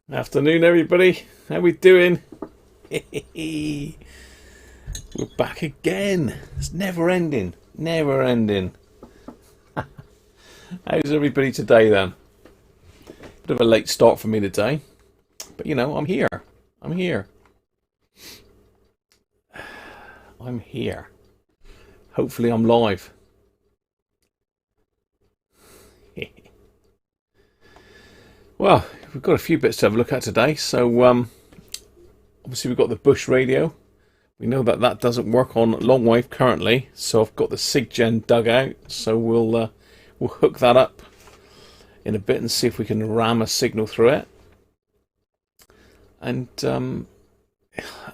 Afternoon, everybody. How we doing? We're back again. It's never ending. Never ending. How's everybody today then? Bit of a late start for me today. But you know, I'm here. I'm here. I'm here. Hopefully I'm live. Well, we've got a few bits to have a look at today. So, obviously we've got the Bush radio. We know that that doesn't work on long wave currently. So I've got the SIGGEN dug out. So we'll hook that up in a bit and see if we can ram a signal through it. And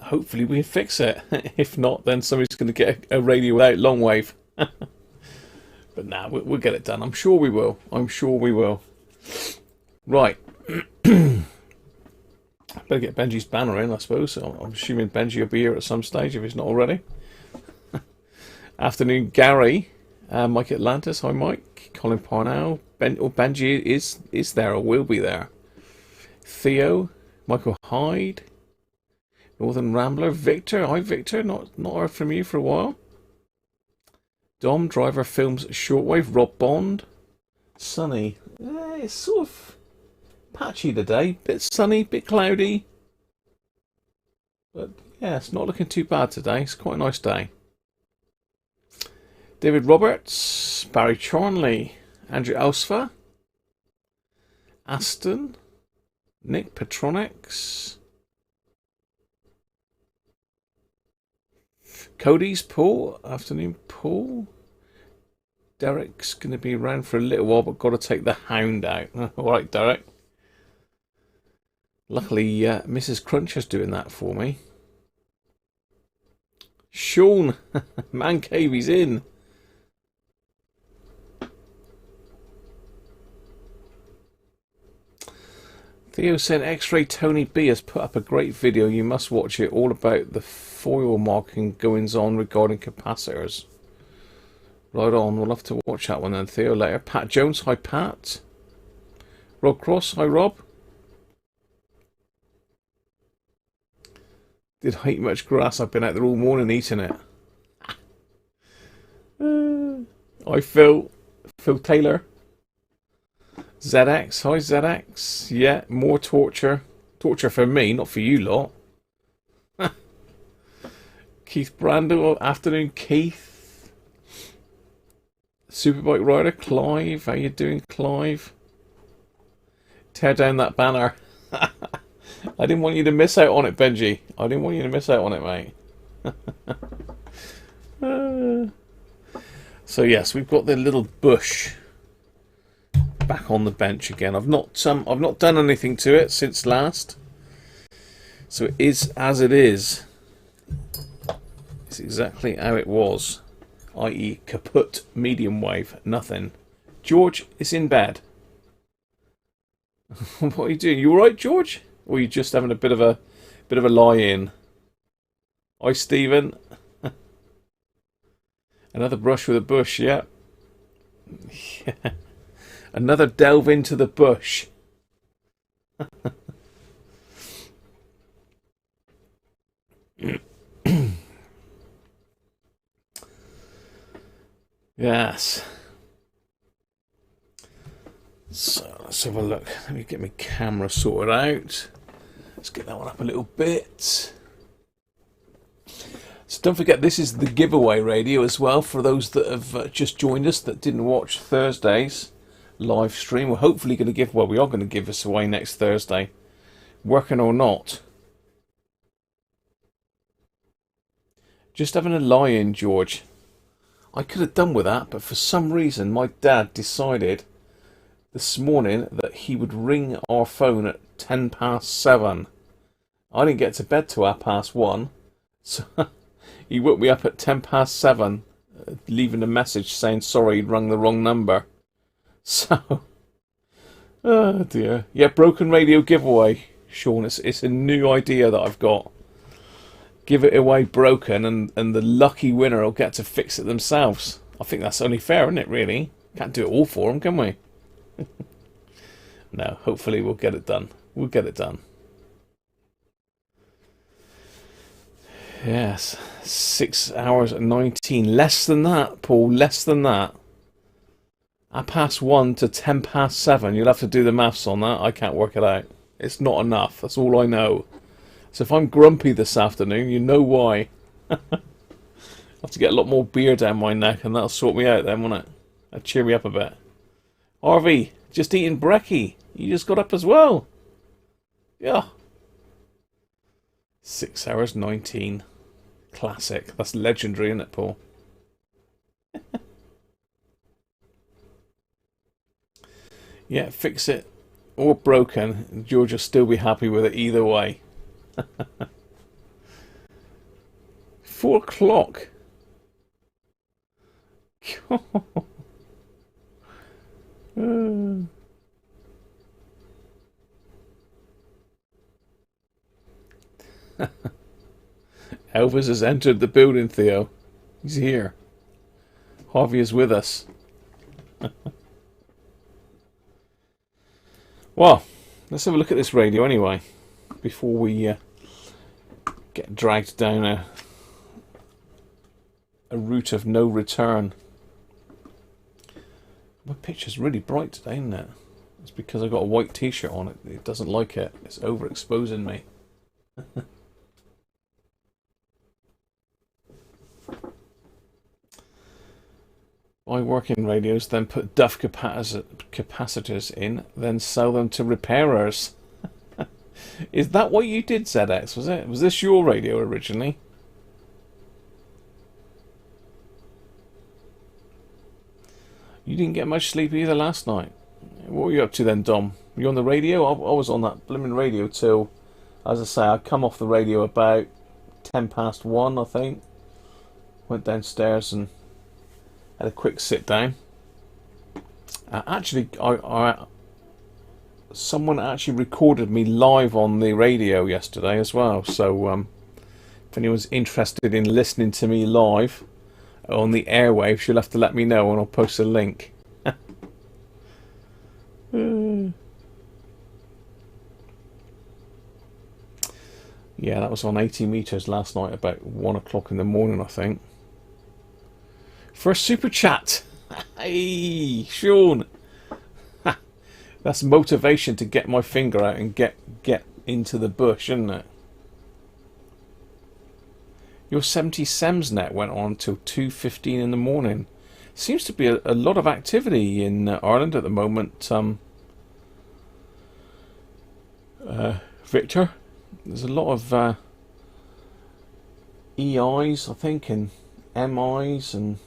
hopefully we can fix it. If not, then somebody's going to get a radio without long wave. But nah, we'll get it done. I'm sure we will. I'm sure we will. Right. Better get Benji's banner in, I suppose. I'm assuming Benji will be here at some stage if he's not already. Afternoon, Gary. Mike Atlantis. Hi, Mike. Colin Parnell. Benji is there or will be there. Theo. Michael Hyde. Northern Rambler. Victor. Hi, Victor. Not heard from you for a while. Dom. Driver Films Shortwave. Rob Bond. Sunny. It's sort of patchy today, bit sunny, bit cloudy, but yeah, it's not looking too bad today. It's quite a nice day. David Roberts, Barry Charnley, Andrew Elsfer, Aston, Nick Petronics, Cody's Paul. Afternoon, Paul. Derek's going to be around for a little while, but got to take the hound out. All right, Derek. Luckily, Mrs. Cruncher's doing that for me. Sean, Man Cave, he's in. Theo said X-Ray Tony B has put up a great video. You must watch it. All about the foil marking goings on regarding capacitors. Right on. We'll have to watch that one then, Theo, later. Pat Jones, hi Pat. Rob Cross, hi Rob. Did I eat much grass? I've been out there all morning eating it. Hi Phil. Phil Taylor. ZX. Hi ZX. Yeah, more torture. Torture for me, not for you lot. Keith Brandon. Afternoon Keith. Superbike rider Clive. How you doing, Clive? Tear down that banner. I didn't want you to miss out on it, Benji. I didn't want you to miss out on it, mate. So yes, we've got the little Bush back on the bench again. I've not done anything to it since last, so it is as it is. It's exactly how it was, i.e., kaput, medium wave, nothing. George is in bed. What are you doing? You all right, George? Or are you just having a bit of a lie-in? Hi, Stephen. Another brush with a bush, yeah. Yeah. Another delve into the bush. Yes. So let's have a look. Let me get my camera sorted out. Let's get that one up a little bit. So don't forget, this is the giveaway radio as well for those that have just joined us that didn't watch Thursday's live stream. We're hopefully going to give, well, we are going to give this away next Thursday, working or not. Just having a lie-in, George. I could have done with that, but for some reason my dad decided this morning that he would ring our phone at 7:10. I didn't get to bed till 1:30, so he woke me up at 7:10, leaving a message saying sorry he'd rung the wrong number. So, oh dear. Yeah, broken radio giveaway, Sean. It's a new idea that I've got. Give it away broken, and the lucky winner will get to fix it themselves. I think that's only fair, isn't it, really? Can't do it all for them, can we? No, hopefully we'll get it done. We'll get it done. Yes, 6 hours and 19. Less than that, Paul. Less than that. 1:30 to 7:10. You'll have to do the maths on that. I can't work it out. It's not enough. That's all I know. So if I'm grumpy this afternoon, you know why. I have to get a lot more beer down my neck, and that'll sort me out then, won't it? That'll cheer me up a bit. Harvey, just eating brekkie. You just got up as well. Yeah. 6 hours 19. Classic. That's legendary, isn't it, Paul? Yeah, fix it or broken. George will still be happy with it either way. 4 o'clock. Elvis has entered the building, Theo. He's here. Harvey is with us. Well, let's have a look at this radio anyway, before we get dragged down a route of no return. My picture's really bright today, isn't it? It's because I got a white t-shirt on it. It doesn't like it. It's overexposing me. Buy working radios, then put Duff capacitors in, then sell them to repairers. Is that what you did, ZX? Was it? Was this your radio originally? You didn't get much sleep either last night. What were you up to then, Dom? Were you on the radio? I was on that blooming radio till, as I say, I come off the radio about 1:10, I think. Went downstairs and had a quick sit down. Actually, someone actually recorded me live on the radio yesterday as well. So if anyone's interested in listening to me live on the airwaves, you'll have to let me know and I'll post a link. Yeah, that was on 80 meters last night about 1 o'clock in the morning, I think. For a super chat. Hey, Sean. That's motivation to get my finger out and get into the bush, isn't it? Your 70 SEMSnet went on till 2:15 in the morning. Seems to be a lot of activity in Ireland at the moment. Victor, there's a lot of EIs, I think, and MIs, and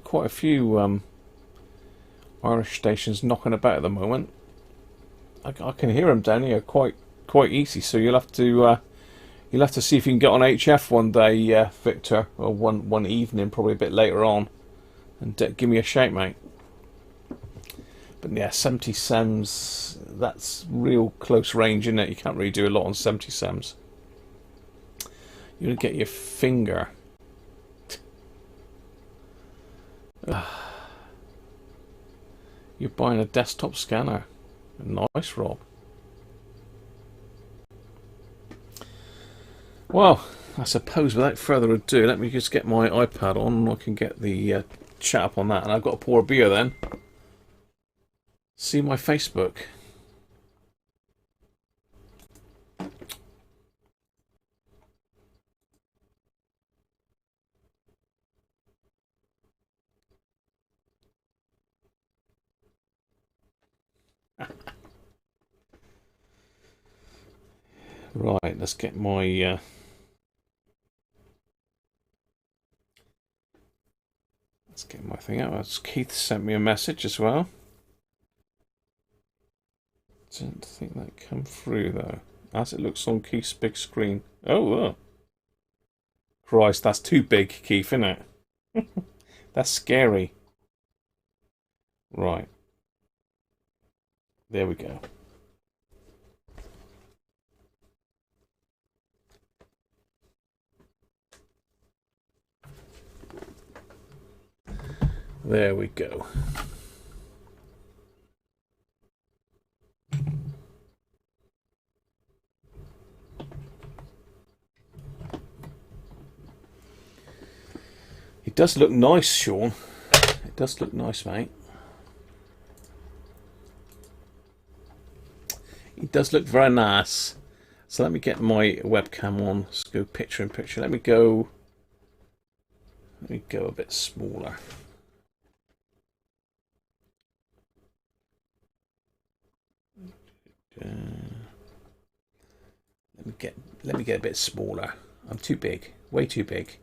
quite a few Irish stations knocking about at the moment. I can hear them down here quite easy. So you'll have to see if you can get on HF one day, Victor, or one evening, probably a bit later on, and give me a shout, mate. But yeah, 70 SEMS, that's real close range, isn't it? You can't really do a lot on 70 SEMS. You're gonna get your finger. You're buying a desktop scanner. Nice, Rob. Well, I suppose without further ado, let me just get my iPad on and I can get the chat up on that. And I've got to pour a beer then. See my Facebook. Right, let's get my thing out. Keith sent me a message as well. Didn't think that come through though, as it looks on Keith's big screen. Oh, Christ, that's too big, Keith, isn't it? That's scary. Right, there we go. There we go. It does look nice, Sean. It does look nice, mate. It does look very nice. So let me get my webcam on. Let's go picture in picture. Let me go a bit smaller. Let me get a bit smaller. I'm too big, way too big.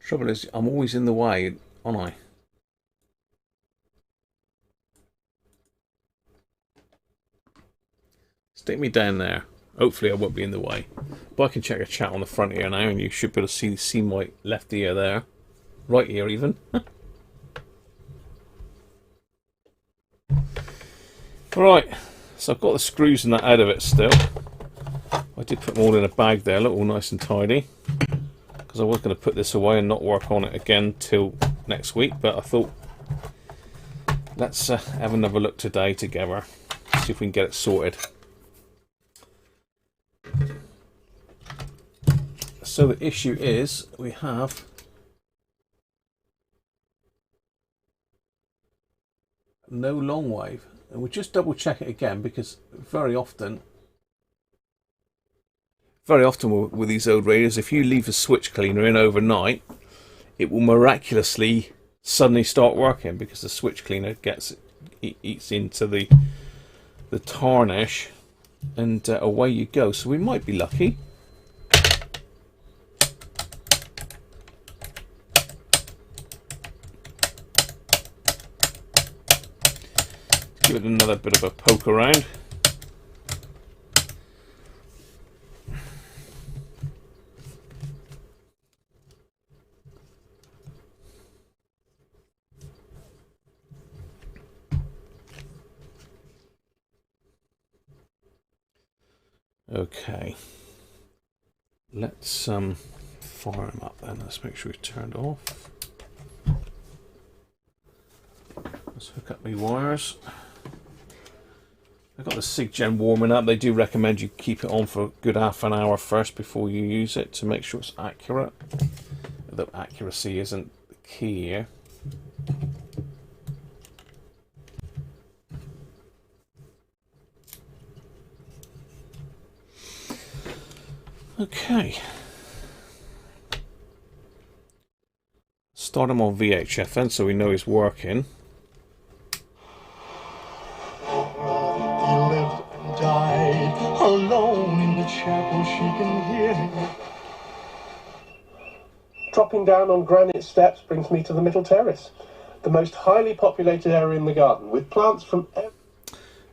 Trouble is, I'm always in the way, aren't I? Stick me down there. Hopefully I won't be in the way. But I can check a chat on the front here now, and you should be able to see my left ear there. Right ear even. Right, so I've got the screws and that out of it still. I did put them all in a bag there, look all nice and tidy. Because I was going to put this away and not work on it again till next week, but I thought let's have another look today together. See if we can get it sorted. So the issue is we have no long wave, and we'll just double check it again, because very often with these old radios, if you leave a switch cleaner in overnight, it will miraculously suddenly start working, because the switch cleaner eats into the tarnish, and away you go. So we might be lucky. Give it another bit of a poke around. Okay, let's fire them up then. Let's make sure we've turned off. Let's hook up my wires. I've got the SIGGEN warming up. They do recommend you keep it on for a good half an hour first before you use it to make sure it's accurate. Although accuracy isn't the key here. Okay. Start him on VHFN so we know he's working. Alone in the chapel, she can hear him. Dropping down on granite steps brings me to the middle terrace, the most highly populated area in the garden, with plants from every...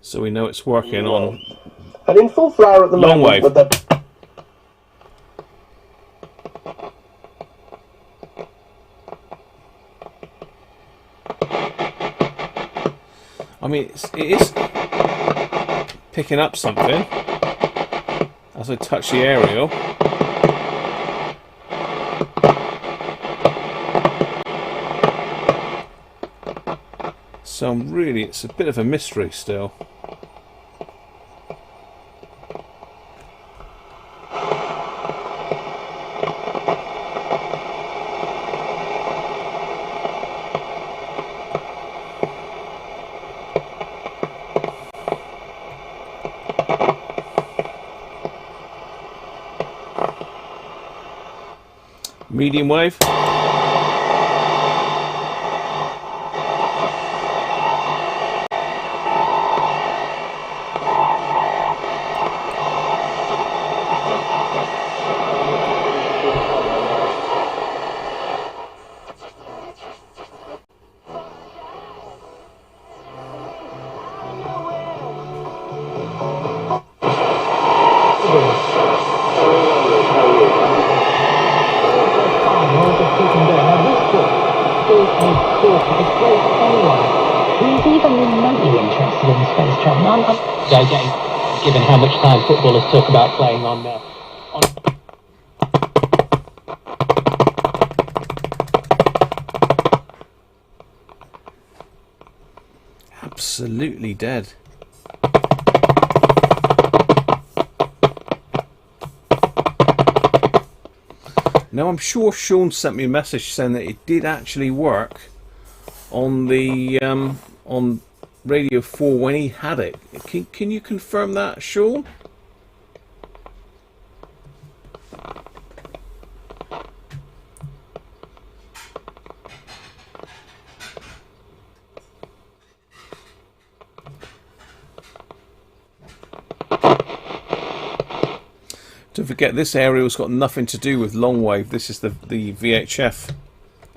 So we know it's working on... And in full flower at the long moment wave. with the... I mean, it is picking up something as I touch the aerial. So it's a bit of a mystery still. Medium wave. Given how much time footballers talk about playing on Absolutely dead. Now I'm sure Sean sent me a message saying that it did actually work on the on Radio 4 when he had it. Can you confirm that, Sean? Don't forget, this aerial's got nothing to do with long wave. This is the VHF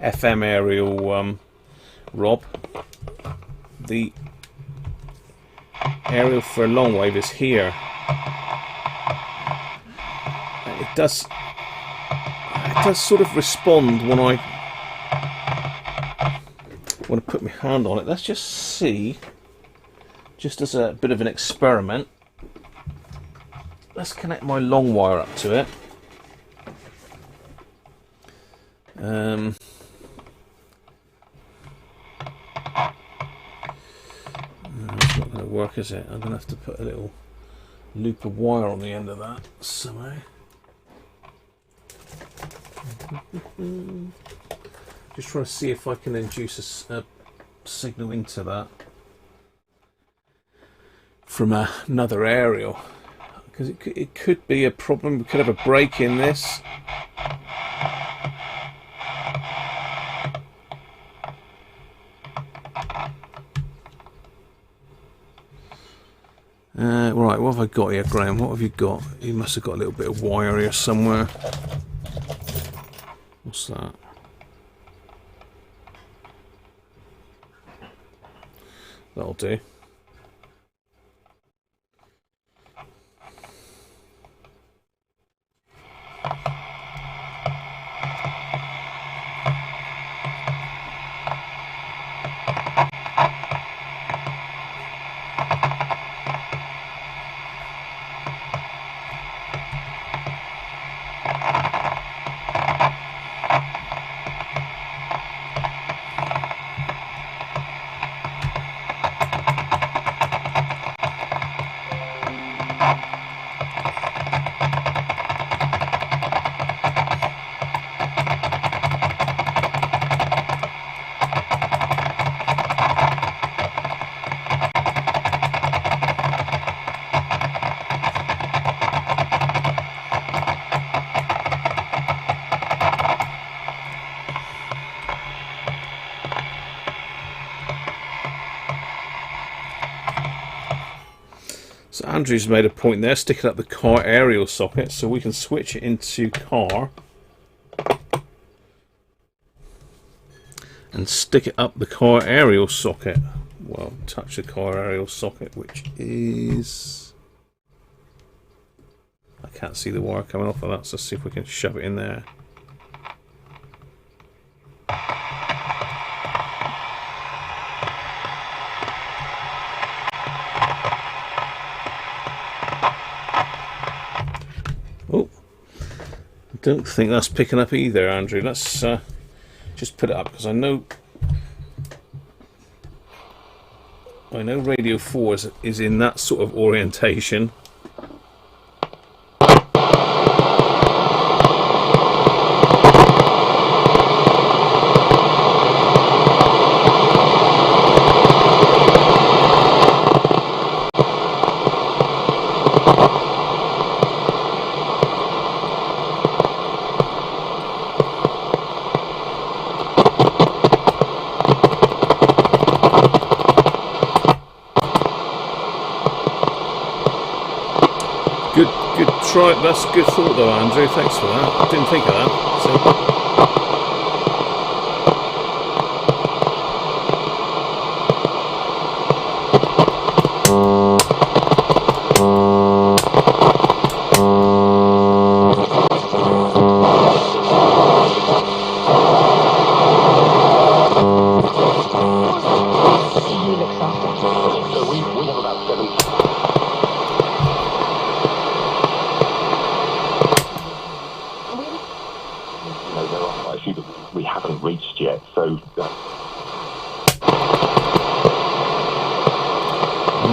FM aerial, Rob. The aerial for long wave is here. It does sort of respond when I want to put my hand on it. Let's just see, just as a bit of an experiment. Let's connect my long wire up to it. It's not going to work, is it? I'm going to have to put a little loop of wire on the end of that somehow. Just trying to see if I can induce a signal into that from another aerial. Because it could be a problem. We could have a break in this. Right, what have I got here, Graham? What have you got? You must have got a little bit of wire here somewhere. What's that? That'll do. So Andrew's made a point there, sticking up the car aerial socket, so we can switch it into car and stick it up the car aerial socket. Well, touch the car aerial socket, which is... I can't see the wire coming off of that, so let's see if we can shove it in there. Don't think that's picking up either, Andrew. Let's just put it up, because I know Radio 4 is in that sort of orientation. Good try. That's a good thought though, Andrew. Thanks for that. I didn't think of that. So.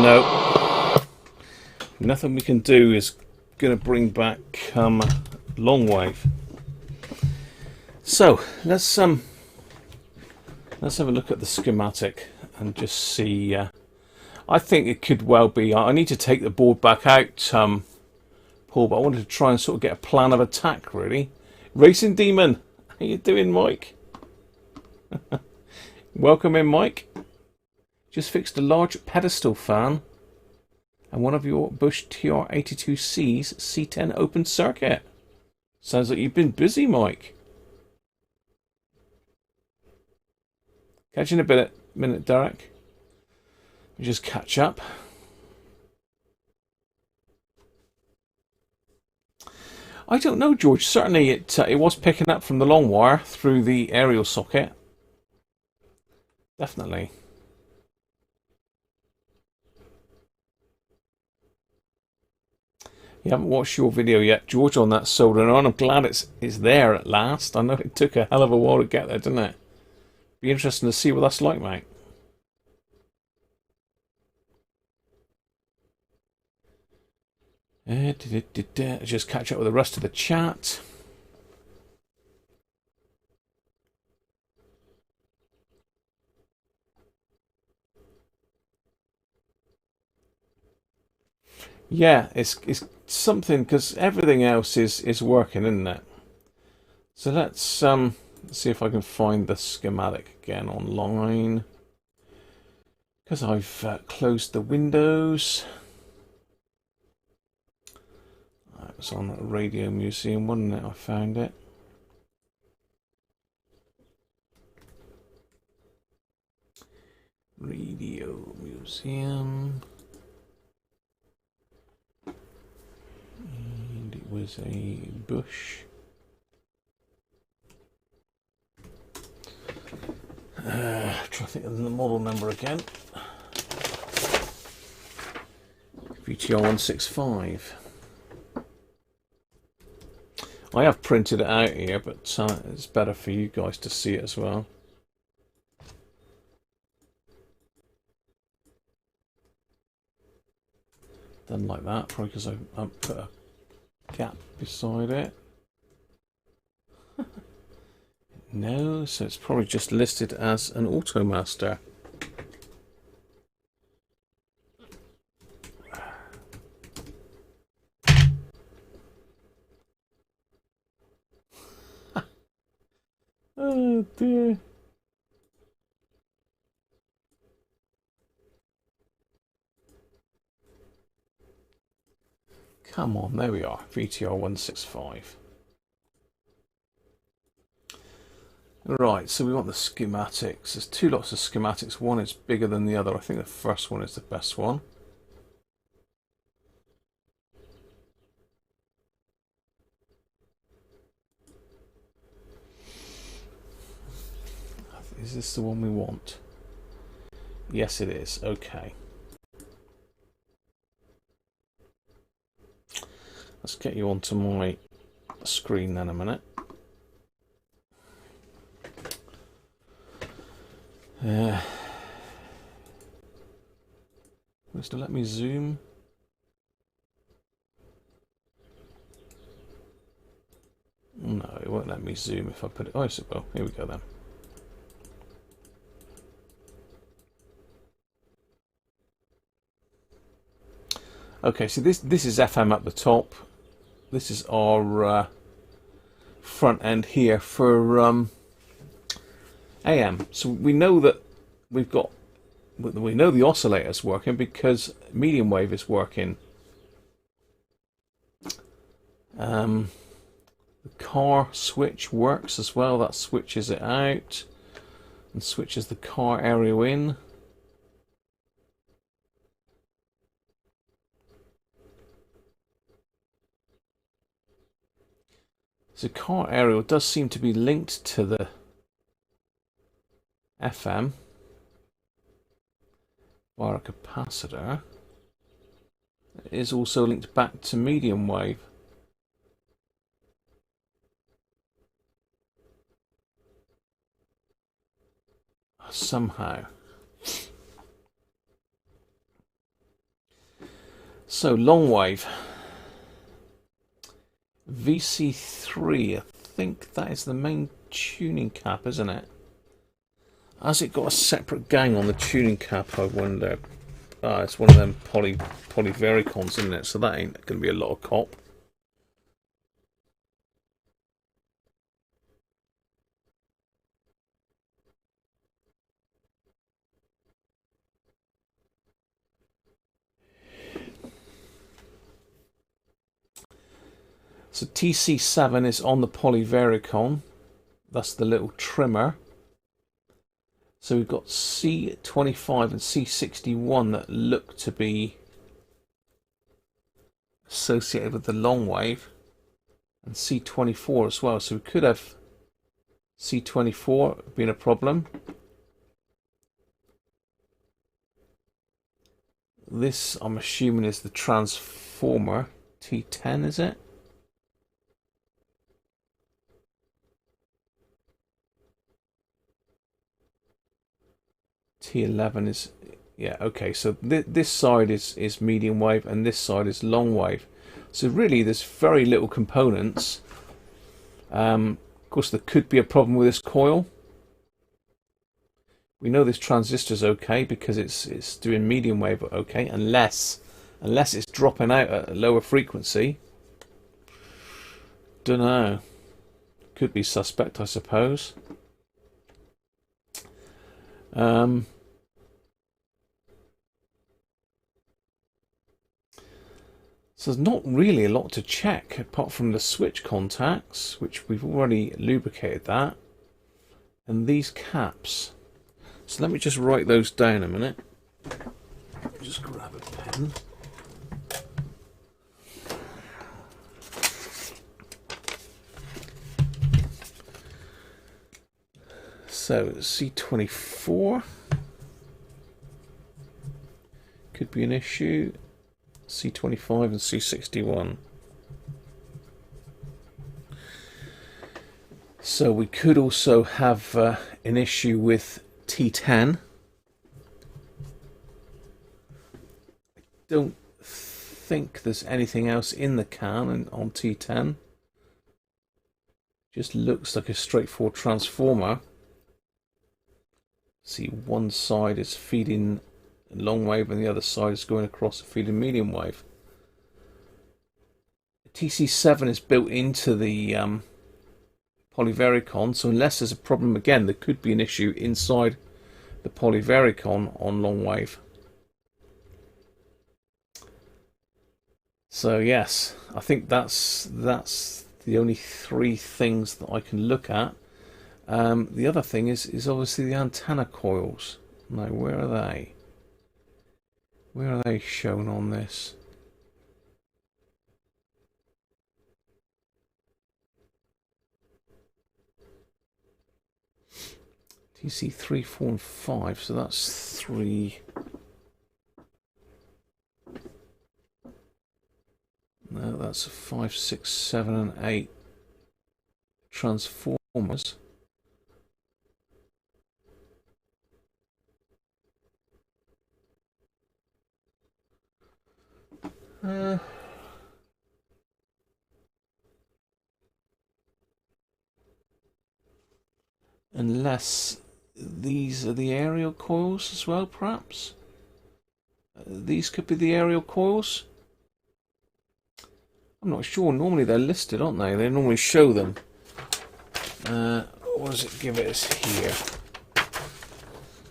No, nothing we can do is going to bring back long wave. So let's have a look at the schematic and just see. I think it could well be. I need to take the board back out, Paul, but I wanted to try and sort of get a plan of attack. Really, Racing Demon, how you doing, Mike? Welcome in, Mike. Just fixed a large pedestal fan and one of your Bush TR82C's C10 open circuit. Sounds like you've been busy, Mike. Catch you in a minute, Derek. We just catch up. I don't know, George. Certainly it was picking up from the long wire through the aerial socket. Definitely. You haven't watched your video yet, George, on that soldering on. I'm glad it's there at last. I know it took a hell of a while to get there, didn't it? Be interesting to see what that's like, mate. Just catch up with the rest of the chat. Yeah, it's something, because everything else is working, isn't it? So let's see if I can find the schematic again online, because I've closed the windows. It was on that Radio Museum, wasn't it? I found it. Radio Museum. And it was a Bush. Try to think of the model number again. VTR 165. I have printed it out here, but it's better for you guys to see it as well. Done like that, probably because I put a gap beside it. No, so it's probably just listed as an Automaster. Oh dear. Come on, there we are, VTR 165. Right, so we want the schematics. There's two lots of schematics. One is bigger than the other. I think the first one is the best one. Is this the one we want? Yes, it is. Okay. Let's get you onto my screen then a minute. Wants to let me zoom. No, it won't let me zoom if I put it. Oh, yes, it will. Here we go then. Okay, so this is FM at the top. This is our front end here for AM. So we know that we know the oscillator's working because medium wave is working. The car switch works as well. That switches it out and switches the car aerial in. So car aerial does seem to be linked to the FM via a capacitor. It is also linked back to medium wave. Somehow. So long wave. VC3, I think that is the main tuning cap, isn't it? Has it got a separate gang on the tuning cap, I wonder? Ah, it's one of them polyvericons, isn't it? So that ain't going to be a lot of cop. So TC7 is on the polyvericon. That's the little trimmer. So we've got C25 and C61 that look to be associated with the long wave, and C24 as well. So we could have C24 being a problem. This, I'm assuming, is the transformer. T10, is it? T11 is, yeah, okay, so this side is medium wave and this side is long wave. So really there's very little components. Of course there could be a problem with this coil. We know this transistor's okay because it's doing medium wave okay, unless it's dropping out at a lower frequency. Dunno. Could be suspect, I suppose. So there's not really a lot to check apart from the switch contacts, which we've already lubricated that, and these caps. So let me just write those down a minute. Just grab a pen. So C24 could be an issue. C25 and C61. So we could also have an issue with T10. I don't think there's anything else in the can on T10. Just looks like a straightforward transformer. See, one side is feeding long wave and the other side is going across and feeding medium wave. TC7 is built into the polyvericon, so unless there's a problem again, there could be an issue inside the polyvericon on long wave. So yes, I think that's the only three things that I can look at. The other thing is obviously the antenna coils. Now, where are they? Where are they shown on this? TC 3, 4 and 5, so that's 3. No, that's 5, 6, 7 and 8 transformers. Unless these are the aerial coils as well, perhaps? These could be the aerial coils? I'm not sure. Normally they're listed, aren't they? They normally show them. What does it give us here?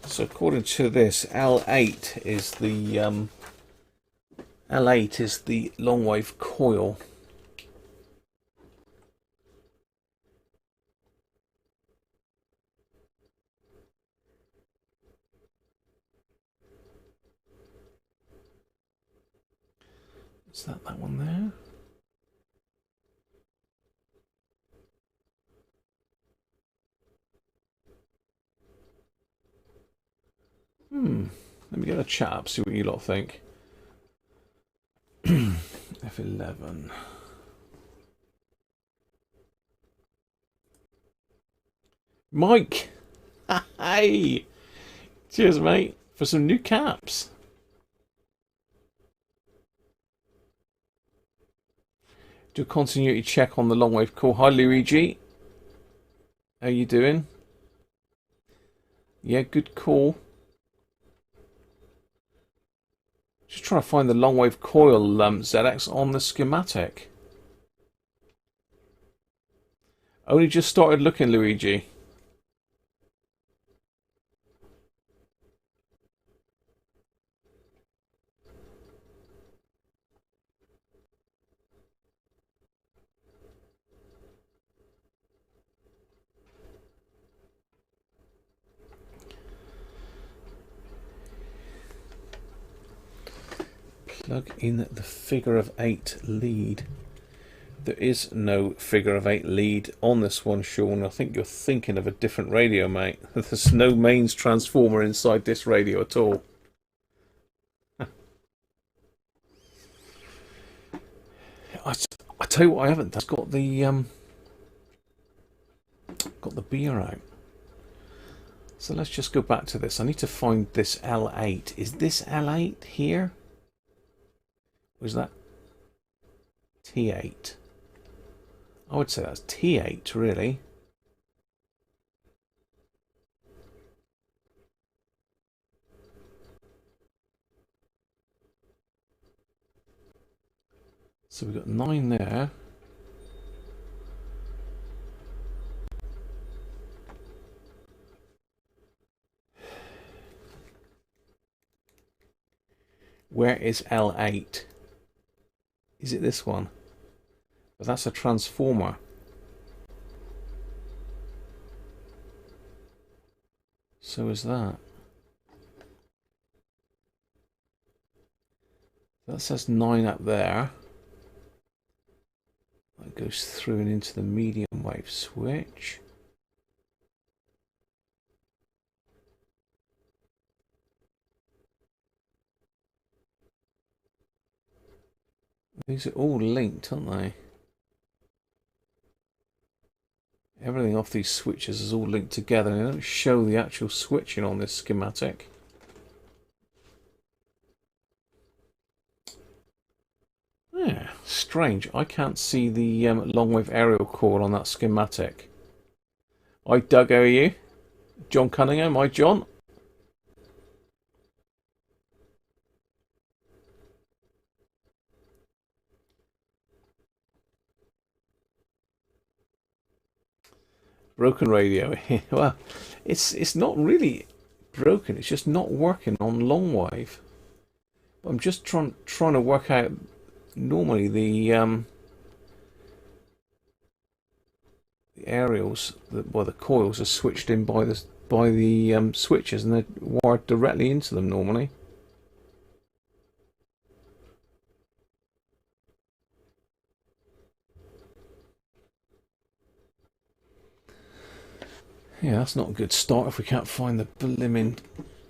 So according to this, L8 is the long wave coil. Is that one there? Let me get a chat up, see what you lot think. F11. Mike! Hey! Cheers, mate, for some new caps. Do a continuity check on the long wave coil. Hi, Luigi. How you doing? Yeah, good call. Just trying to find the long wave coil ZX on the schematic. Only just started looking, Luigi. Plug in the figure of 8 lead. There is no figure of 8 lead on this one, Sean. I think you're thinking of a different radio, mate. There's no mains transformer inside this radio at all. I tell you what, I haven't done. Got the beer out. So let's just go back to this. I need to find this L8. Is this L8 here? Or is that T8? I would say that's T8, really. So we've got 9 there. Where is L8? Is it this one? But that's a transformer. So is that. That says 9 up there. That goes through and into the medium wave switch. These are all linked, aren't they? Everything off these switches is all linked together, and they don't show the actual switching on this schematic. Yeah, strange. I can't see the long wave aerial core on that schematic. Hi Doug, how are you? John Cunningham, hi John. Broken radio. Well, it's not really broken. It's just not working on long wave. I'm just trying to work out. Normally the aerials, the coils are switched in by the switches, and they're wired directly into them normally. Yeah, that's not a good start if we can't find the blimmin'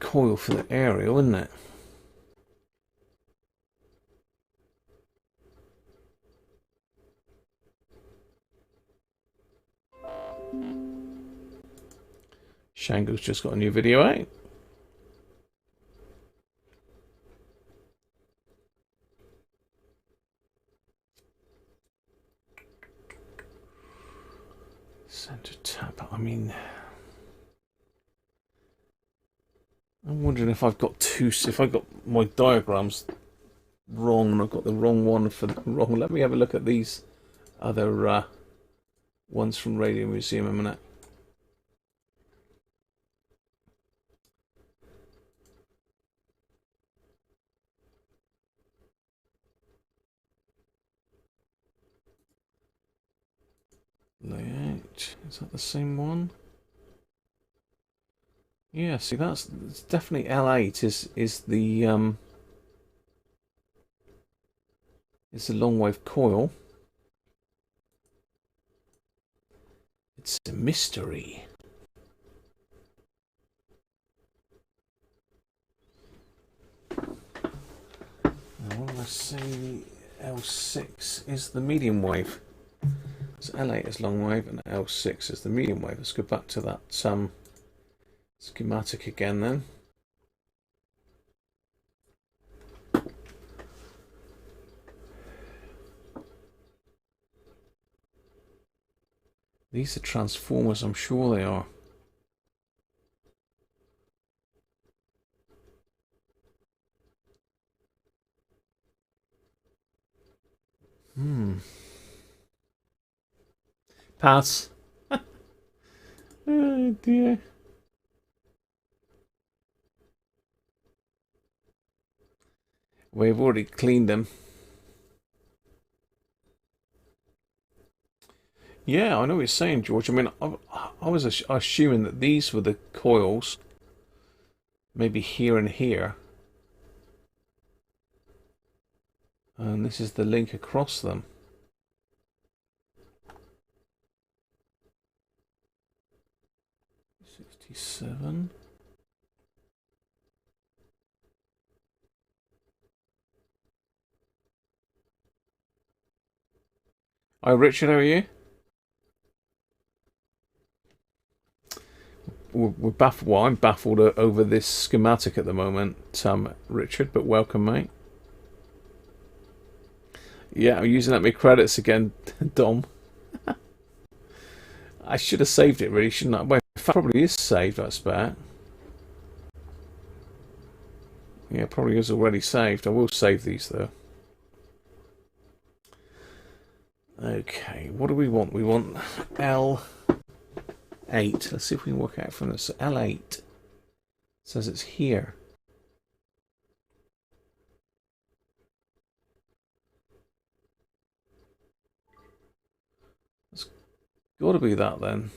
coil for the aerial, isn't it? Shango's just got a new video out. Center tap. I mean, I'm wondering if I've got if I've got my diagrams wrong and I've got the wrong one for the wrong. Let me have a look at these other ones from Radio Museum a minute. Layout. Is that the same one? Yeah, see that's definitely L8 is the long wave coil. It's a mystery. Now, what do I say? L6 is the medium wave. So L8 is long wave and L6 is the medium wave. Let's go back to that schematic again then. These are transformers, I'm sure they are. Pass. Oh dear. We've already cleaned them. Yeah, I know what you're saying, George. I mean, I was assuming that these were the coils. Maybe here and here. And this is the link across them. 67. Hi, Richard, how are you? We're baffled. Well, I'm baffled over this schematic at the moment, Richard, but welcome, mate. Yeah, I'm using up my credits again, Dom. I should have saved it, really, shouldn't I? Well, it probably is saved, I expect. Yeah, it probably is already saved. I will save these, though. Okay, what do we want? We want L8. Let's see if we can work out from this. L8 says it's here. It's got to be that then.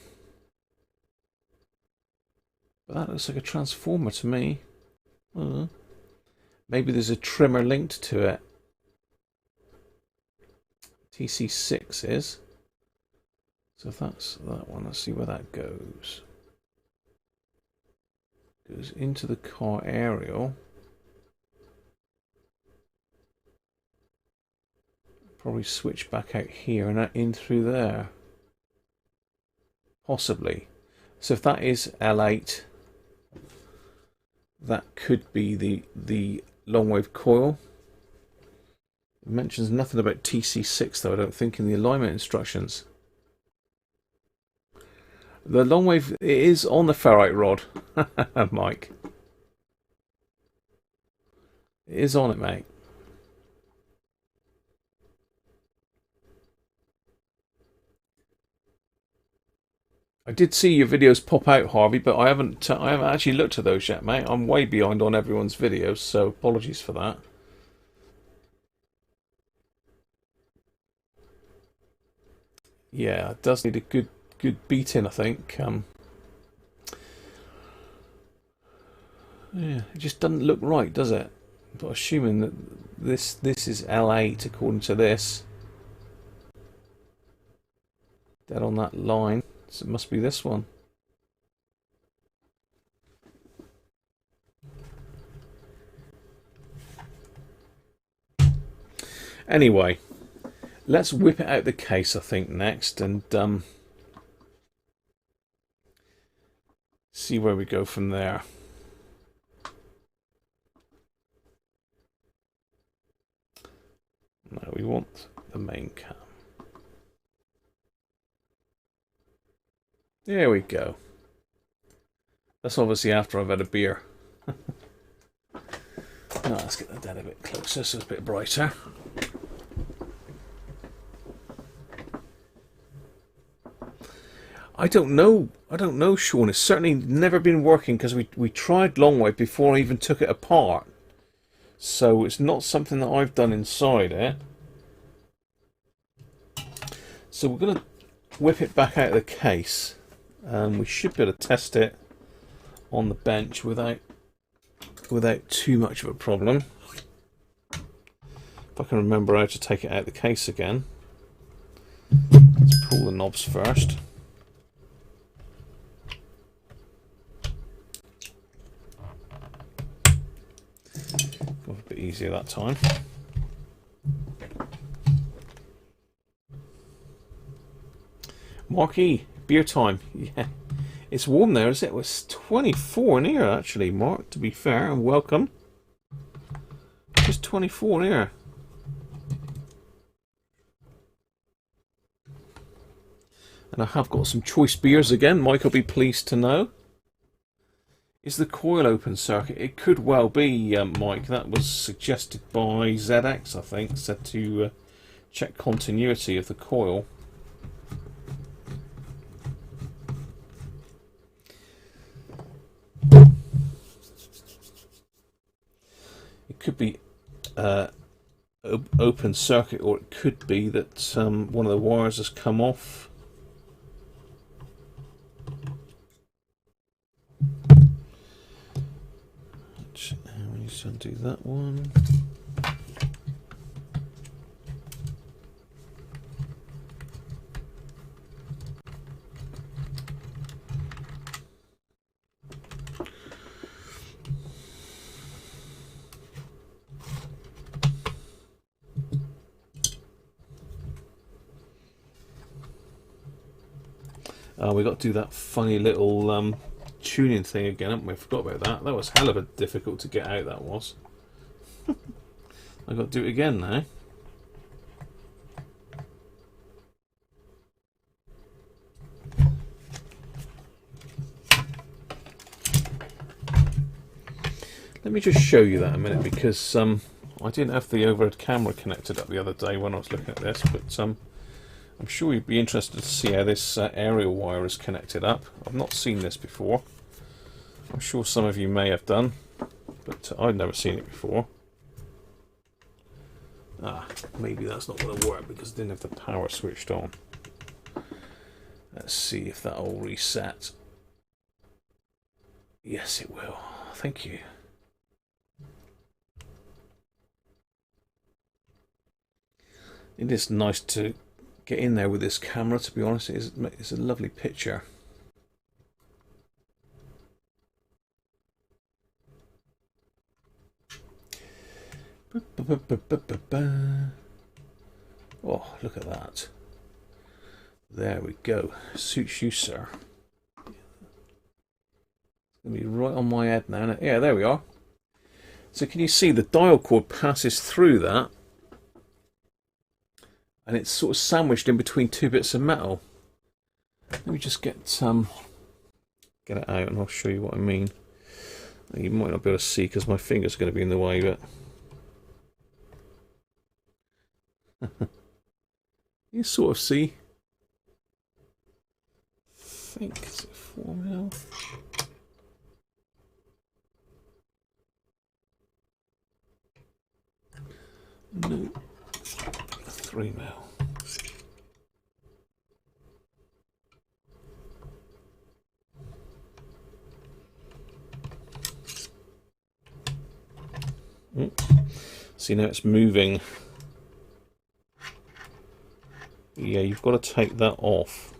But that looks like a transformer to me. Maybe there's a trimmer linked to it. TC6 is. So if that's that one, let's see where that goes. Goes into the car aerial. Probably switch back out here and in through there. Possibly. So if that is L8, that could be the long wave coil. It mentions nothing about TC6 though, I don't think, in the alignment instructions. The long wave, it is on the ferrite rod, Mike. It is on it, mate. I did see your videos pop out, Harvey, but I haven't actually looked at those yet, mate. I'm way behind on everyone's videos, so apologies for that. Yeah, it does need a good beating, I think. Yeah, it just doesn't look right, does it? But assuming that this is L8 according to this, dead on that line, so it must be this one. Anyway, let's whip it out the case, I think, next, and see where we go from there. Now we want the main cam. There we go. That's obviously after I've had a beer. Now let's get that down a bit closer so it's a bit brighter. I don't know, Sean. It's certainly never been working because we tried long wave before I even took it apart. So it's not something that I've done inside it. So we're going to whip it back out of the case. We should be able to test it on the bench without too much of a problem. If I can remember how to take it out of the case again. Let's pull the knobs first. Got a bit easier that time. Marky, beer time. Yeah, it's warm there, isn't it? It was 24 in here, actually, Mark, to be fair, and welcome. Just 24 in here. And I have got some choice beers again, Mike will be pleased to know. Is the coil open circuit? It could well be, Mike. That was suggested by ZX, I think, said to check continuity of the coil. It could be open circuit, or it could be that one of the wires has come off. We need to undo that one. We got to do that funny little tuning thing again, haven't we? I forgot about that. That was hell of a difficult to get out, that was. I've got to do it again now. Let me just show you that a minute, because I didn't have the overhead camera connected up the other day when I was looking at this, but I'm sure you'd be interested to see how this aerial wire is connected up. I've not seen this before. I'm sure some of you may have done, but I've never seen it before. Maybe that's not going to work because I didn't have the power switched on. Let's see if that'll reset. Yes, it will. Thank you. It is nice to get in there with this camera, to be honest. It's a lovely picture. Oh, look at that. There we go. Suits you, sir. It's going to be right on my head now. Yeah, there we are. So can you see the dial cord passes through that? And it's sort of sandwiched in between two bits of metal. Let me just get it out and I'll show you what I mean. You might not be able to see because my finger's going to be in the way, but you sort of see. I think it's 4mm. No. 3mm. See, now it's moving. Yeah, you've got to take that off.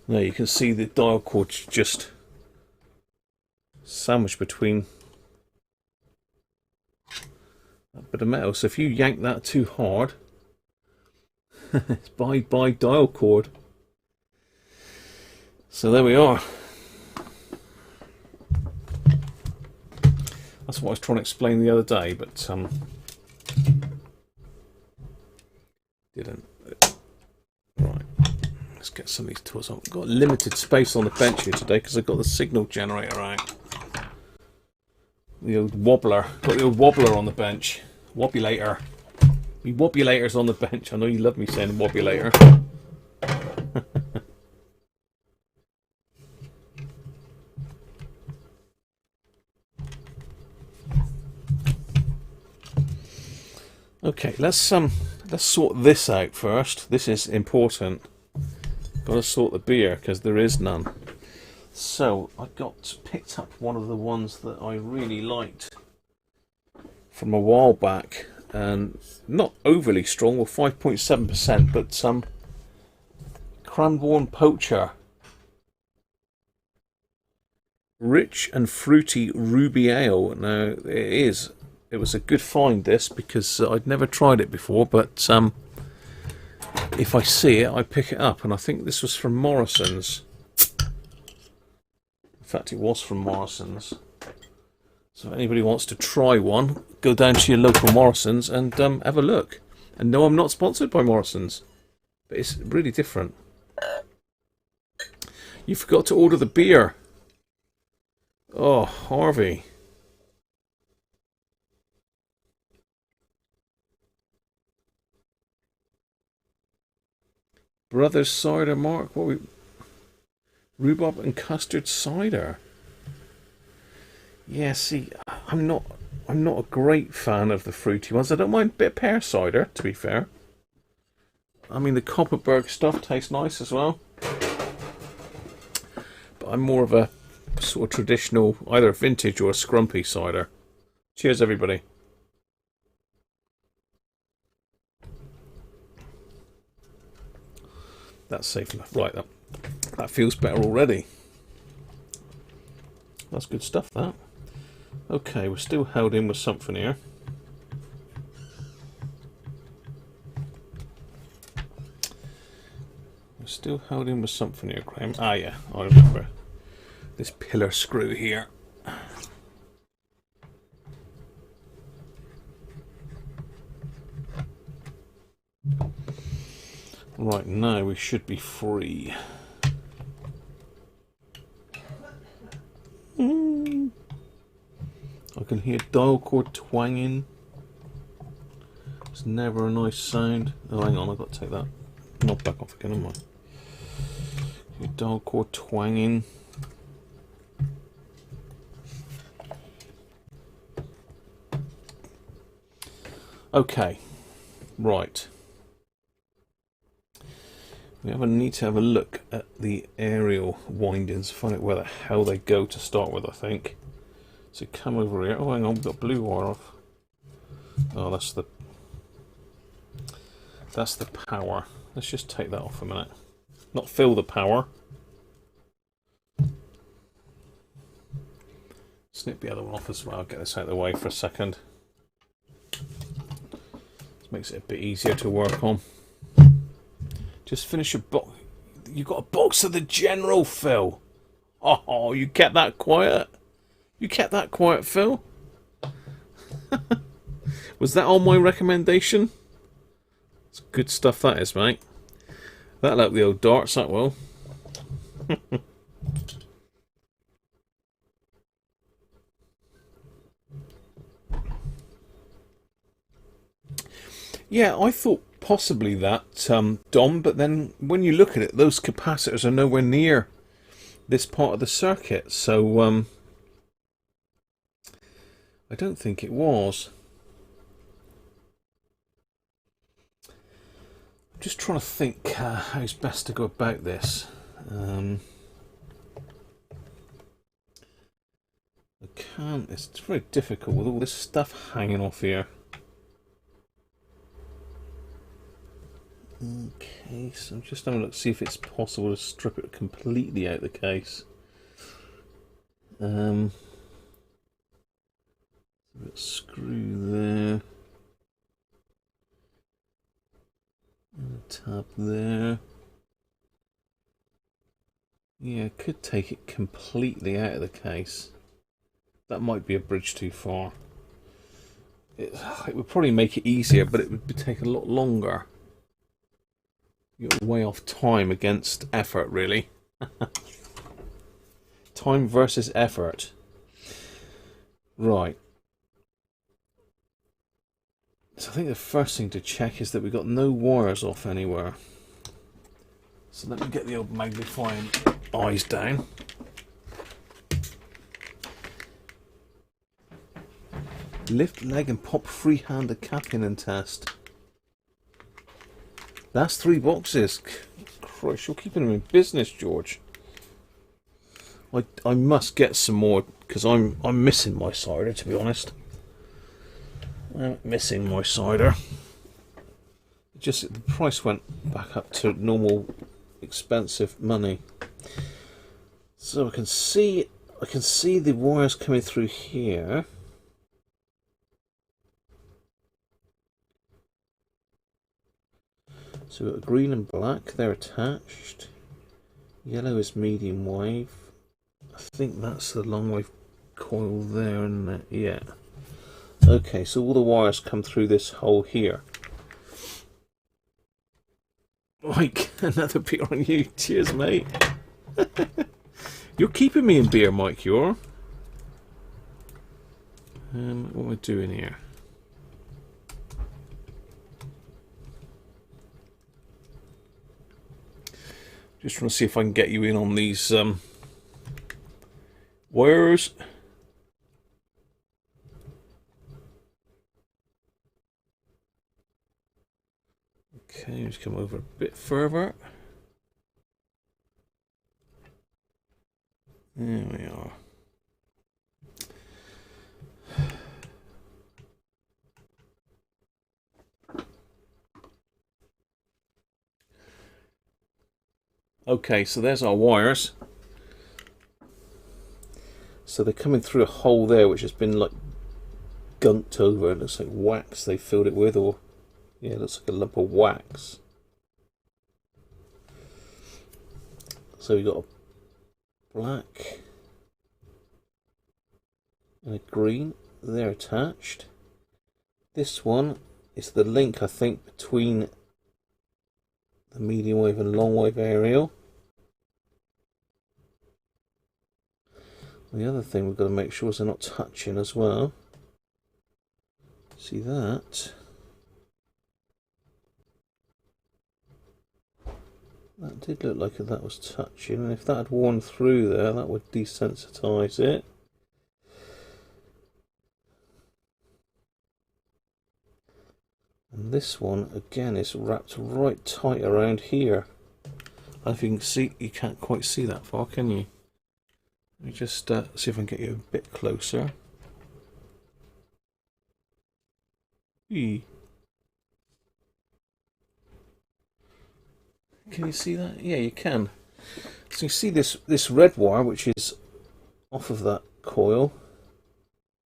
Now you can see the dial cord's just sandwiched between that bit of metal. So if you yank that too hard, it's bye dial cord. So there we are. That's what I was trying to explain the other day, but didn't. Right, let's get some of these tools on. I've got limited space on the bench here today because I've got the signal generator out. The old wobbler. Got the old wobbler on the bench. Wobbulator. The wobbulator's on the bench. I know you love me saying wobbulator. Okay, let's sort this out first. This is important. Got to sort the beer because there is none. So I picked up one of the ones that I really liked from a while back, and not overly strong, or 5.7%, but some Cranbourne Poacher, rich and fruity ruby ale. Now it was a good find, this, because I'd never tried it before, but if I see it, I pick it up, and I think this was from Morrison's. In fact, it was from Morrison's. So if anybody wants to try one, go down to your local Morrison's and have a look. And no, I'm not sponsored by Morrison's, but it's really different. You forgot to order the beer. Oh, Harvey. Brothers cider, Mark. What we? Rhubarb and custard cider. Yeah, see, I'm not a great fan of the fruity ones. I don't mind a bit of pear cider, to be fair. I mean, the Kopparberg stuff tastes nice as well. But I'm more of a sort of traditional, either a vintage or a scrumpy cider. Cheers, everybody. That's safe enough. Right, that feels better already. That's good stuff, that. Okay, we're still held in with something here. We're still held in with something here, Graham. Ah, yeah, I remember. This pillar screw here. Right, now we should be free. I can hear dial cord twanging. It's never a nice sound. Oh, hang on, I've got to take that knob back off again, haven't I? Your dial cord twanging. Okay, right. We need to have a look at the aerial windings, find out where the hell they go to start with, I think. So come over here. Oh, hang on, we've got blue wire off. Oh, that's the power. Let's just take that off a minute. Not fill the power. Snip the other one off as well. I'll get this out of the way for a second. This makes it a bit easier to work on. Just finish your box. You got a box of the General, Phil. Oh, you kept that quiet. You kept that quiet, Phil. Was that on my recommendation? It's good stuff, that is, mate. That'll help the old darts, that will. Yeah, I thought possibly that, Dom, but then when you look at it, those capacitors are nowhere near this part of the circuit, so I don't think it was. I'm just trying to think how it's best to go about this. I can't, it's very difficult with all this stuff hanging off here. Okay, so I'm just having a look, see if it's possible to strip it completely out of the case. A screw there. And a tab there. Yeah, could take it completely out of the case. That might be a bridge too far. It would probably make it easier, but it would take a lot longer. You're way off time against effort, really. Time versus effort. Right. So I think the first thing to check is that we've got no wires off anywhere. So let me get the old magnifying eyes down. Lift leg and pop freehander cap in and test. That's 3 boxes. Christ, you're keeping them in business, George. I must get some more because I'm missing my cider, to be honest. I'm missing my cider. Just the price went back up to normal expensive money. So I can see the wires coming through here. So we've got green and black, they're attached. Yellow is medium wave. I think that's the long wave coil there, isn't it? Yeah. Okay, so all the wires come through this hole here. Mike, another beer on you. Cheers, mate. You're keeping me in beer, Mike, you are. What am I doing here? Just trying to see if I can get you in on these wires. Okay, just come over a bit further. There we are. Okay, so there's our wires. So they're coming through a hole there which has been like gunked over. It looks like wax they filled it with, or yeah, it looks like a lump of wax. So we've got a black and a green. They're attached. This one is the link, I think, between the medium wave and long wave aerial. The other thing we've got to make sure is they're not touching as well. See that? That did look like that was touching, and if that had worn through there, that would desensitize it. And this one again is wrapped right tight around here. I don't know if you can see, you can't quite see that far, can you? Let me just see if I can get you a bit closer. Eee. Can you see that? Yeah, you can. So you see this red wire, which is off of that coil,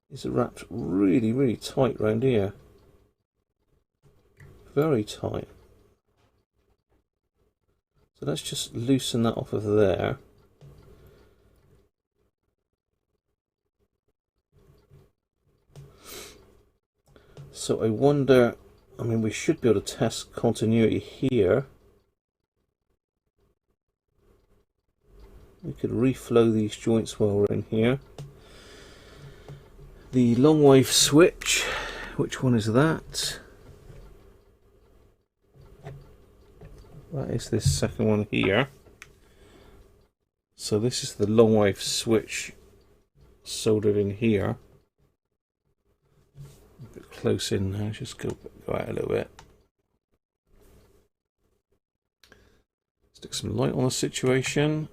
is wrapped really, really tight around here. Very tight. So let's just loosen that off of there. So I wonder, I mean, we should be able to test continuity here. We could reflow these joints while we're in here. The long wave switch, which one is that? That is this second one here. So this is the long wave switch soldered in here. A bit close in now, just go out a little bit. Stick some light on the situation.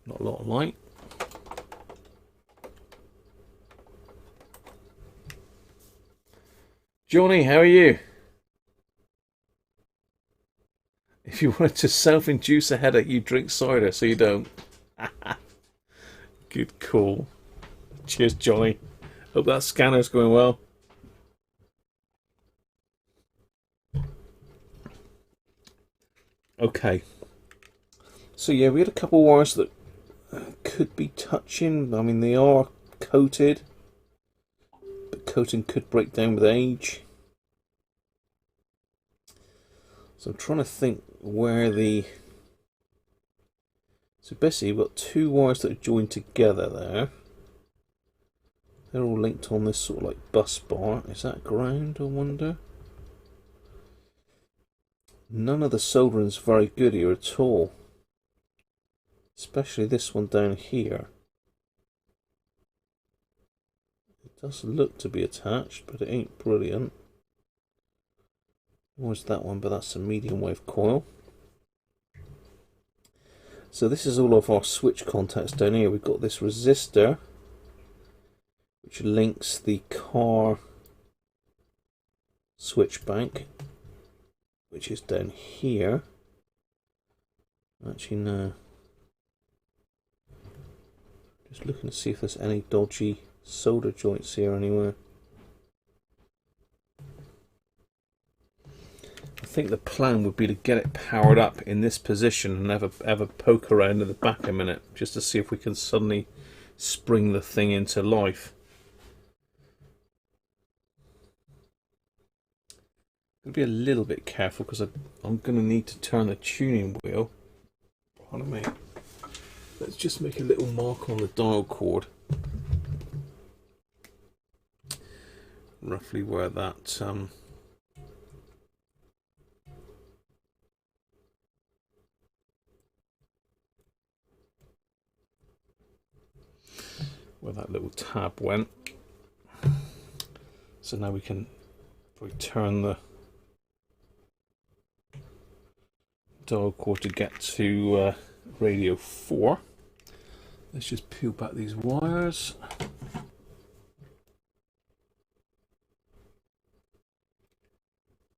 Not a lot of light. Johnny, how are you? If you wanted to self-induce a headache, you drink cider, so you don't. Good call. Cheers, Johnny. Hope that scanner's going well. Okay. So yeah, we had a couple of wires that could be touching. I mean, they are coated, but coating could break down with age. So I'm trying to think where the... So basically you've got two wires that are joined together there. They're all linked on this sort of like bus bar. Is that ground, I wonder? None of the soldering's very good here at all. Especially this one down here. It does look to be attached, but it ain't brilliant. Where's that one? But that's a medium wave coil. So this is all of our switch contacts down here. We've got this resistor, which links the car switch bank, which is down here. Actually, no. Just looking to see if there's any dodgy solder joints here anywhere. I think the plan would be to get it powered up in this position and have a poke around in the back a minute, just to see if we can suddenly spring the thing into life. I'm going to be a little bit careful because I'm going to need to turn the tuning wheel. Pardon me. Let's just make a little mark on the dial cord. Roughly where that little tab went. So now we can probably turn the dial cord to get to radio 4. Let's just peel back these wires.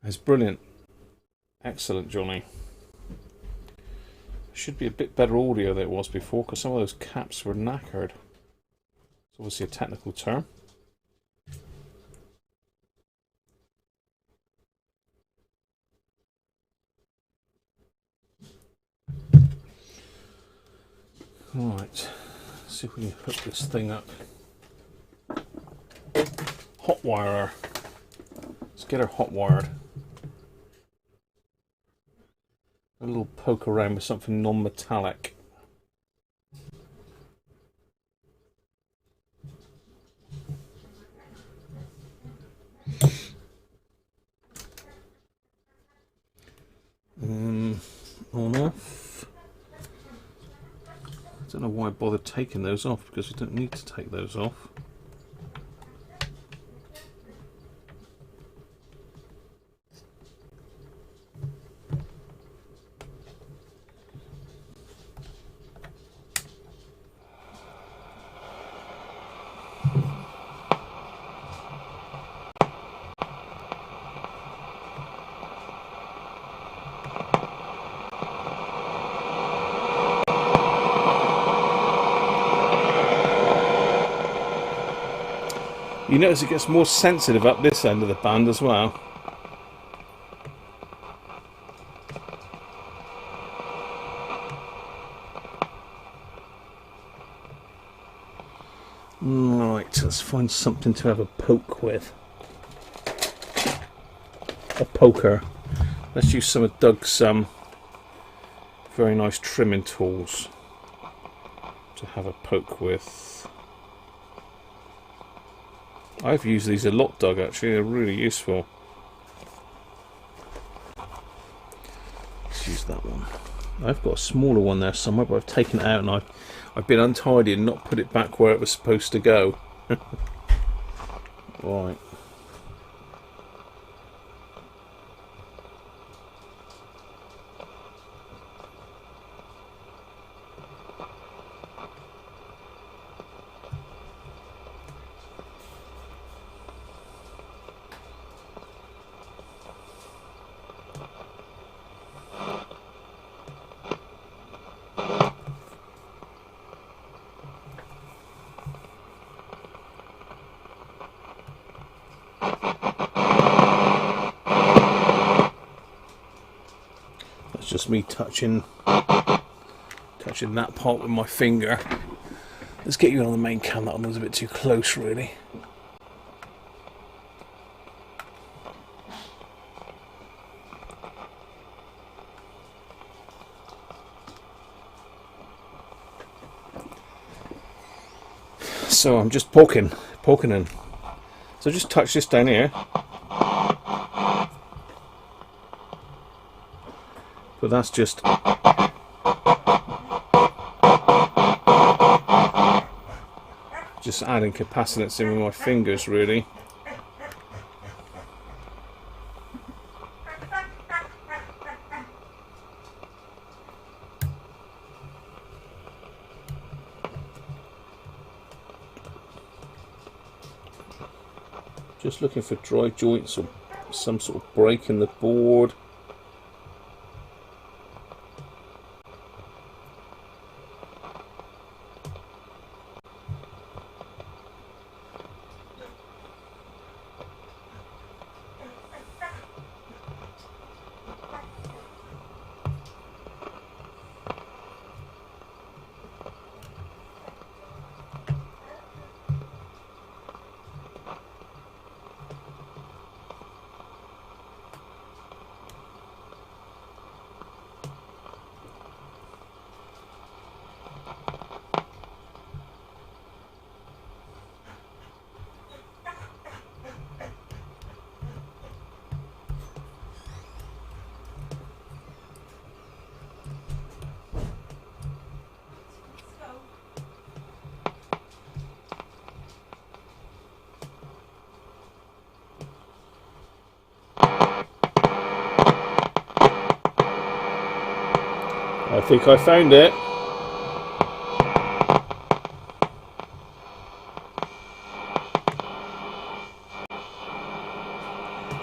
That's brilliant. Excellent, Johnny. Should be a bit better audio than it was before because some of those caps were knackered. It's obviously a technical term. Right, let's see if we can hook this thing up. Hot wire her. Let's get her hot wired. A little poke around with something non-metallic. On off. I don't know why I bothered taking those off because we don't need to take those off. You notice it gets more sensitive up this end of the band as well. Right, let's find something to have a poke with. A poker. Let's use some of Doug's very nice trimming tools to have a poke with. I've used these a lot, Doug, actually. They're really useful. Let's use that one. I've got a smaller one there somewhere, but I've taken it out and I've been untidy and not put it back where it was supposed to go. Right. Just me touching that part with my finger. Let's get you on the main cam. That one was a bit too close, really. So I'm just poking in. So just touch this down here. But that's just adding capacitance in with my fingers, really. Just looking for dry joints or some sort of break in the board. I think I found it.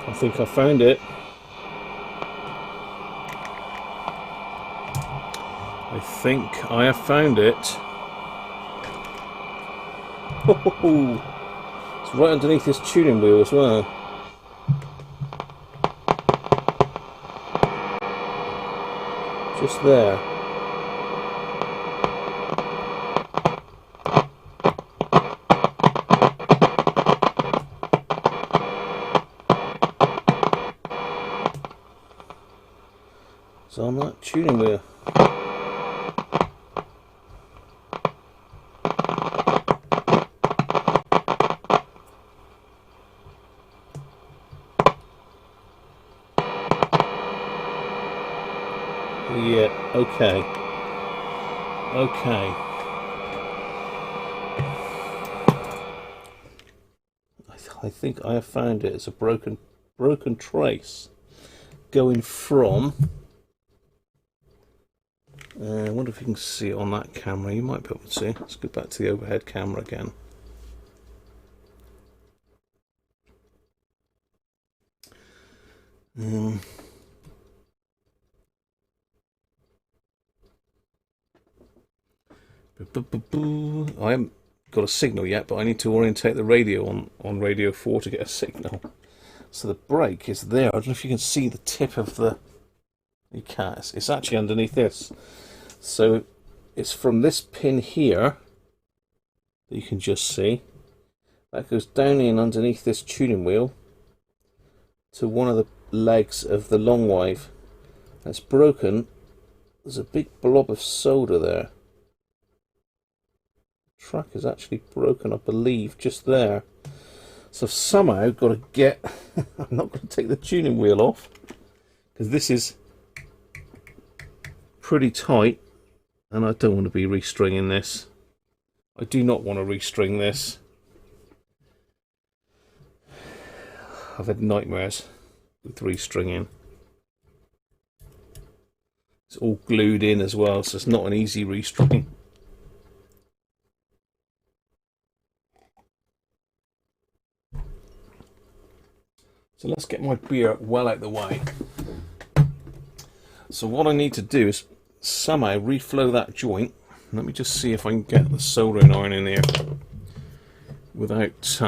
I think I found it. I think I have found it. It's right underneath this tuning wheel as well. Just there. It's on that tuning wheel. Yeah, okay. Okay. I think I have found it. It's a broken trace going from. I wonder if you can see it on that camera. You might be able to see. Let's go back to the overhead camera again. I haven't got a signal yet, but I need to orientate the radio on radio 4 to get a signal. So the brake is there. I don't know if you can see the tip of the... You can't. It's actually underneath this. So it's from this pin here that you can just see. That goes down in underneath this tuning wheel to one of the legs of the long wave. That's broken. There's a big blob of solder there. The track is actually broken, I believe, just there. So I've somehow got to get... I'm not going to take the tuning wheel off, because this is pretty tight, and I don't want to be restringing this. I do not want to restring this. I've had nightmares with restringing. It's all glued in as well, so it's not an easy restring. So let's get my beer well out the way. So what I need to do is somehow reflow that joint. Let me just see if I can get the soldering iron in there without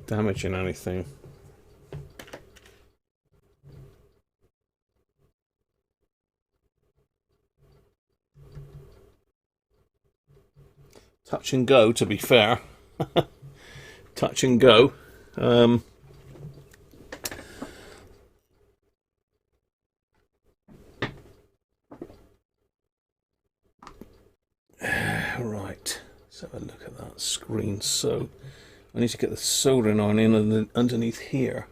damaging anything. Touch and go, to be fair. Touch and go. Right, let's have a look at that screen. So I need to get the soldering iron in underneath here.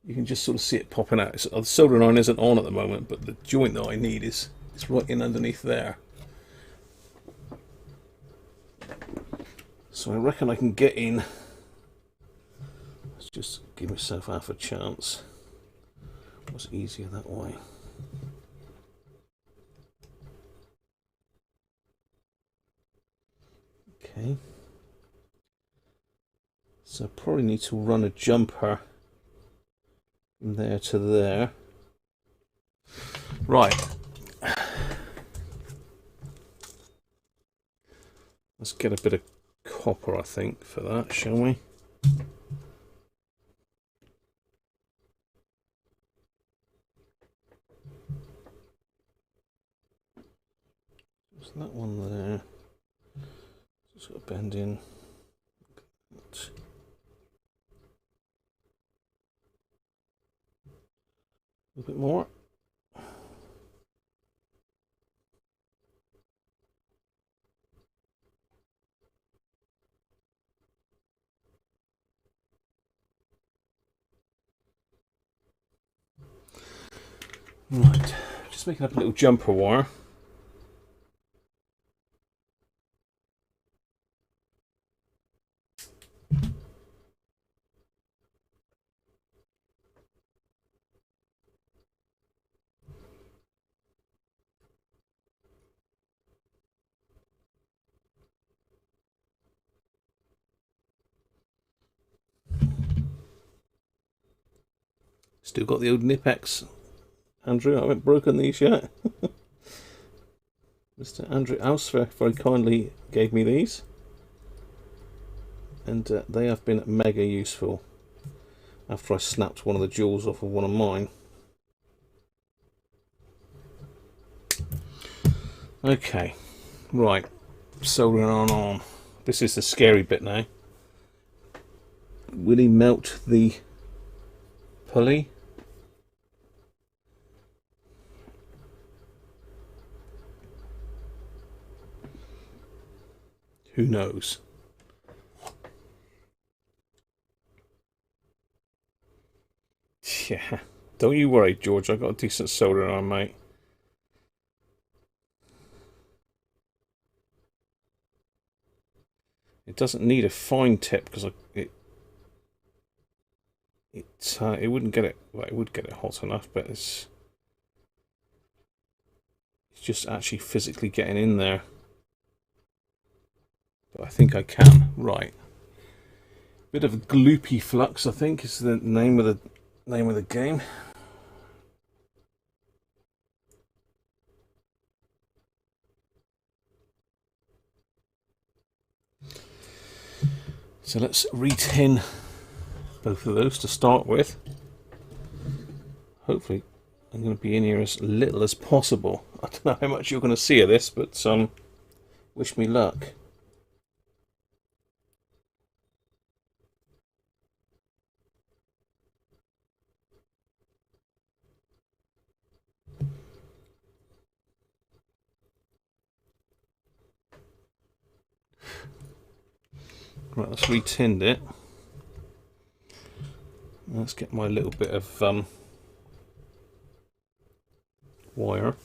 You can just sort of see it popping out. So the soldering iron isn't on at the moment, but the joint that I need is right in underneath there. So I reckon I can get in. Let's just give myself half a chance. It was easier that way. Okay. So I probably need to run a jumper from there to there. Right. Let's get a bit of copper, I think, for that, shall we? There's that one there. Just got to bend in. A bit more. Right, just making up a little jumper wire. Still got the old Nipex, Andrew. I haven't broken these yet. Mr. Andrew Ausfer very kindly gave me these, and they have been mega useful after I snapped one of the jewels off of one of mine. Okay, right, soldering on. This is the scary bit now. Will he melt the pulley? Who knows? Yeah, don't you worry, George. I got a decent soldering on, mate. It doesn't need a fine tip because it wouldn't get it. Well, it would get it hot enough, but it's just actually physically getting in there. But I think I can. Right. Bit of a gloopy flux, I think, is the name of the game. So let's re-tin both of those to start with. Hopefully I'm going to be in here as little as possible. I don't know how much you're going to see of this, but wish me luck. Right, let's re-tinned it. Let's get my little bit of wire.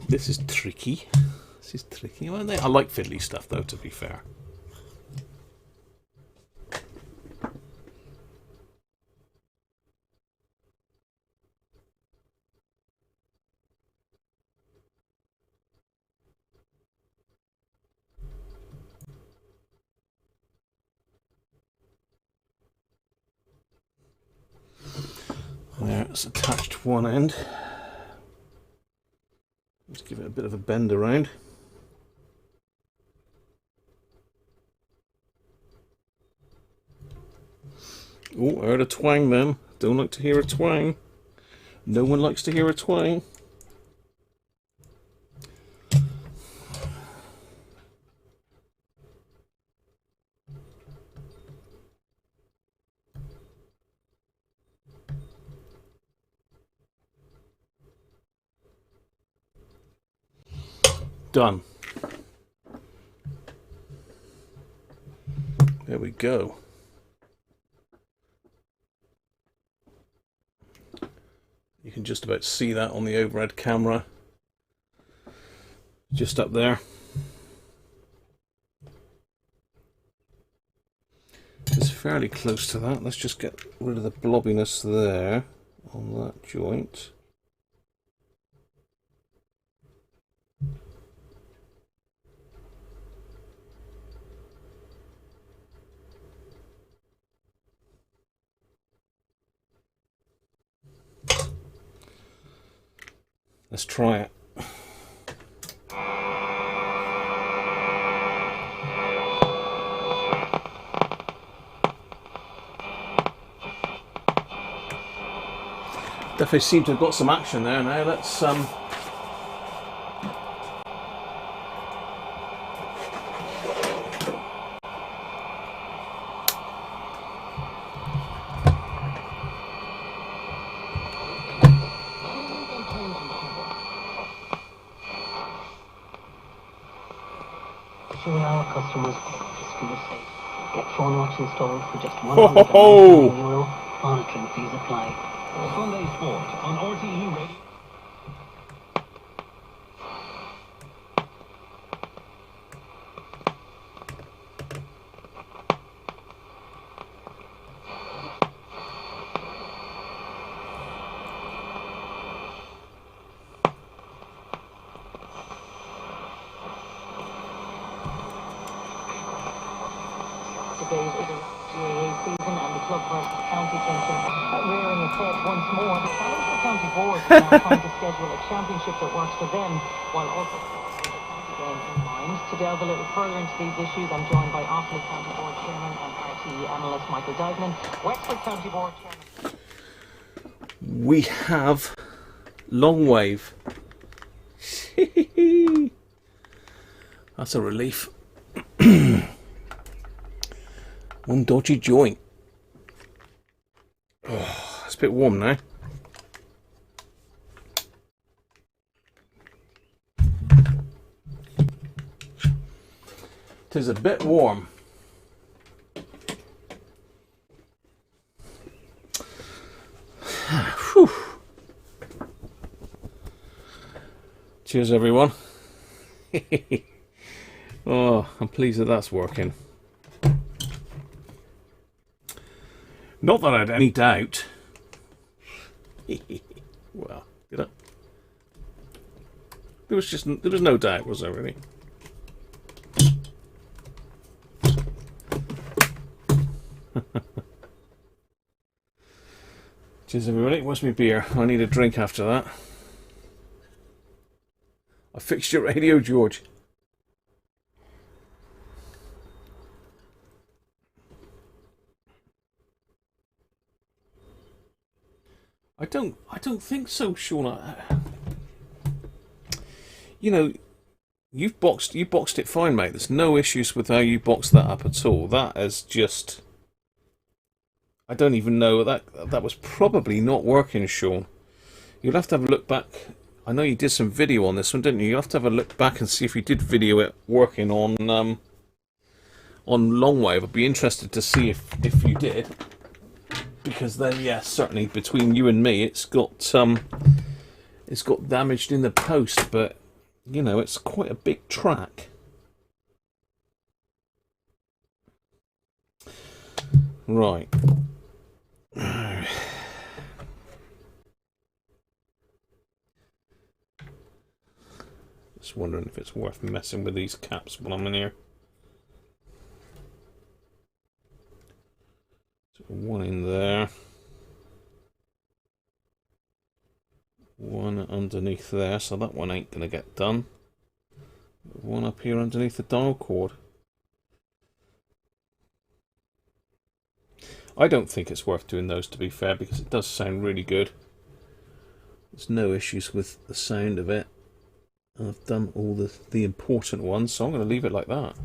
This is tricky. This is tricky. Well, I like fiddly stuff, though, to be fair. There, it's attached one end. Let's give it a bit of a bend around. Oh, I heard a twang then. Don't like to hear a twang. No one likes to hear a twang. Done. There we go. You can just about see that on the overhead camera. Just up there. It's fairly close to that. Let's just get rid of the blobbiness there on that joint. Let's try it. Definitely seem to have got some action there now. Let's Assure our customers fiscal safe. Get Phonewatch installed for just €199. Monitoring fees apply. Sunday Sport on RTE Radio. debate is around GAA season and the club versus county tension rearing its head once more. The challenge for County Board is now trying to schedule a championship that works for them while also keeping the county game in mind. To delve a little further into these issues, I'm joined by Offaly County Board Chairman and RTE analyst Michael Dykeman, Wexford County Board Chairman. We have long wave. That's a relief. One dodgy joint. Oh, it's a bit warm now. Tis a bit warm. Whew. Cheers, everyone. Oh, I'm pleased that that's working. Not that I had any doubt. Well, did I? There was no doubt, was there really? Cheers, everybody. Where's my beer? I need a drink after that. I fixed your radio, George. I don't think so, Sean. You know, you boxed it fine, mate. There's no issues with how you boxed that up at all. That is just, I don't even know, that was probably not working, Sean. You'll have to have a look back. I know you did some video on this one, didn't you? You'll have to have a look back and see if you did video it working on Longwave. I'd be interested to see if you did. Because then, yeah, certainly between you and me, it's got damaged in the post, but you know, it's quite a big track. Right. Just wondering if it's worth messing with these caps while I'm in here. One in there, one underneath there, so that one ain't gonna get done. One up here underneath the dial cord. I don't think it's worth doing those, to be fair, because it does sound really good. There's no issues with the sound of it. I've done all the important ones, so I'm going to leave it like that.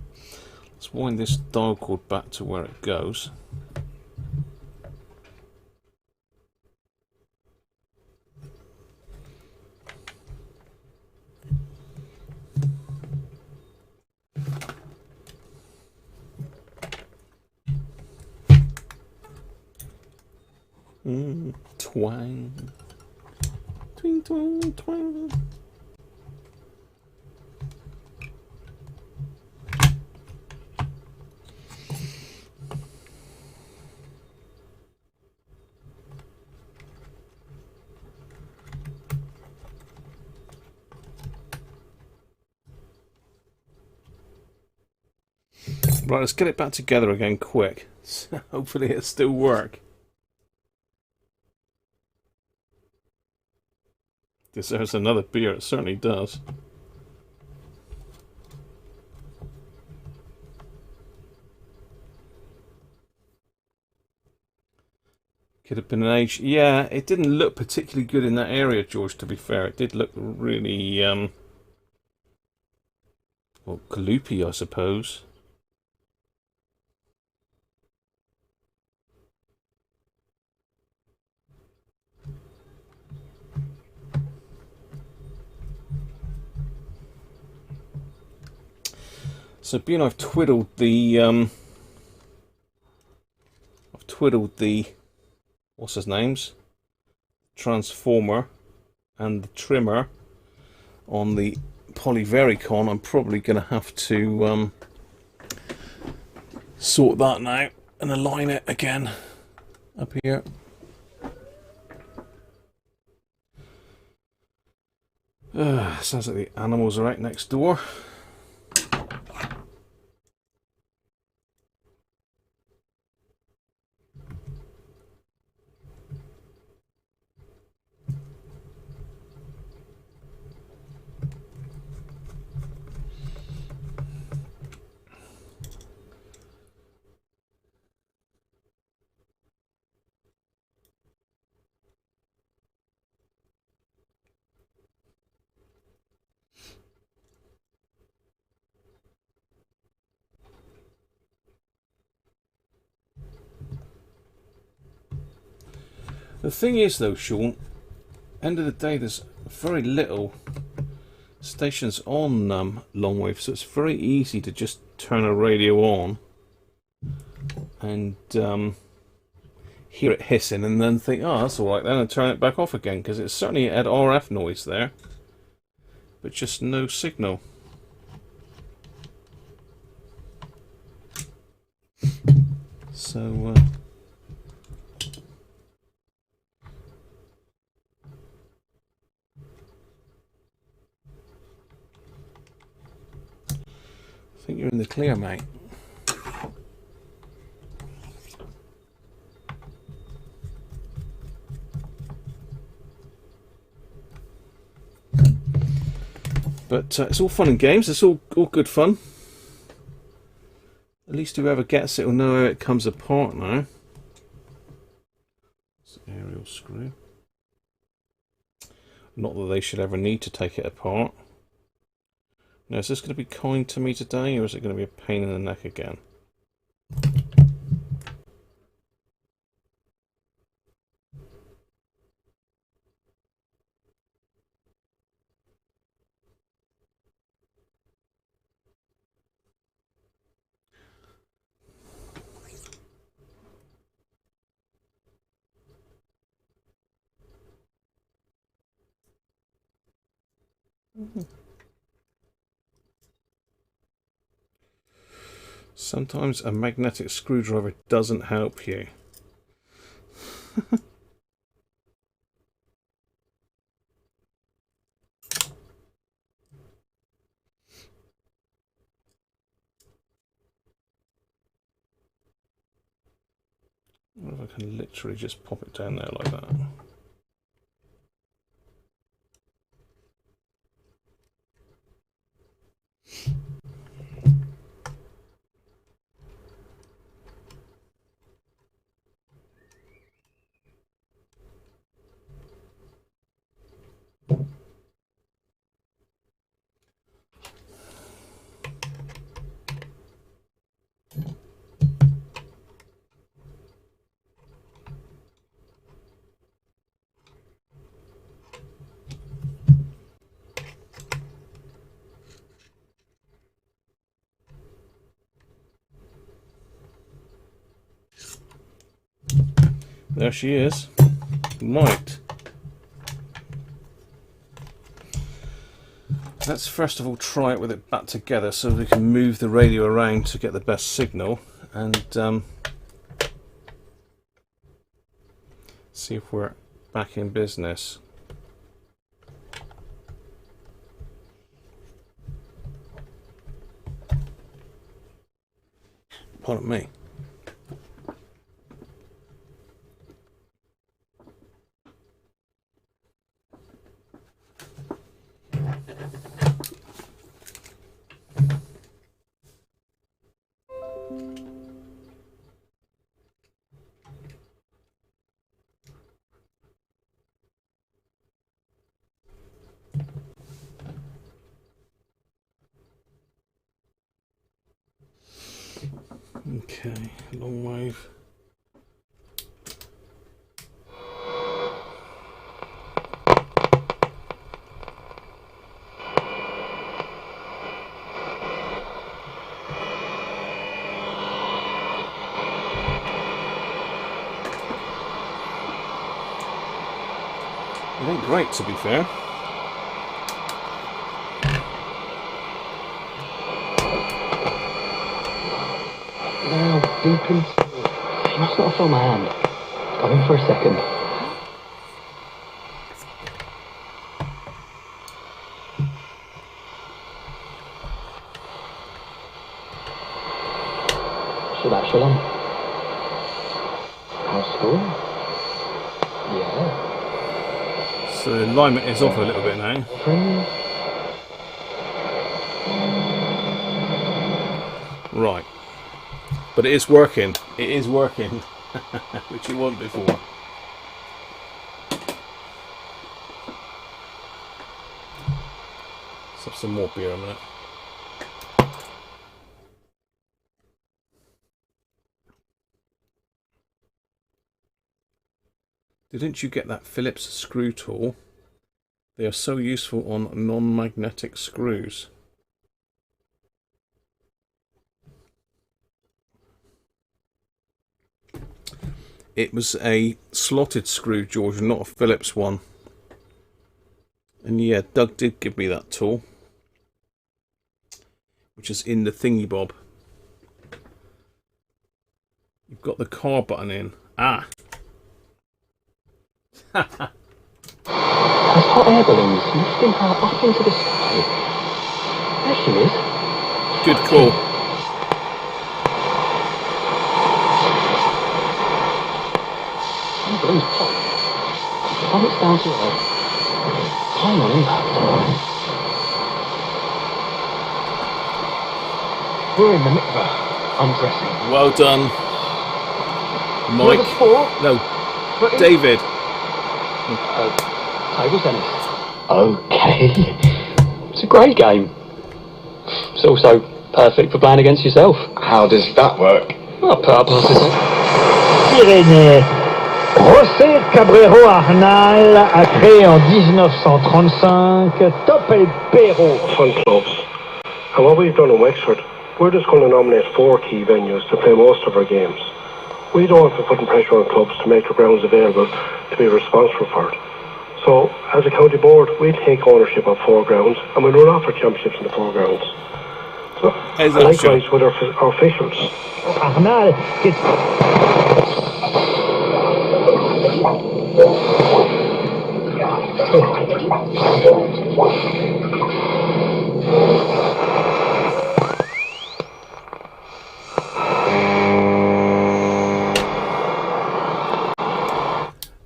Let's wind this dial cord back to where it goes. Twang. Twing, twang, twang. Right, let's get it back together again quick. So hopefully it'll still work. Deserves another beer, it certainly does. Could have been an age. Yeah, it didn't look particularly good in that area, George, to be fair. It did look really, well, gloopy, I suppose. So being I've twiddled the what's his names? Transformer and the trimmer on the Polyvericon, I'm probably gonna have to sort that now and align it again up here. Sounds like the animals are right next door. The thing is though, Sean, end of the day there's very little stations on longwave, so it's very easy to just turn a radio on and hear it hissing and then think, oh, that's alright then, and turn it back off again, because it's certainly had RF noise there, but just no signal. So I think you're in the clear, mate. But it's all fun and games. It's all good fun. At least whoever gets it will know how it comes apart now. It's the aerial screw. Not that they should ever need to take it apart. Now, is this going to be kind to me today, or is it going to be a pain in the neck again? Sometimes a magnetic screwdriver doesn't help you. I wonder if I can literally just pop it down there like that. There she is. Right. Let's first of all try it with it back together so we can move the radio around to get the best signal and see if we're back in business. Pardon me. Okay, long wave. It ain't great, to be fair. Now, deep in... Just not from my hand. Got him for a second. Should I show him? How's school? Yeah. So the alignment is off a little bit now. Right. But it is working. It is working. Which it wasn't before. Let's have some more beer a minute. Didn't you get that Phillips screw tool? They are so useful on non-magnetic screws. It was a slotted screw, George, not a Phillips one. And yeah, Doug did give me that tool, which is in the thingy bob. You've got the car button in. Ah! As hot air balloons lifting her up into the sky. There she is. Good call. The balloon's pop. Plummets down to earth. Time on impact. We're in the mikveh, undressing. Well done, Mike. Number 4. No, Ready? David. Table tennis. Okay. It's a great game. It's also perfect for playing against yourself. How does that work? Well, put up participant. Pyrénées. José Cabrero Arnal a créé en 1935 Top El Perro. Fun clubs. And what we've done in Wexford, we're just going to nominate 4 key venues to play most of our games. We don't want to be putting pressure on clubs to make their grounds available to be responsible for it. So, as a county board, we take ownership of 4 grounds and we run off our championships in the 4 grounds. So, and likewise with our officials. Arnal gets...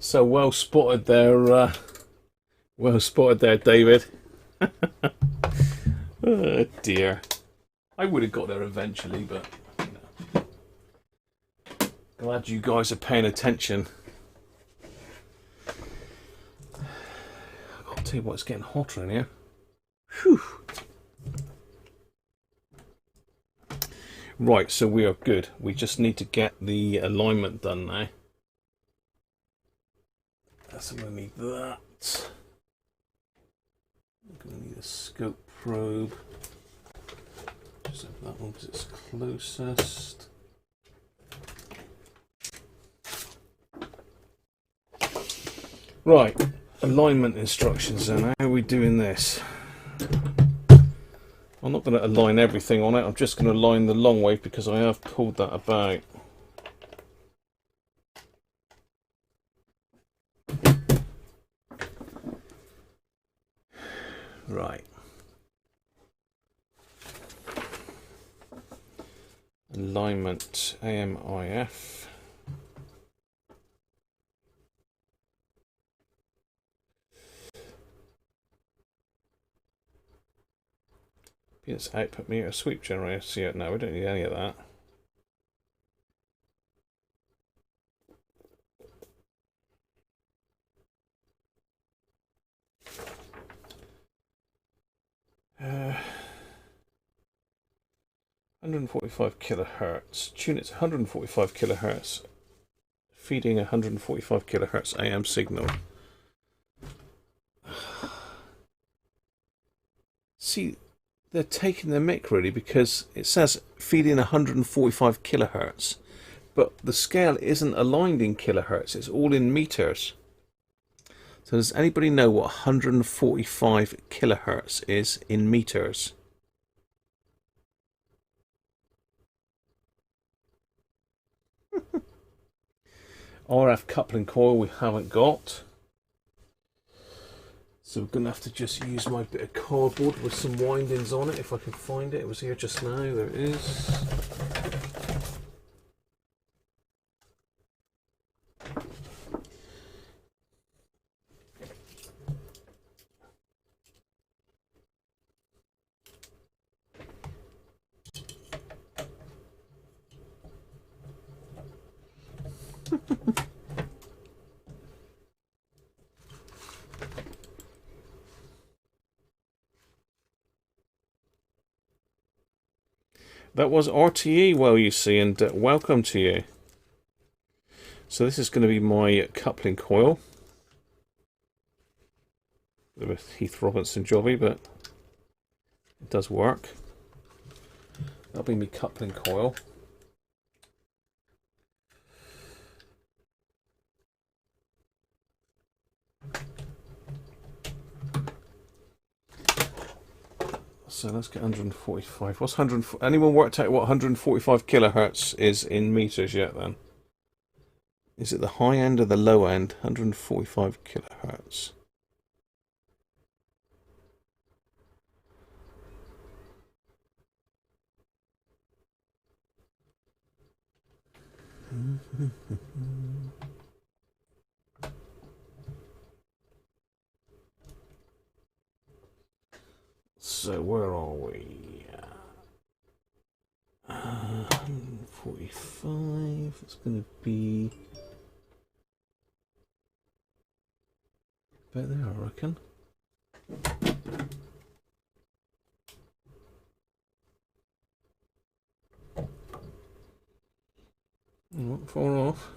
So well spotted there, David. Oh dear. I would have got there eventually, but you know. Glad you guys are paying attention. I'll tell you what, it's getting hotter in here. Whew. Right, so we are good. We just need to get the alignment done now. So I'm going to need that. I'm going to need a scope probe. Just have that one because it's closest. Right, alignment instructions then. How are we doing this? I'm not going to align everything on it. I'm just going to align the long wave because I have pulled that about. Right. Alignment AMIF. It's output meter sweep generator. See, no, we don't need any of that. Uh, 145 kilohertz. Tune it to 145 kilohertz. Feeding 145 kilohertz AM signal. See, they're taking the mick really because it says feeding 145 kilohertz, but the scale isn't aligned in kilohertz. It's all in meters. So does anybody know what 145 kilohertz is in meters? RF coupling coil we haven't got. So we're going to have to just use my bit of cardboard with some windings on it if I can find it. It was here just now. There it is. That was RTE, well, you see, and welcome to you. So this is going to be my coupling coil. Bit of a Heath Robinson jobby, but it does work. That'll be my coupling coil. So let's get 145. What's 100? Anyone worked out what 145 kilohertz is in meters yet? Then is it the high end or the low end? 145 kilohertz. So where are we? 145. It's going to be about there, I reckon. Not far off.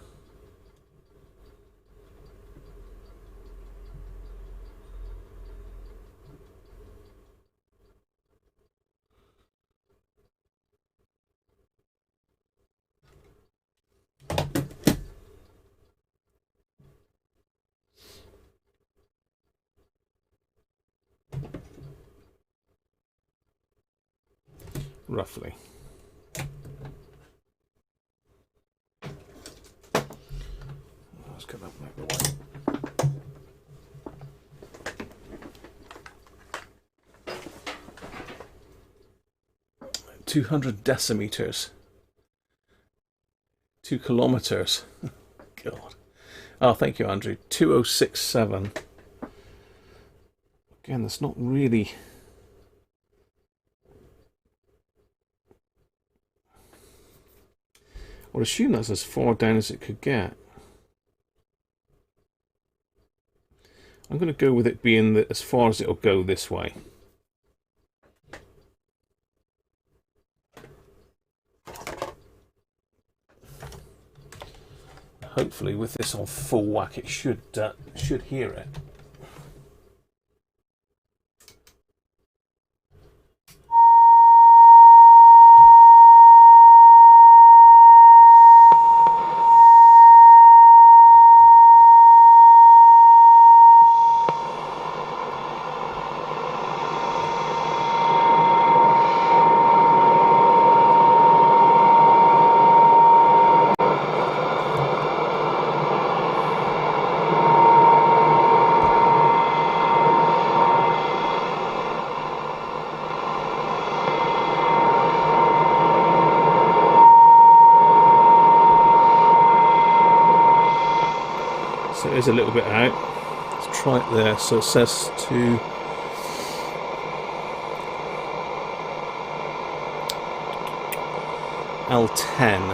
Roughly. Let's get that out of the way. 200 decimeters. 2 kilometers. God. Oh, thank you, Andrew. 2067. Again, that's not really. I would assume that's as far down as it could get. I'm going to go with it being as far as it'll go this way. Hopefully, with this on full whack, it should hear it. So it is a little bit out. Let's try it there. So it says to L10.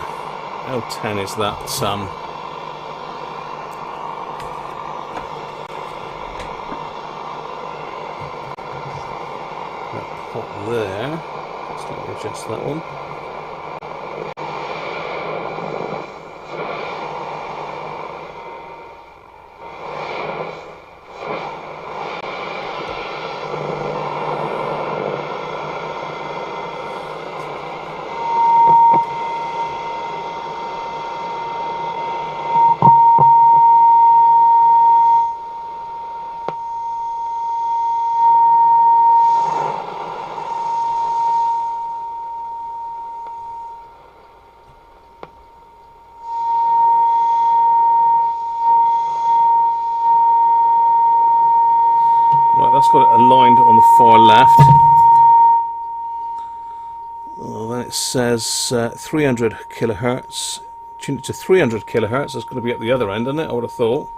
L10 is that that pot there. Let's let me adjust that one. That's got it aligned on the far left. Oh, then it says 300 kilohertz. Tune it to 300 kilohertz. That's going to be at the other end, isn't it? I would have thought.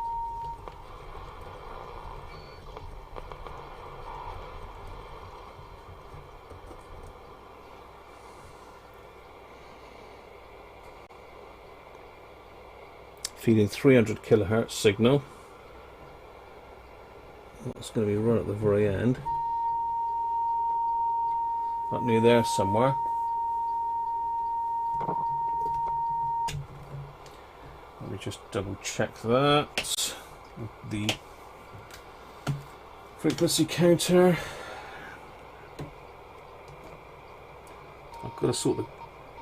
Feeding 300 kilohertz signal. That's going to be right at the very end. Up near there somewhere. Let me me just double check that. The frequency counter. I've got to sort the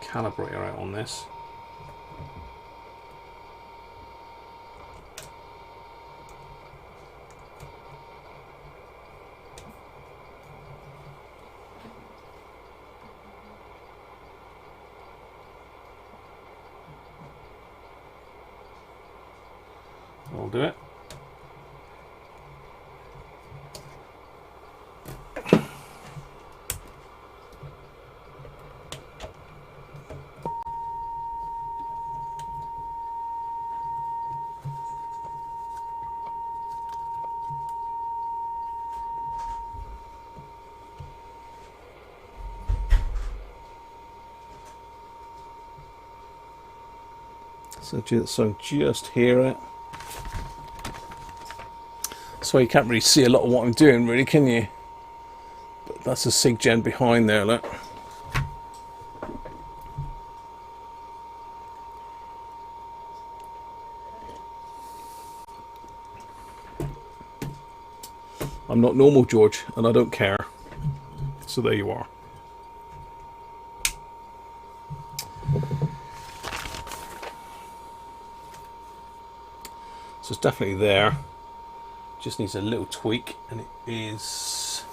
calibrator out on this. I'll do it. So just hear it. So you can't really see a lot of what I'm doing, really, can you? But that's a SIG gen behind there, look. I'm not normal, George, and I don't care. So there you are. So it's definitely there. Just needs a little tweak, and it is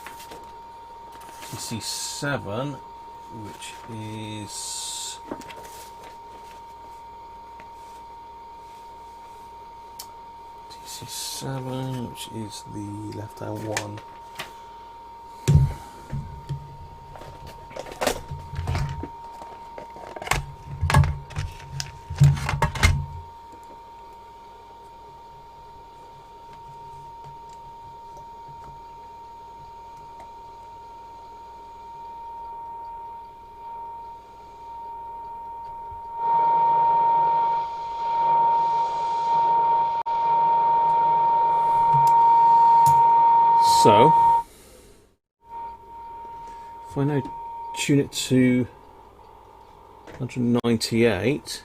TC7, which is TC7, which is the left-hand one. So, if I now tune it to 198,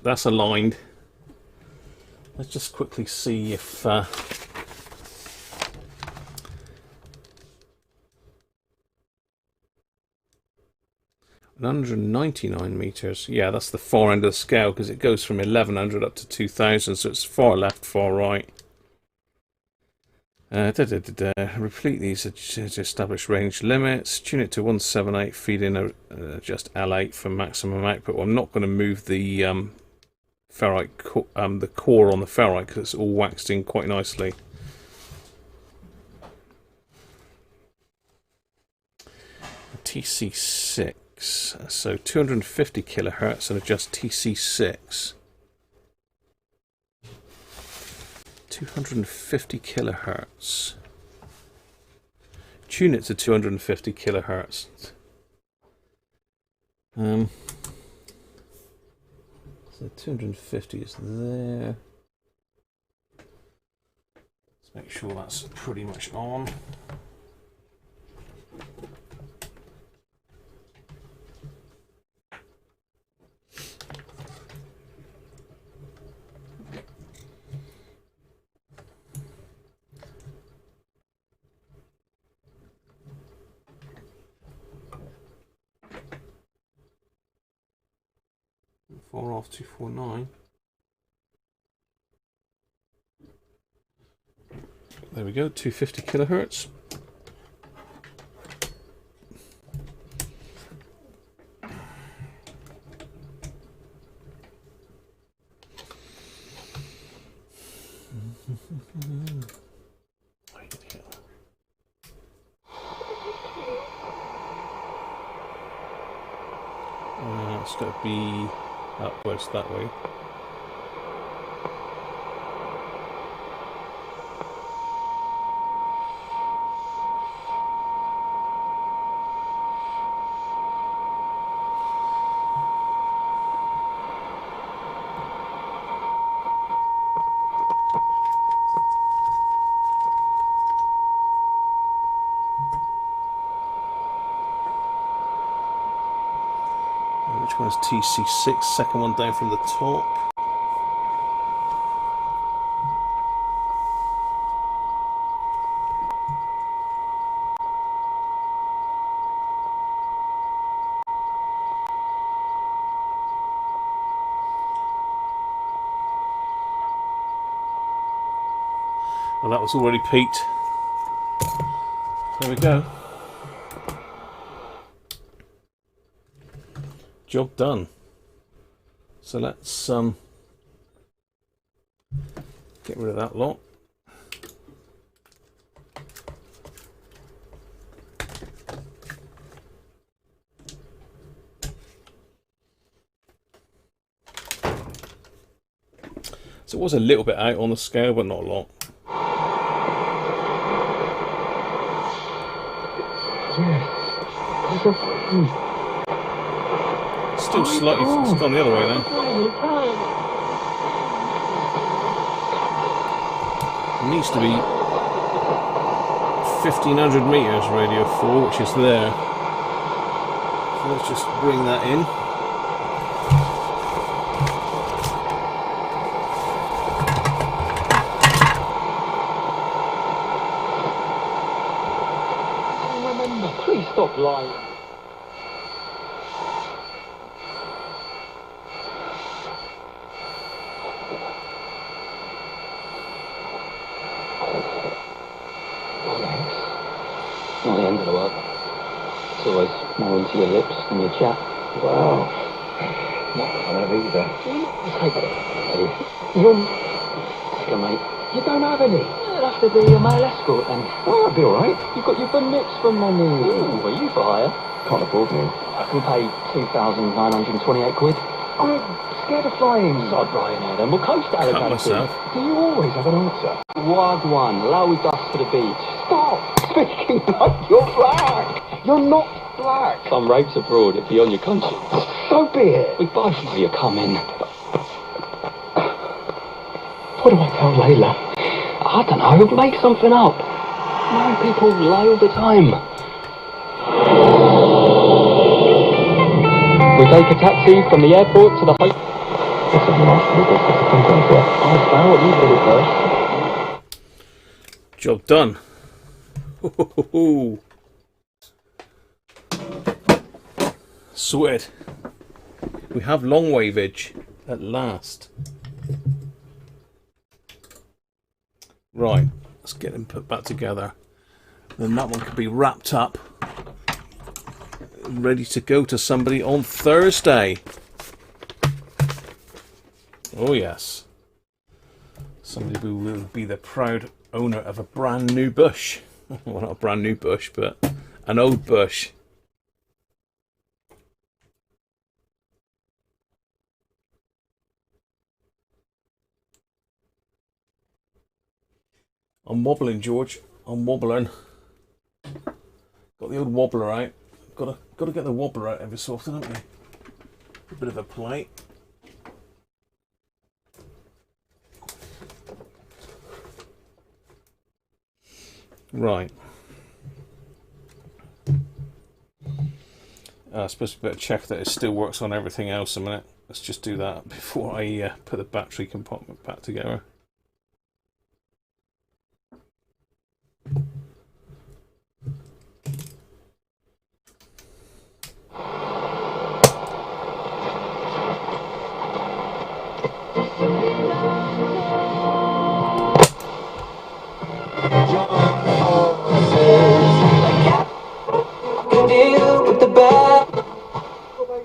that's aligned. Let's just quickly see if 199 meters. Yeah, that's the far end of the scale because it goes from 1100 up to 2000, so it's far left, far right. Repeat these to establish range limits. Tune it to 178. Feed in just L8 for maximum output. Well, I'm not going to move the ferrite, the core on the ferrite because it's all waxed in quite nicely. TC6, so 250 kilohertz, and adjust TC6. 250 kilohertz. Tune it to 250 kilohertz. So 250 is there. Let's make sure that's pretty much on. Far off 249. There we go, 250 kilohertz. It's got to be upwards that way. Where's TC6? Second one down from the top. Well, that was already peaked. There we go. Job done. So let's get rid of that lot. So it was a little bit out on the scale, but not a lot. Still slightly, it's gone the other way then. It needs to be 1500 meters radio 4, which is there. So let's just bring that in. Please stop lying. Not the end of the world. It's always more into your lips than your chat. Wow. Not fun of either. Take it. Take it, mate. You don't have any. It'll have to be a male escort then. Oh, I'll be alright. You've got your bonnets from money. Were you for hire? Can't afford me. I can pay 2,928 quid. I'm scared of flying. Sod Ryanair then. We'll coast to Cut Alicante. myself. Do you always have an answer? Wagwan, loud dust for the beach. Stop speaking like you're black. You're not black. Some rapes abroad, it'd be on your conscience. So be it. We both know you're coming. What do I tell Layla? I don't know, make something up. Married people lie all the time. We take a taxi from the airport to the hotel. It's a nasty business. I'll bow at you first. Job done. Sorted. We have long waveage at last. Right, let's get them put back together. Then that one can be wrapped up, ready to go to somebody on Thursday. Oh yes. Somebody who will be the proud owner of a brand new bush. Well, not a brand new bush, but an old bush. I'm wobbling, George. I'm wobbling. Got the old wobbler out. Got to get the wobbler out every so often, haven't we? A bit of a plate. Right. I suppose we better check that it still works on everything else a minute. Let's just do that before I put the battery compartment back together.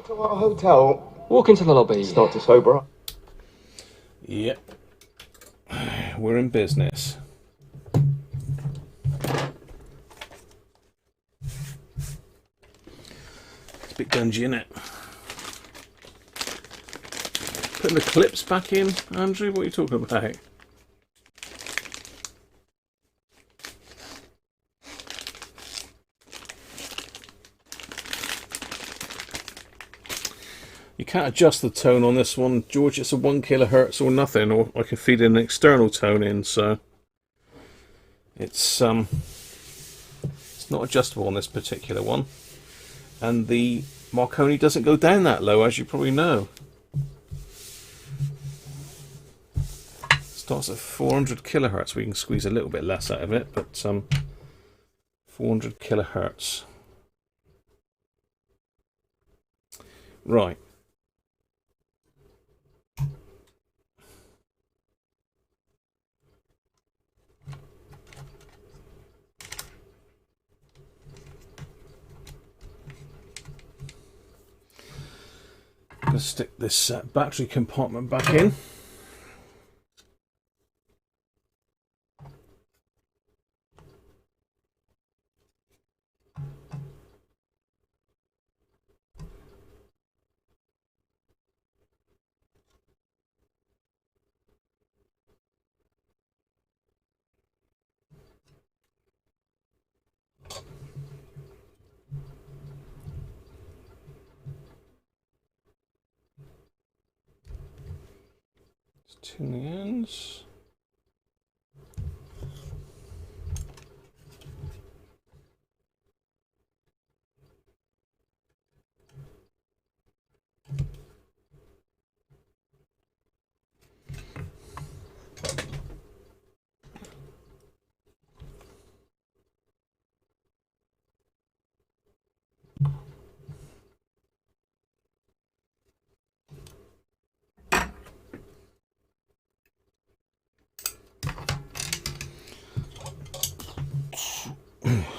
To our hotel. Walk into the lobby. Start to sober up. Yep. We're in business. It's a bit dungy, isn't it? Putting the clips back in, Andrew? What are you talking about? You can't adjust the tone on this one, George. It's a 1 kilohertz or nothing, or I can feed an external tone in, so it's not adjustable on this particular one. And the Marconi doesn't go down that low, as you probably know. Starts at 400 kilohertz. We can squeeze a little bit less out of it, but 400 kilohertz. Right. I'm going to stick this battery compartment back in. Tune the ends.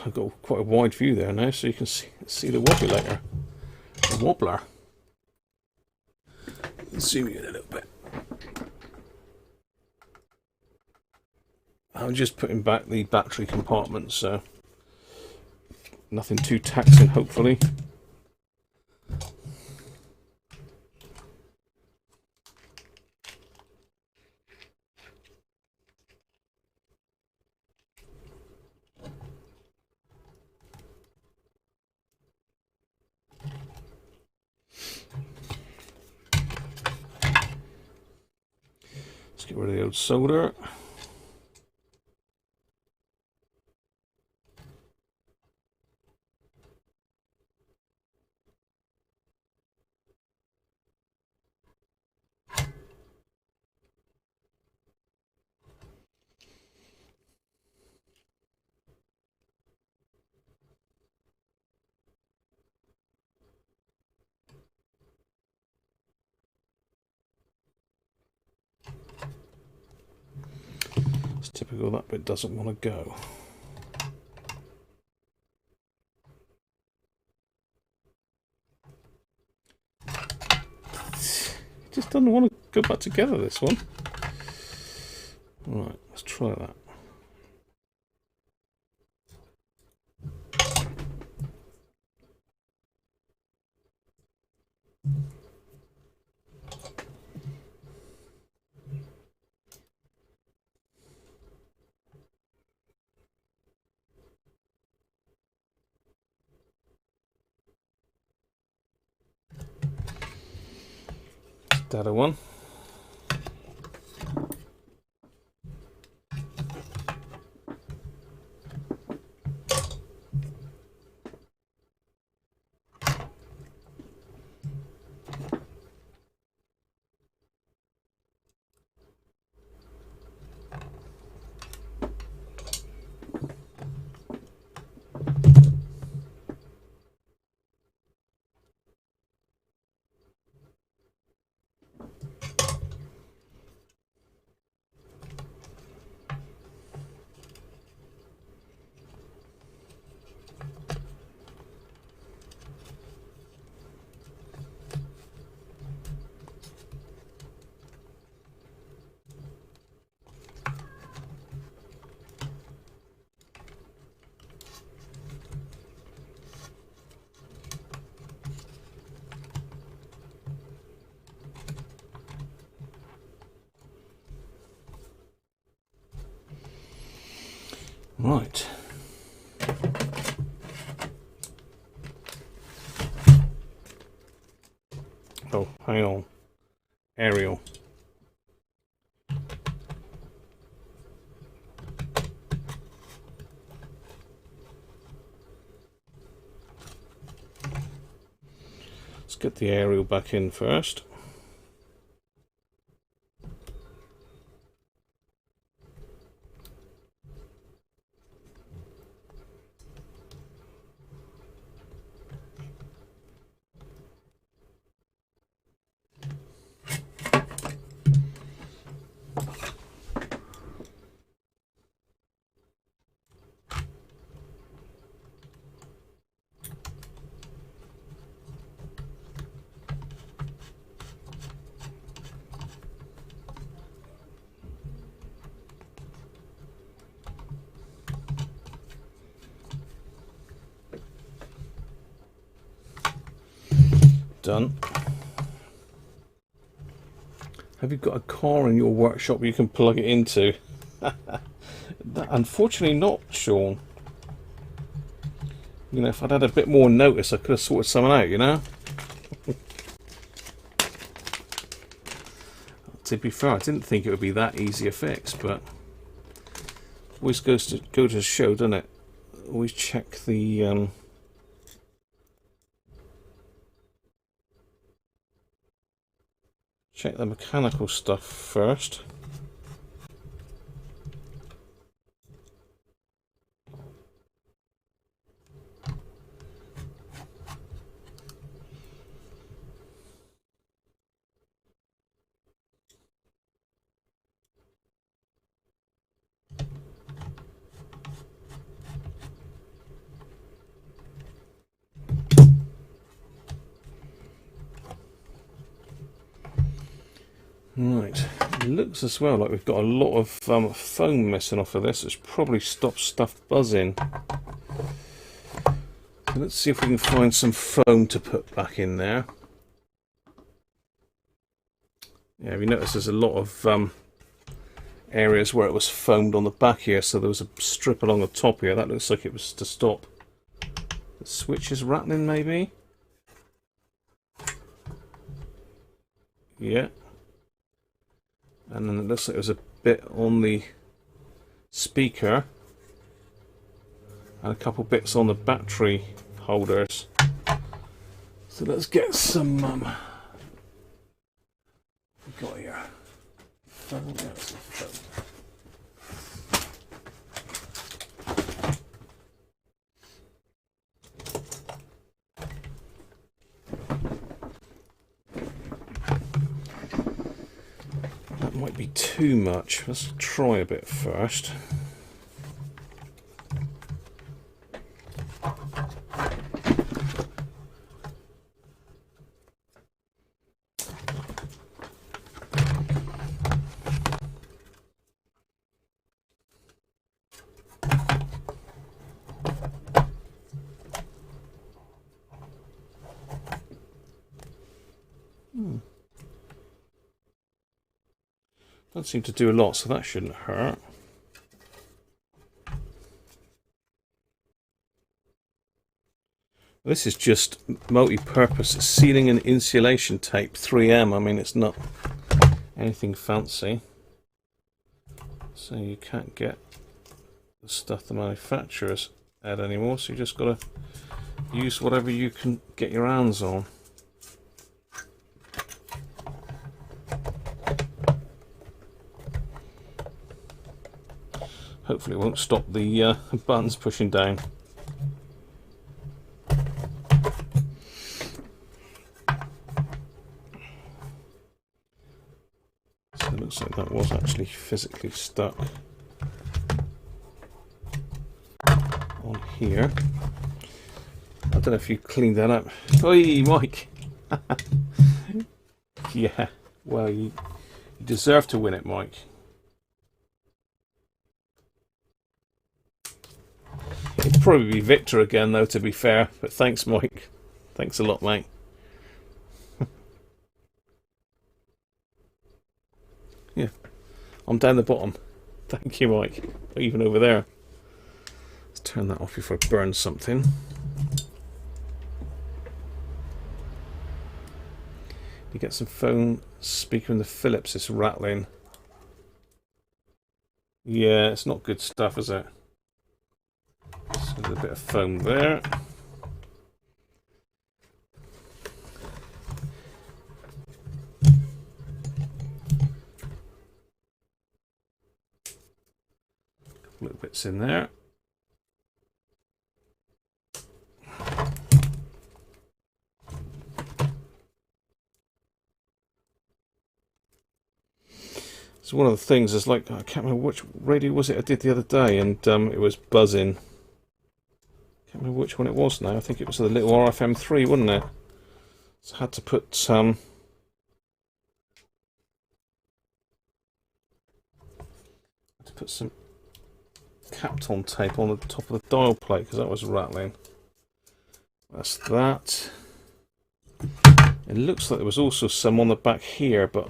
I've got quite a wide view there now, so you can see the wobulator, the wobbler. Zoom in a little bit. I'm just putting back the battery compartment, so nothing too taxing, hopefully. Let's get rid of the old solder. It's typical that bit doesn't want to go. It just doesn't want to go back together, this one. Right, let's try that. Data one. Right. Oh, hang on. Aerial. get the aerial back in first. Done. Have you got a car in your workshop you can plug it into? Unfortunately not, Sean. You know, if I'd had a bit more notice, I could have sorted something out, you know? To be fair, I didn't think it would be that easy a fix, but always goes to go to show, doesn't it? Always check the check the mechanical stuff first. Right, it looks as well like we've got a lot of foam missing off of this. It's probably stopped stuff buzzing. So let's see if we can find some foam to put back in there. Yeah, you notice there's a lot of areas where it was foamed on the back here, so there was a strip along the top here. That looks like it was to stop the switches rattling, maybe? Yeah. And then it looks like there's a bit on the speaker and a couple bits on the battery holders. So let's get some we've got here foam. Yeah, some foam. Might be too much. Let's try a bit first. Doesn't seem to do a lot, so that shouldn't hurt. This is just multi-purpose sealing and insulation tape, 3M. I mean, it's not anything fancy. So you can't get the stuff the manufacturers add anymore, so you just got to use whatever you can get your hands on. Hopefully it won't stop the buttons pushing down. So it looks like that was actually physically stuck on here. I don't know if you cleaned that up. Oi, Mike! Yeah, well, you deserve to win it, Mike. It'd probably be Victor again, though, to be fair. But thanks, Mike. Thanks a lot, mate. Yeah, I'm down the bottom. Thank you, Mike. Even over there. Let's turn that off before I burn something. You get some phone speaker in the Philips. It's rattling. Yeah, it's not good stuff, is it? So there's a bit of foam there. this in there. So one of the things is, like, I can't remember which radio was it I did the other day, and it was buzzing. Can't remember which one it was now. I think it was the little RFM3, wasn't it? So I had to put some Kapton tape on the top of the dial plate because that was rattling. That's that. It looks like there was also some on the back here, but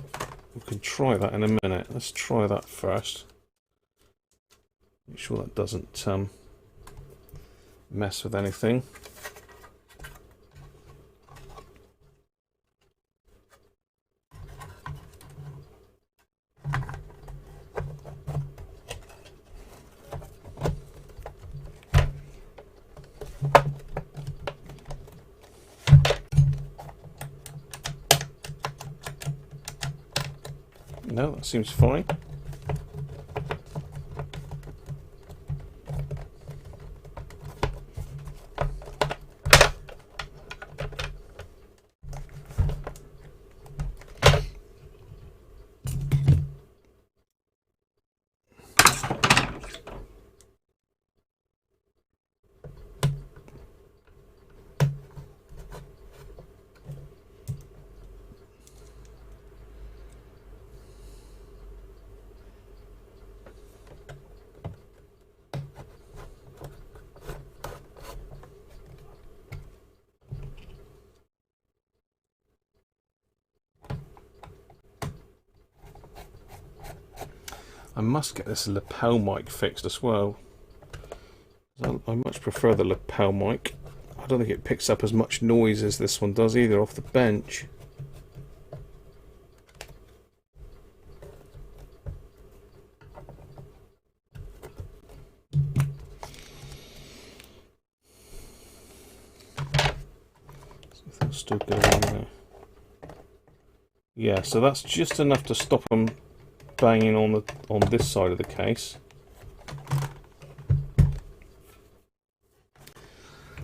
we can try that in a minute. Let's try that first. Make sure that doesn't mess with anything. No, that seems fine. I must get this lapel mic fixed as well. I much prefer the lapel mic. I don't think it picks up as much noise as this one does either off the bench. Something's still going on there. Yeah, so that's just enough to stop them banging on this side of the case.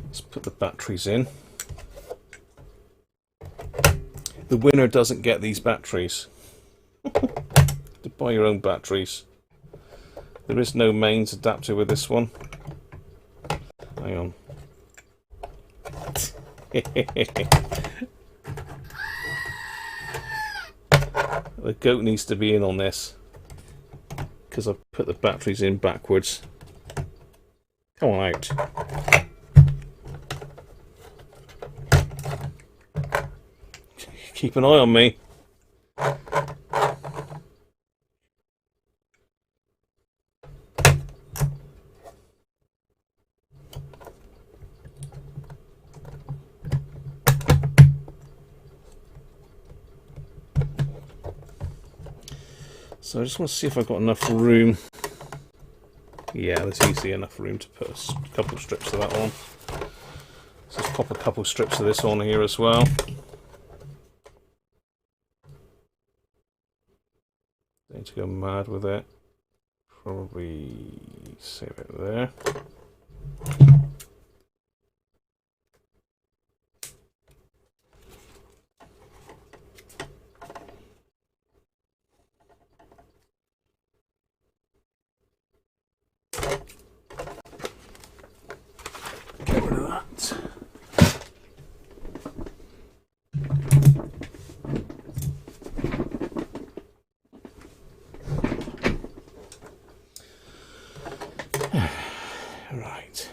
Let's put the batteries in. The winner doesn't get these batteries. To buy your own batteries. There is no mains adapter with this one. Hang on. The goat needs to be in on this because I've put the batteries in backwards. Come on out. Keep an eye on me. So I just want to see if I've got enough room. Yeah, there's easily enough room to put a couple of strips of that on. Let's just pop a couple of strips of this on here as well. Need to go mad with it. Probably save it there. Get rid of that. Right.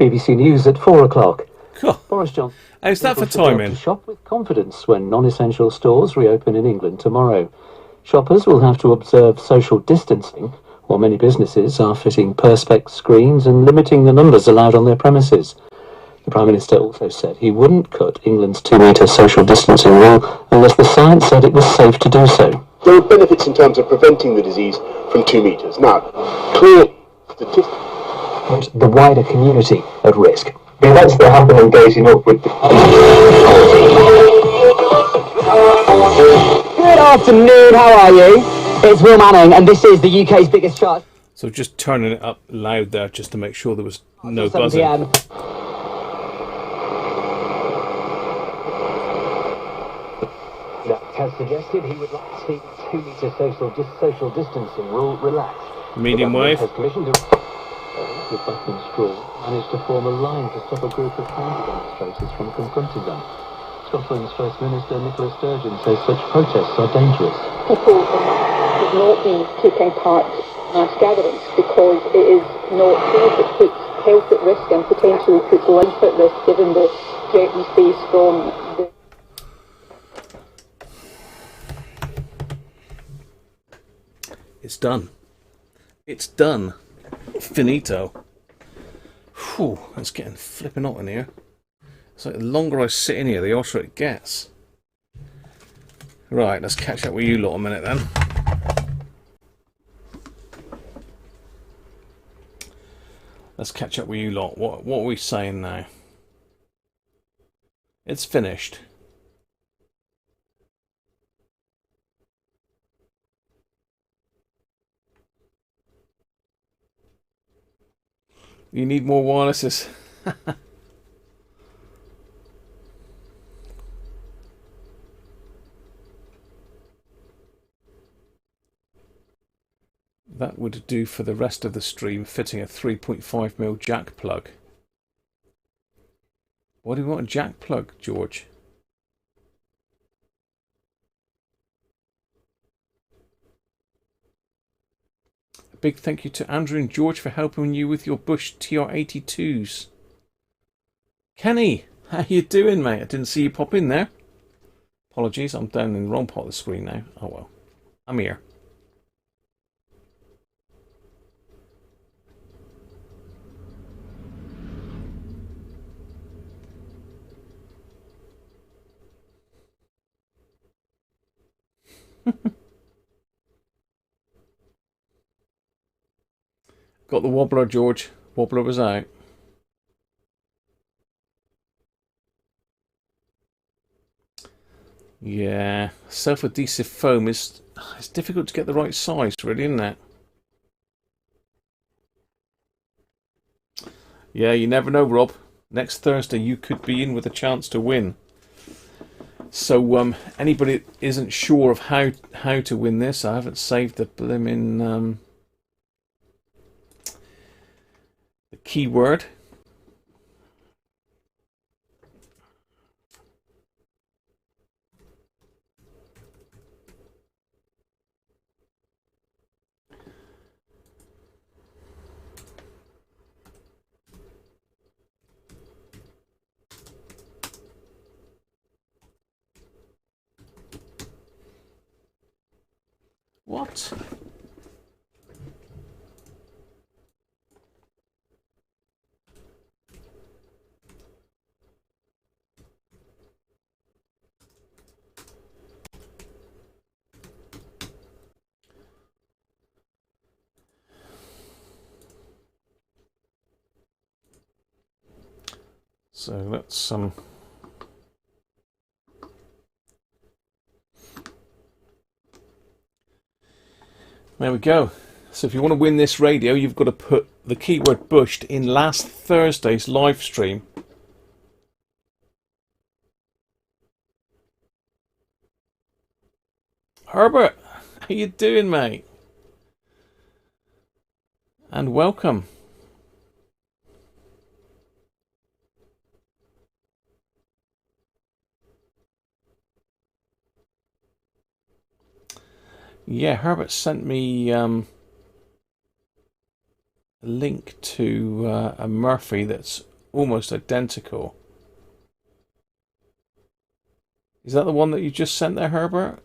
BBC News at 4 o'clock. Cool. Boris Johnson. How's that for people should be able timing? to shop with confidence when non-essential stores reopen in England tomorrow. Shoppers will have to observe social distancing, while many businesses are fitting perspex screens and limiting the numbers allowed on their premises. The Prime Minister also said he wouldn't cut England's 2-metre social distancing rule unless the science said it was safe to do so. There are benefits in terms of preventing the disease from 2 metres. Now, clear statistics Put the wider community at risk. The events that happen in gazing up with the... Good afternoon, how are you? It's Will Manning, and this is the UK's biggest chart. So just turning it up loud there just to make sure there was no 7 buzzing. PM. That has suggested he would like to see the 2-metre social distancing rule relaxed. Medium The wave. government has commissioned with Buckingham Straw managed to form a line to stop a group of counter-demonstrators from confronting them. Scotland's First Minister Nicola Sturgeon says such protests are dangerous. People should not be taking part in mass gatherings because it is not safe. It puts health at risk and potentially puts life at risk given the threat we face from the... It's done. It's done. Finito. Whew, it's getting flipping hot in here. It's like the longer I sit in here, the hotter it gets. Right, let's catch up with you lot a minute then. Let's catch up with you lot. What are we saying now? It's finished. You need more wirelesses. That would do for the rest of the stream, fitting a 3.5mm jack plug. Why do you want a jack plug, George? A big thank you to Andrew and George for helping you with your Bush TR-82s. Kenny, how you doing, mate? I didn't see you pop in there. Apologies, I'm down in the wrong part of the screen now. Oh well, I'm here. Got the wobbler, George. Wobbler was out. Yeah, self-adhesive foam is it's difficult to get the right size, really, isn't it? Yeah, you never know, Rob. Next Thursday you could be in with a chance to win. So anybody that isn't sure of how to win this, I haven't saved the blimmin' the keyword. What? So let's there we go. So if you want to win this radio, you've got to put the keyword bushed in last Thursday's live stream. Herbert, how you doing, mate? And welcome. Yeah, Herbert sent me a link to a Murphy that's almost identical. Is that the one that you just sent there, Herbert?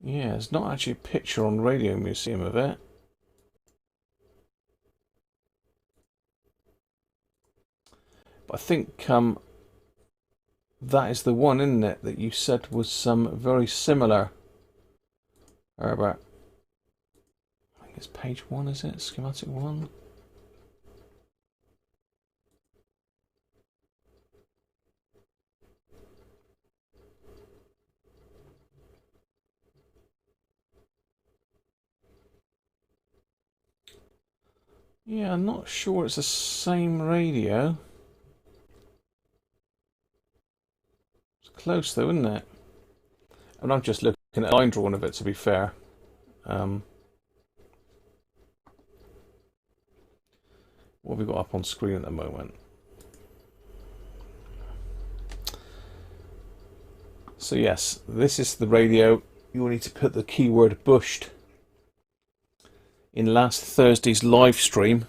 Yeah, there's not actually a picture on Radio Museum of it. But I think that is the one, isn't it, that you said was very similar, Herbert. I think it's page 1, is it? Schematic 1? Yeah, I'm not sure it's the same radio. It's close though, isn't it? And I'm just looking at a line drawing of it, to be fair. What have we got up on screen at the moment? So yes, this is the radio. You will need to put the keyword bushed in last Thursday's live stream,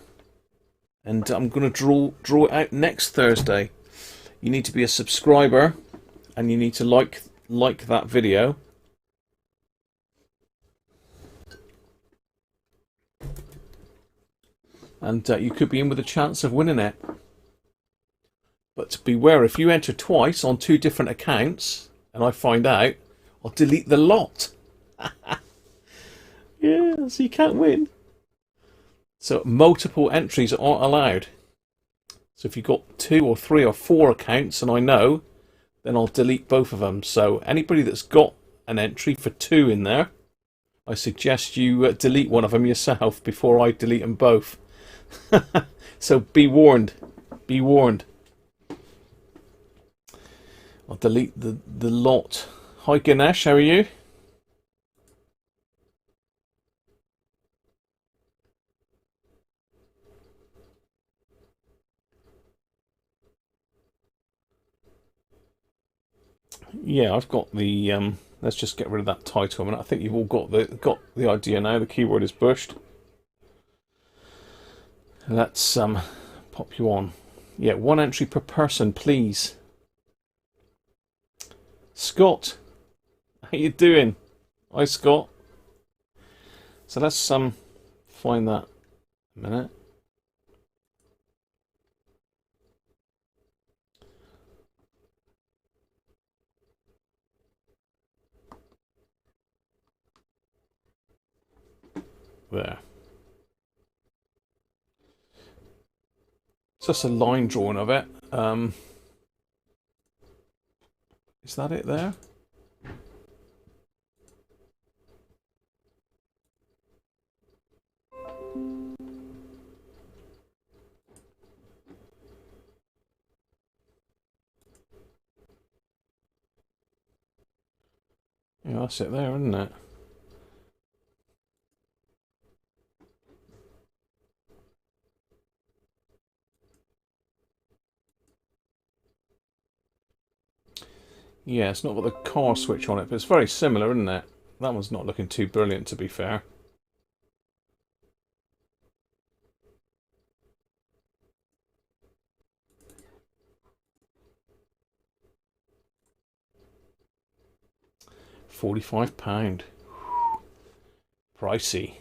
and I'm going to draw it out next Thursday. You need to be a subscriber, and you need to like that video. And you could be in with a chance of winning it. But beware, if you enter twice on 2 different accounts, and I find out, I'll delete the lot. Yeah, so you can't win. So multiple entries aren't allowed. So if you've got 2 or 3 or 4 accounts, and I know, then I'll delete both of them. So anybody that's got an entry for 2 in there, I suggest you delete one of them yourself before I delete them both. So be warned. Be warned. I'll delete the lot. Hi Ganesh, how are you? Yeah, I've got the let's just get rid of that title. I mean, I think you've all got the idea now. The keyword is bushed. Let's pop you on. Yeah, 1 entry per person, please. Scott, how you doing? Hi, Scott. So let's find that a minute. There. It's just a line drawing of it. Is that it there? Yeah, that's it there, isn't it? Yeah, it's not got the car switch on it, but it's very similar, isn't it? That one's not looking too brilliant, to be fair. £45. Pricey.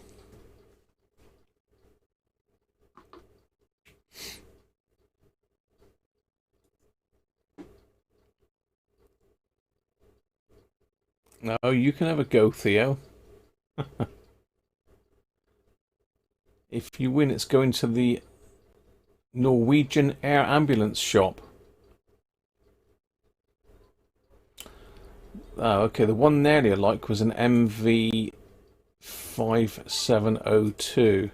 No, you can have a go, Theo. If you win, it's going to the Norwegian Air Ambulance shop. Oh, okay, the one nearly I like was an MV5702.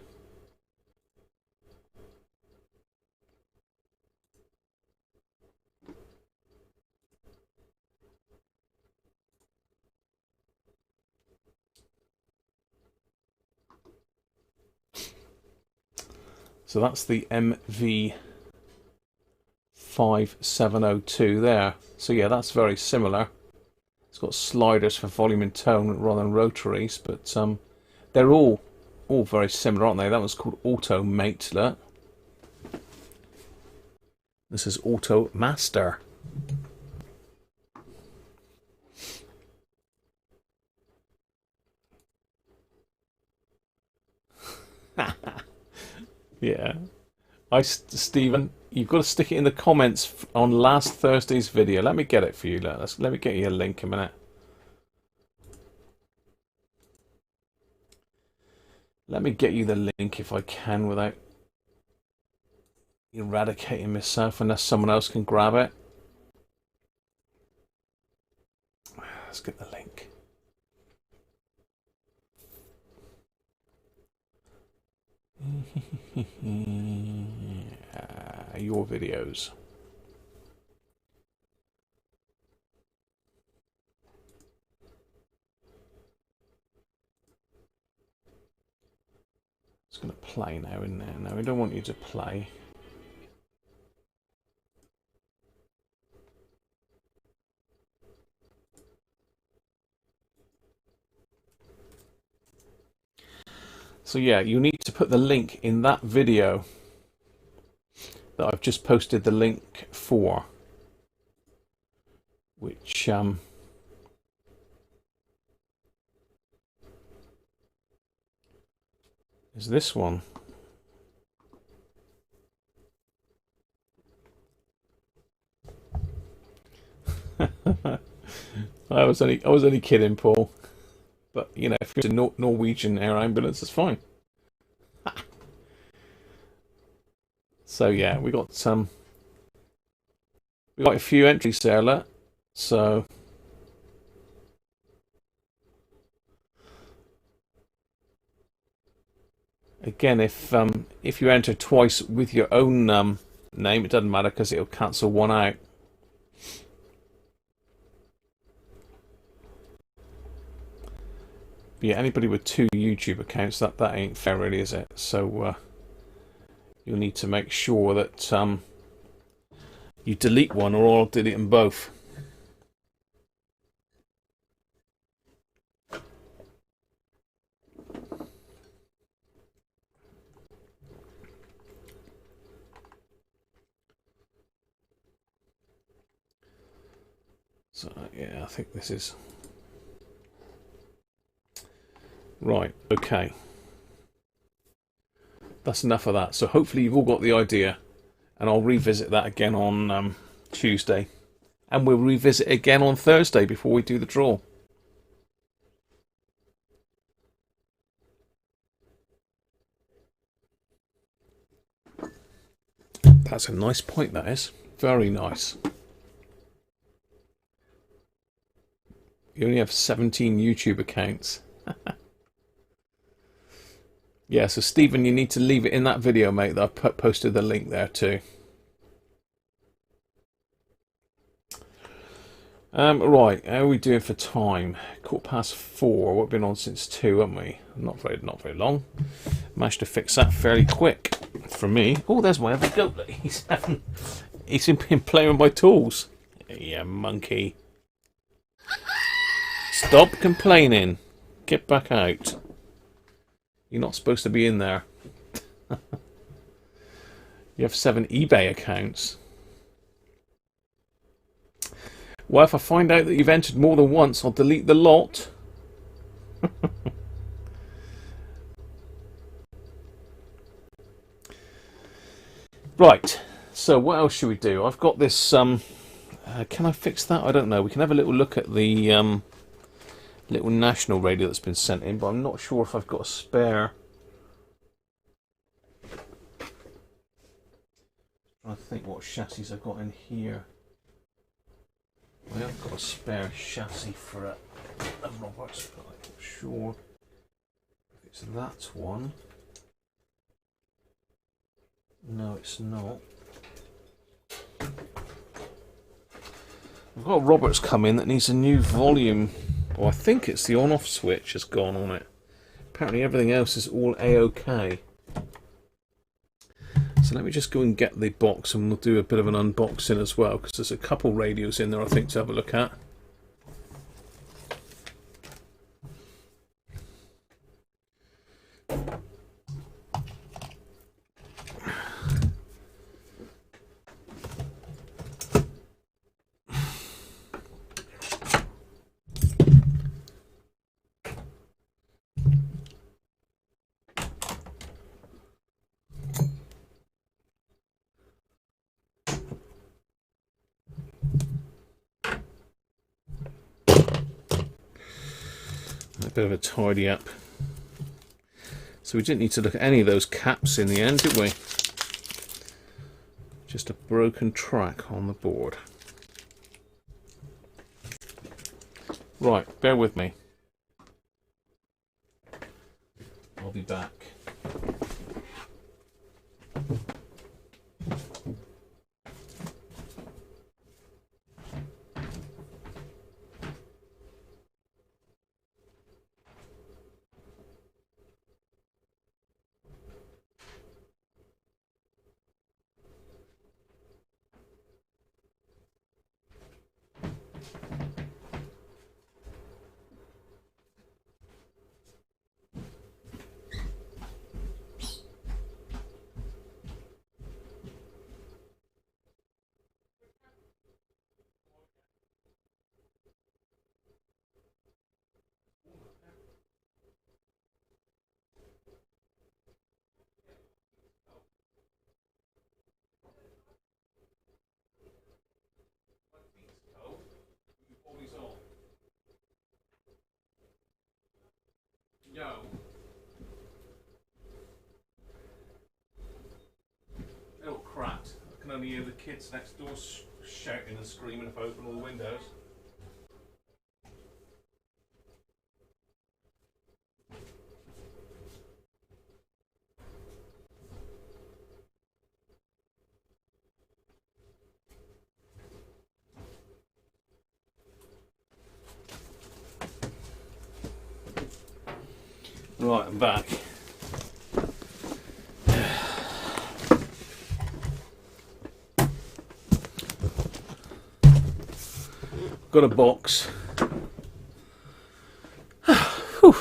So that's the MV5702 there. So yeah, that's very similar. It's got sliders for volume and tone rather than rotaries, but they're all very similar, aren't they? That one's called Automaster. This is Automaster. Yeah. Stephen, you've got to stick it in the comments on last Thursday's video. Let me get it for you. Let me get you a link a minute. Let me get you the link if I can without eradicating myself, unless someone else can grab it. Let's get the link. Your videos. It's going to play now, isn't it? No, we don't want you to play. So yeah, you need to put the link in that video that I've just posted the link for, which is this one. I was only kidding, Paul. But you know, if it's a Norwegian air ambulance, it's fine. So yeah, we got a few entries there, look. So again, if you enter twice with your own name, it doesn't matter because it'll cancel one out. But yeah, anybody with 2 YouTube accounts, that ain't fair, really, is it? So you'll need to make sure that you delete one, or I'll delete them both. So yeah, I think this is right. Okay, that's enough of that. So hopefully you've all got the idea, and I'll revisit that again on Tuesday, and we'll revisit again on Thursday before we do the draw. That's a nice point, that is. Very nice. You only have 17 YouTube accounts. Yeah, so Stephen, you need to leave it in that video, mate, that I posted the link there too. Right, how are we doing for time? 4:15. We've been on since 2, haven't we? Not very long. Managed to fix that fairly quick for me. Oh, there's my other goat. He's been playing with my tools. Yeah, monkey. Stop complaining. Get back out. You're not supposed to be in there. You have 7 eBay accounts. Well, if I find out that you've entered more than once, I'll delete the lot. Right, so what else should we do? I've got this, can I fix that? I don't know. We can have a little look at the little national radio that's been sent in, but I'm not sure if I've got a spare. I think what chassis I've got in here. I have got a spare chassis for a Roberts, but I'm not sure if it's that one. No, it's not. I've got a Roberts come in that needs a new volume. Well, I think it's the on-off switch has gone on it. Apparently everything else is all A-OK. So let me just go and get the box and we'll do a bit of an unboxing as well, because there's a couple radios in there I think to have a look at. A bit of a tidy up. So we didn't need to look at any of those caps in the end, did we? Just a broken track on the board. Right, bear with me. I'll be back. Yo. Oh crap. I can only hear the kids next door shouting and screaming if I open all the windows. Right, I'm back. Got a box. Whew.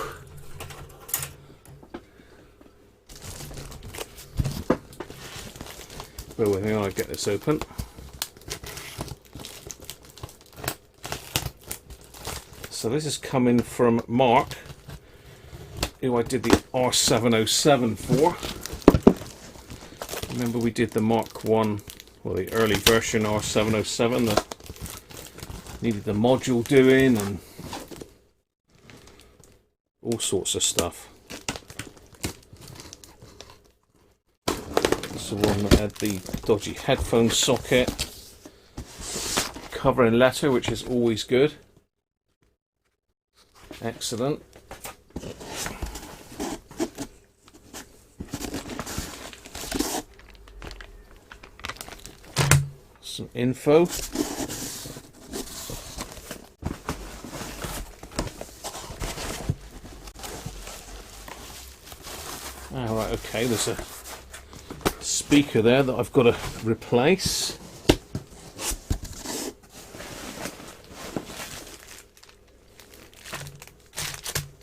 Bear with me while I get this open. So this is coming from Mark, who I did the R707 for. Remember we did the Mark 1, well the early version R707 that needed the module doing and all sorts of stuff. It's the one that had the dodgy headphone socket, covering letter, which is always good. Excellent. Some info. Alright, okay, there's a speaker there that I've got to replace.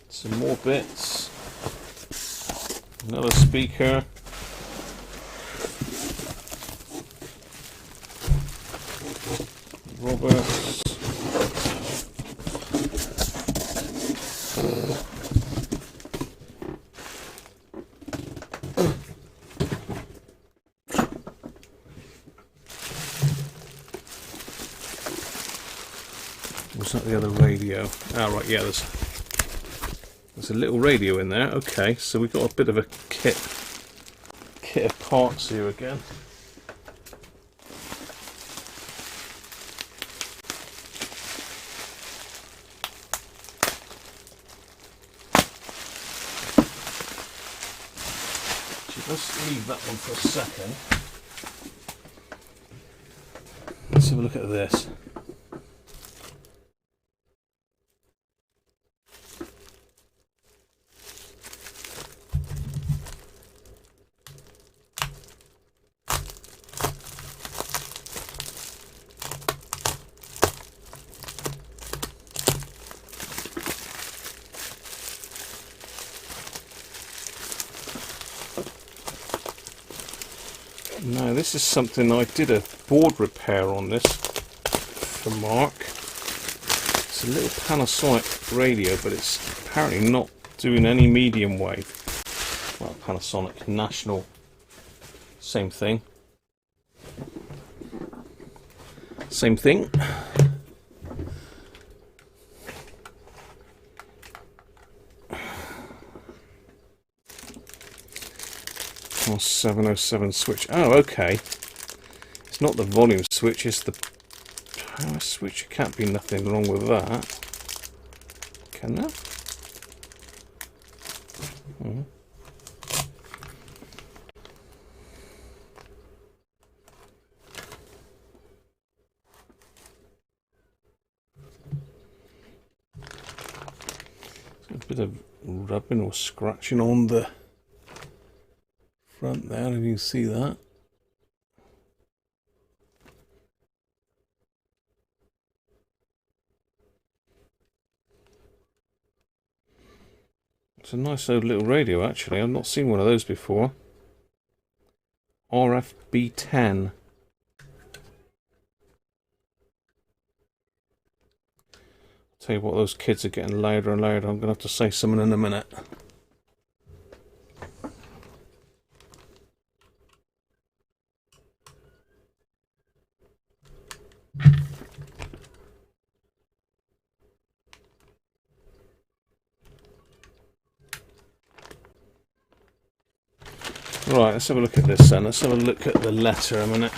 Some more bits. Another speaker. Roberts. Was that the other radio? Ah, right, yeah, there's a little radio in there. Okay, so we've got a bit of a kit of parts here again. Let's leave that one for a second. Let's have a look at this. this is something I did a board repair on this for Mark. It's a little Panasonic radio, but it's apparently not doing any medium wave. Well, Panasonic National, same thing. Same thing. 707 switch. Oh, okay. It's not the volume switch, it's the power switch. There can't be nothing wrong with that. Can there? Hmm. A bit of rubbing or scratching on the front there, if you can see that. It's a nice old little radio actually. I've not seen one of those before. RFB10. Tell you what, those kids are getting louder and louder. I'm going to have to say something in a minute. Right, let's have a look at this then. Let's have a look at the letter a minute.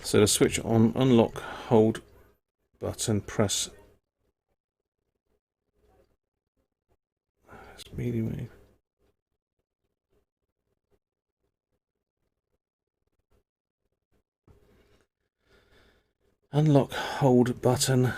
So the switch on, unlock, hold button, press. It's medium wave. Unlock, hold button.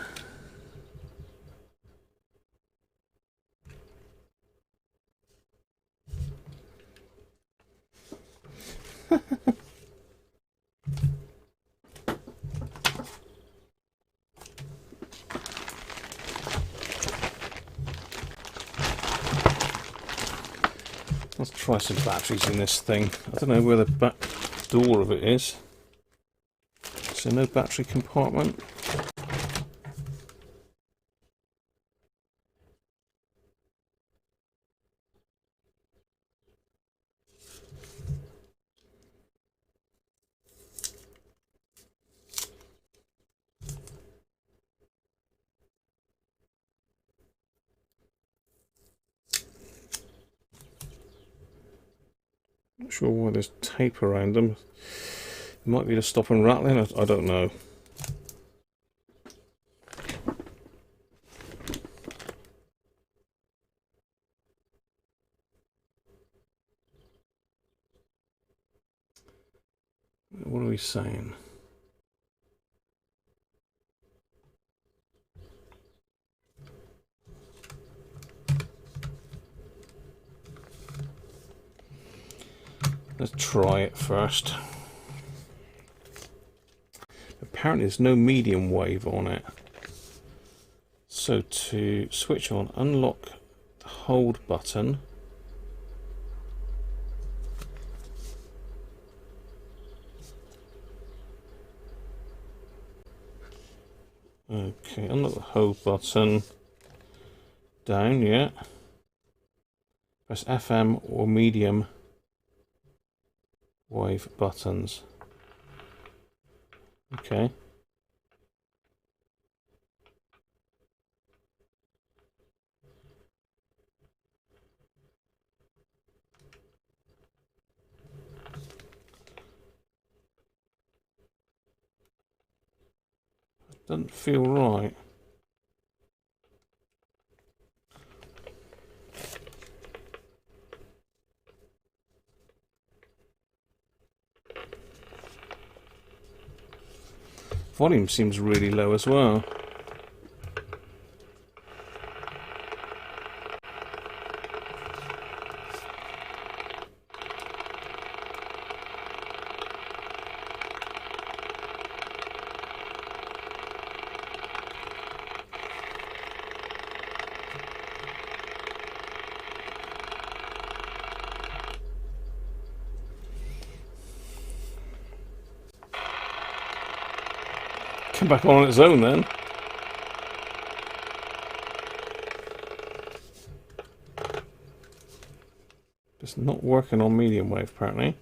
Let's try some batteries in this thing. I don't know where the back door of it is. So no battery compartment. Not sure why there's tape around them. It might be to stop them rattling, I don't know. What are we saying? Let's try it first. Apparently there's no medium wave on it. So to switch on, unlock the hold button. Okay, unlock the hold button. Down, yeah. Press FM or medium wave buttons. Okay. Doesn't feel right. Volume seems really low as well. come back on its own then. It's not working on medium wave apparently.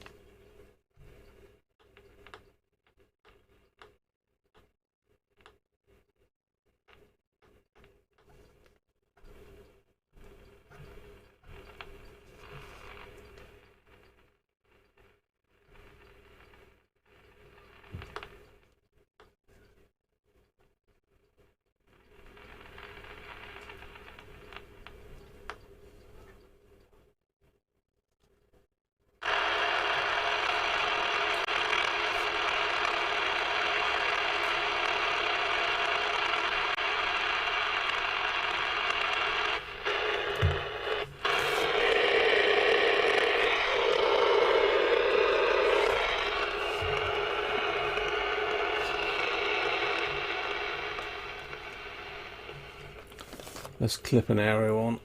Let's clip an aerial on.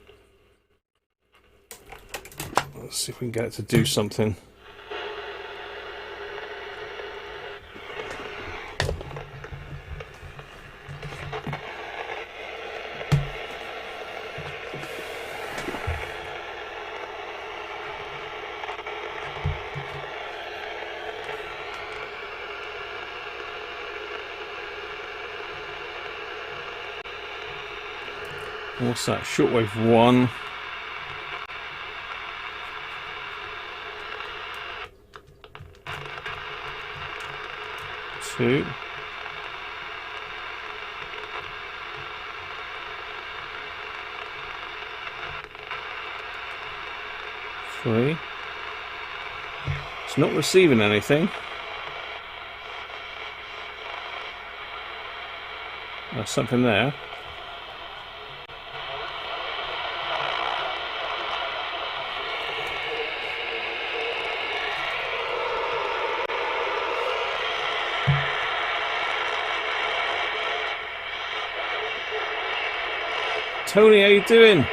Let's see if we can get it to do something. What's that? Shortwave 1. Two. Three. It's not receiving anything. There's something there. Tony, how you doing?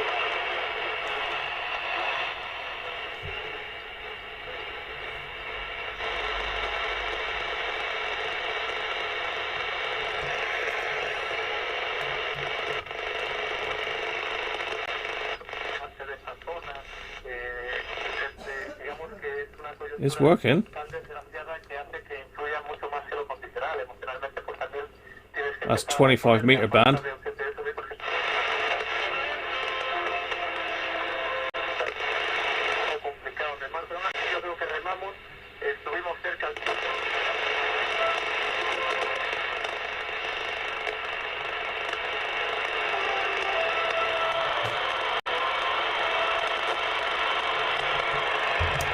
It's working. That's 25-meter band.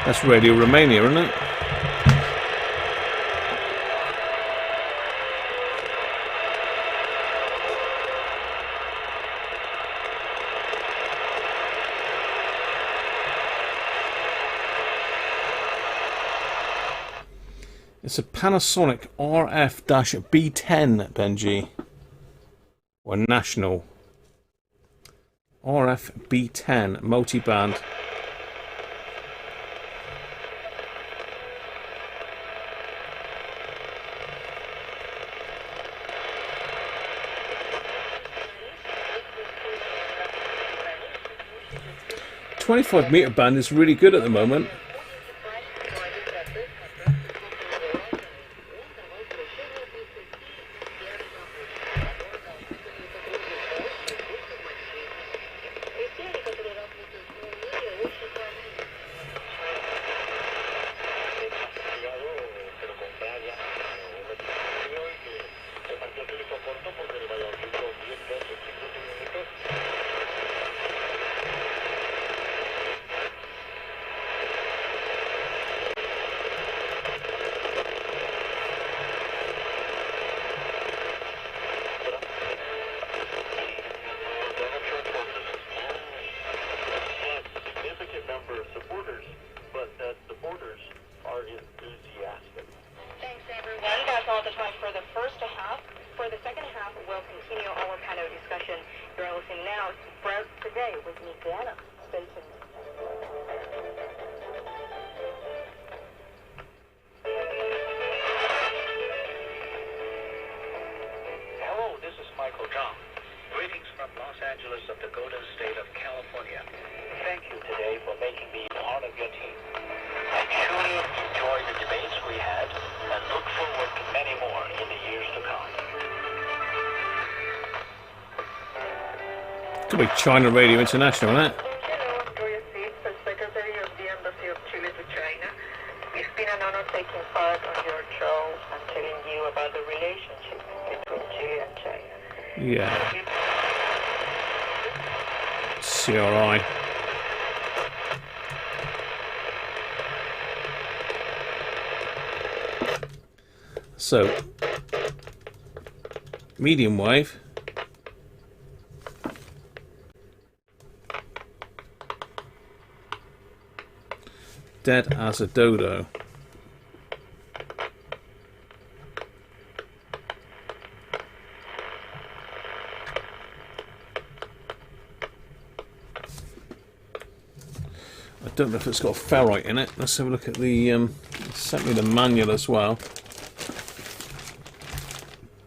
That's Radio Romania, isn't it? It's a Panasonic RF-B10, Benji. Or National. RF-B10 multi-band. The 25-meter band is really good at the moment. Could be China Radio International, isn't it? Hello, I'm Gloria Seed, Secretary of the Embassy of Chile to China. It's been an honor taking part on your show and telling you about the relationship between Chile and China. Yeah. CRI. So, medium wave. Dead as a dodo. I don't know if it's got ferrite in it. Let's have a look at the. It sent me the manual as well.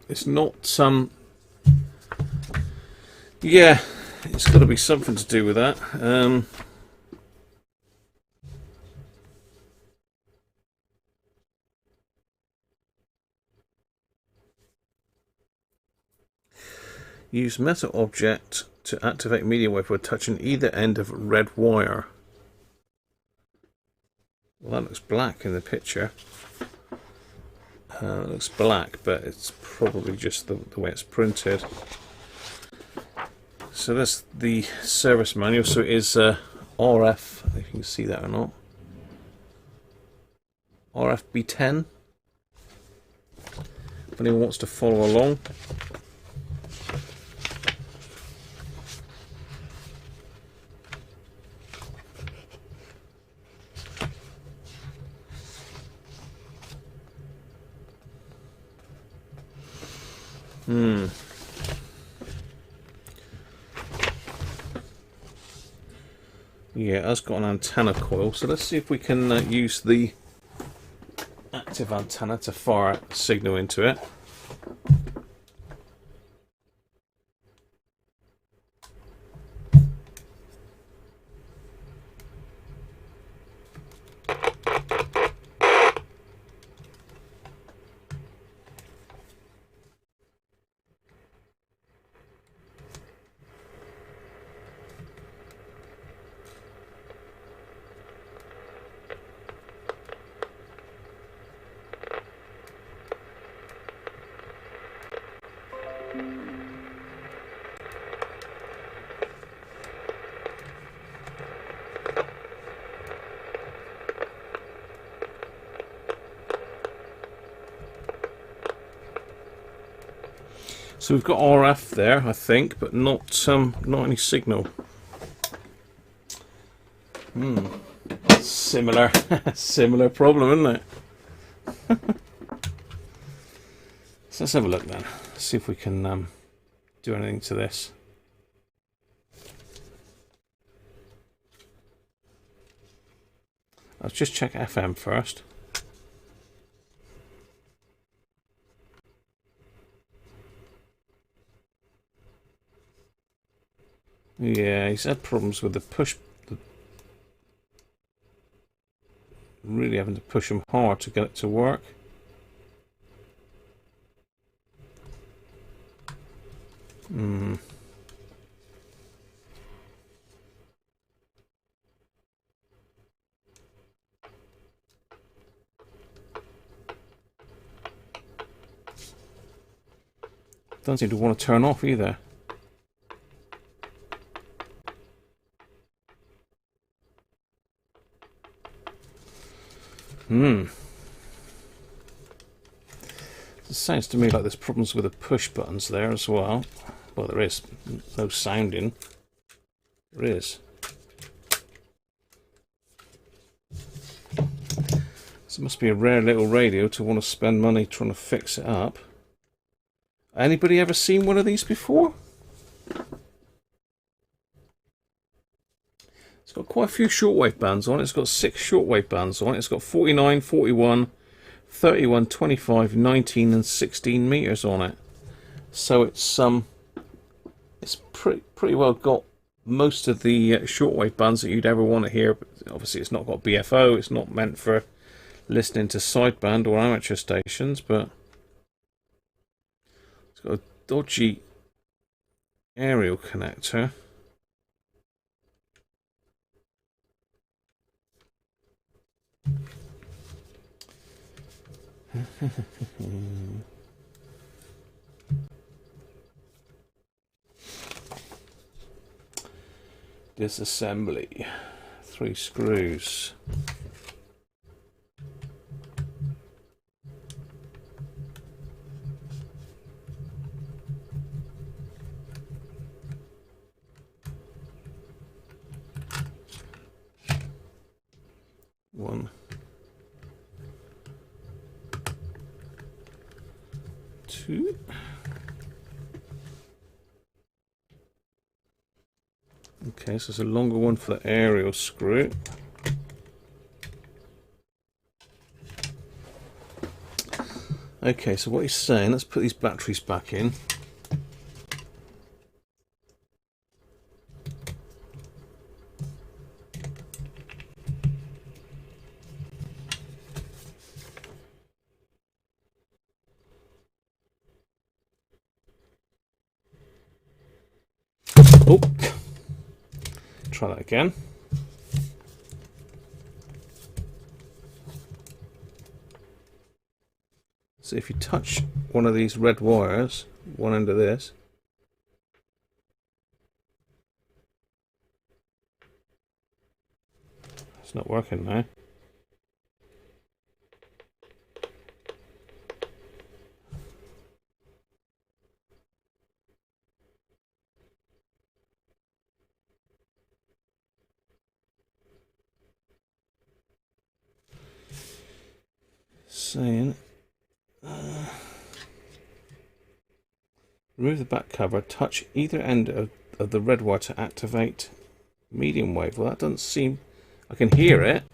It's not some. Yeah, it's got to be something to do with that. Use metal object to activate medium wave by touching either end of red wire. Well, that looks black in the picture. It looks black, but it's probably just the way it's printed. So that's the service manual. So it is RF, if you can see that or not. RFB10. If anyone wants to follow along. Yeah, it has got an antenna coil, so let's see if we can use the active antenna to fire a signal into it. So we've got RF there, I think, but not any signal. Similar, similar problem, isn't it? So let's have a look then. See if we can do anything to this. Let's just check FM first. Yeah, he's had problems with the push. Really having to push him hard to get it to work. Doesn't seem to want to turn off either. It sounds to me like there's problems with the push buttons there as well. Well, there is no sounding. There is. So it must be a rare little radio to want to spend money trying to fix it up. Anybody ever seen one of these before? It's got quite a few shortwave bands on it. It's got 6 shortwave bands on it. It's got 49, 41, 31, 25, 19 and 16 meters on it. So it's pretty well got most of the shortwave bands that you'd ever want to hear. But obviously it's not got BFO. It's not meant for listening to sideband or amateur stations, but it's got a dodgy aerial connector. Disassembly. 3 screws. One, two. Okay, so it's a longer one for the aerial screw. Okay, so what he's saying, let's put these batteries back in. Oh, try that again. So if you touch one of these red wires, one end of this, it's not working now. Saying remove the back cover, touch either end of the red wire to activate medium wave. Well, that doesn't seem... I can hear it.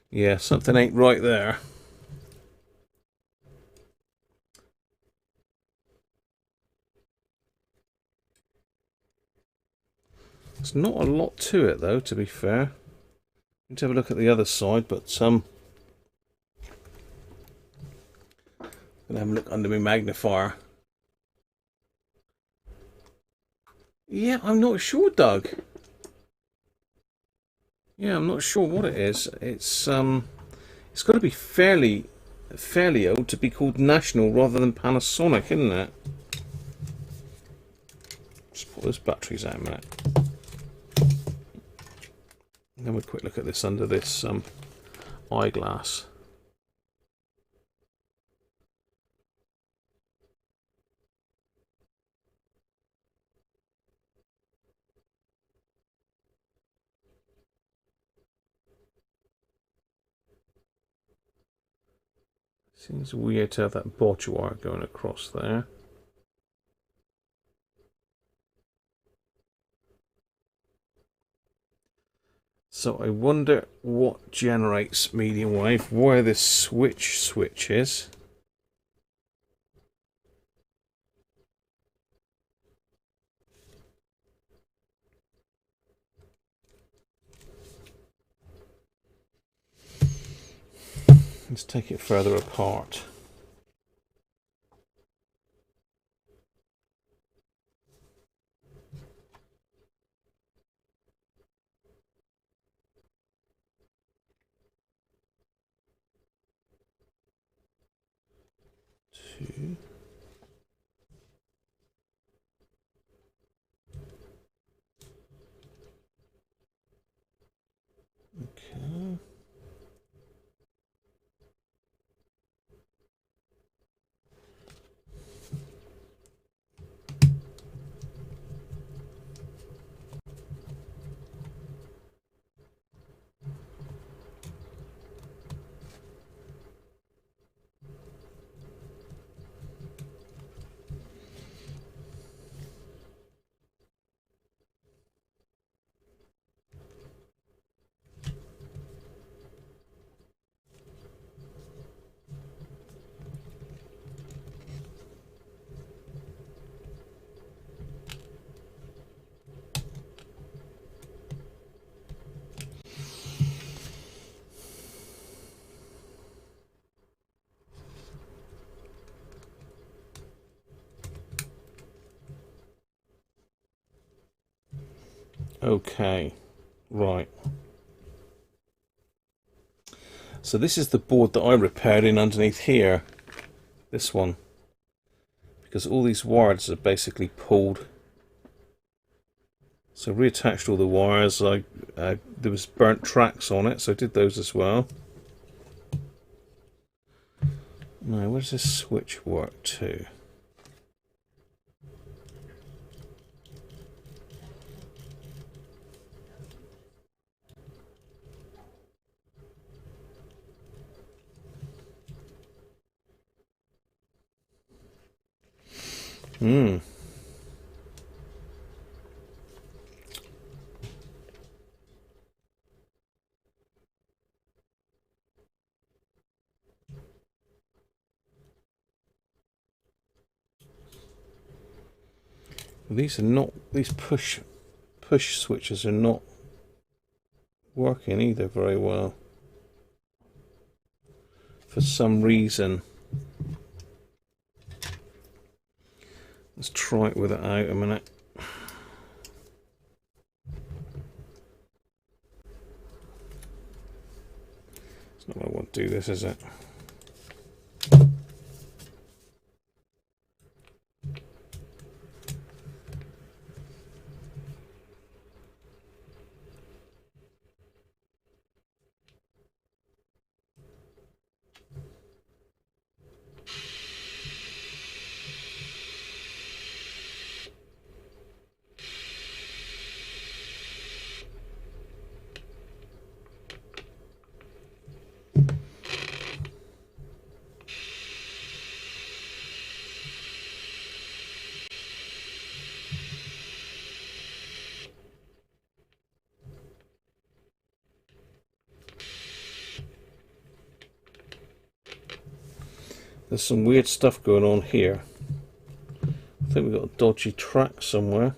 Yeah, something ain't right there. There's not a lot to it, though, to be fair. Let's have a look at the other side, but I'm gonna have a look under my magnifier. Yeah, I'm not sure, Doug. Yeah, I'm not sure what it is. It's got to be fairly old to be called National rather than Panasonic, isn't it? Let's pull those batteries out a minute. Then we'll quick look at this under this eyeglass. Seems weird to have that bodge wire going across there. So I wonder what generates medium wave, where this switch is. Let's take it further apart. Two. Okay. Okay, right. So this is the board that I repaired in underneath here. This one. Because all these wires are basically pulled. So reattached all the wires. There was burnt tracks on it, so I did those as well. Now, where does this switch work to? These are not, these push switches are not working either very well. For some reason. Let's try it with it out a minute. It's not what I want to do this, is it? There's some weird stuff going on here. I think we've got a dodgy track somewhere.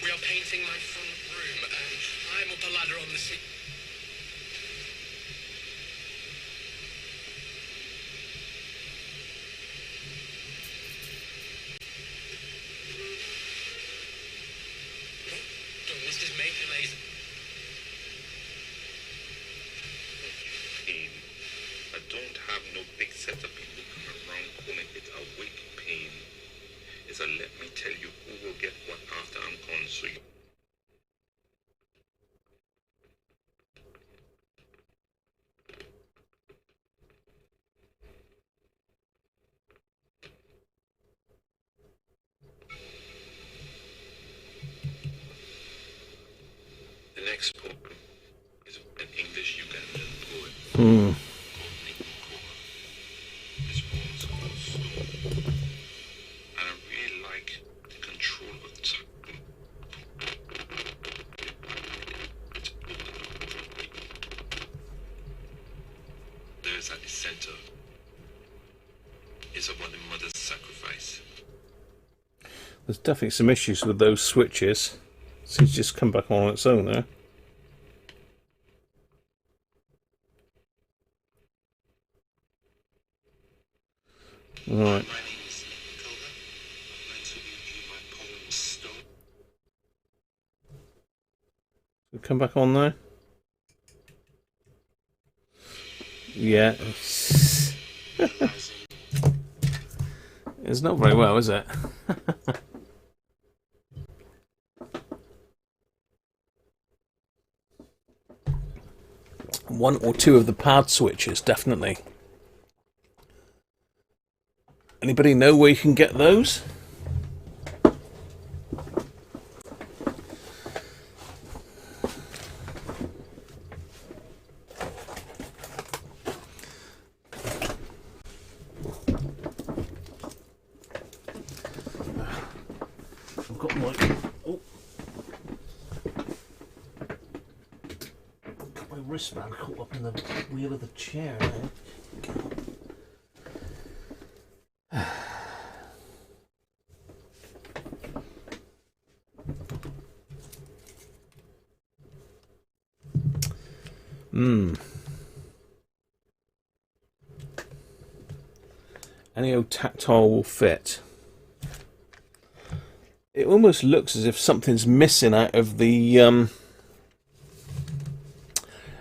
We are painting my front room. I'm up a ladder on the sea. Don't miss this major laser. Pain. I don't have no big set of people coming around calling it a wake pain. It's a let me tell you who will get what after I'm gone, so you... The next poem is an English Ugandan poet. This poem's called Storm. And I really like the control of time. There's at the center is of one mother's sacrifice. There's definitely some issues with those switches. Seems to just come back on its own there. Right. Come back on there. Yeah. It's not very well, is it? One or two of the pad switches, definitely. Anybody know where you can get those? I've got my... Oh. Got my wristband caught up in the wheel of the chair now. any old tactile will fit. It almost looks as if something's missing out of the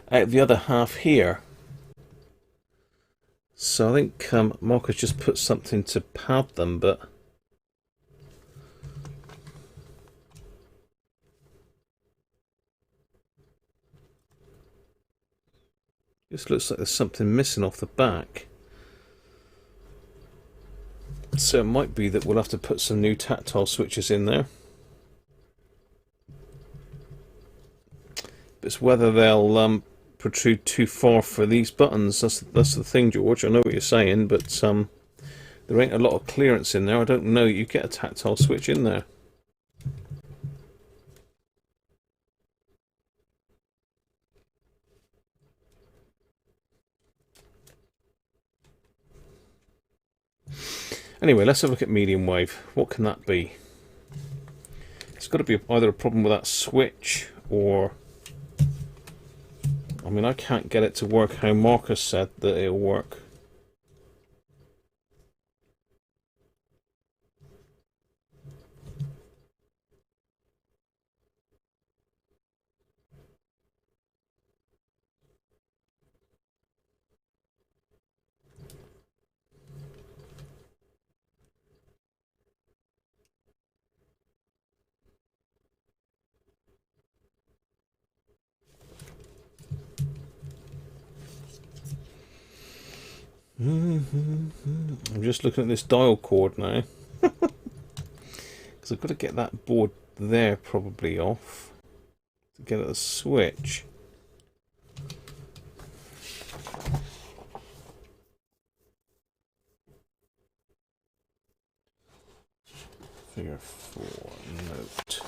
other half here. So I think Mark has just put something to pad them, but this looks like there's something missing off the back. So it might be that we'll have to put some new tactile switches in there. But it's whether they'll protrude too far for these buttons. That's the thing, George. I know what you're saying, but there ain't a lot of clearance in there. I don't know you get a tactile switch in there. Anyway, let's have a look at medium wave. What can that be? It's got to be either a problem with that switch, or I mean, I can't get it to work how Marcus said that it'll work. I'm just looking at this dial cord now, because I've got to get that board there probably off to get at the switch. Figure 4 note.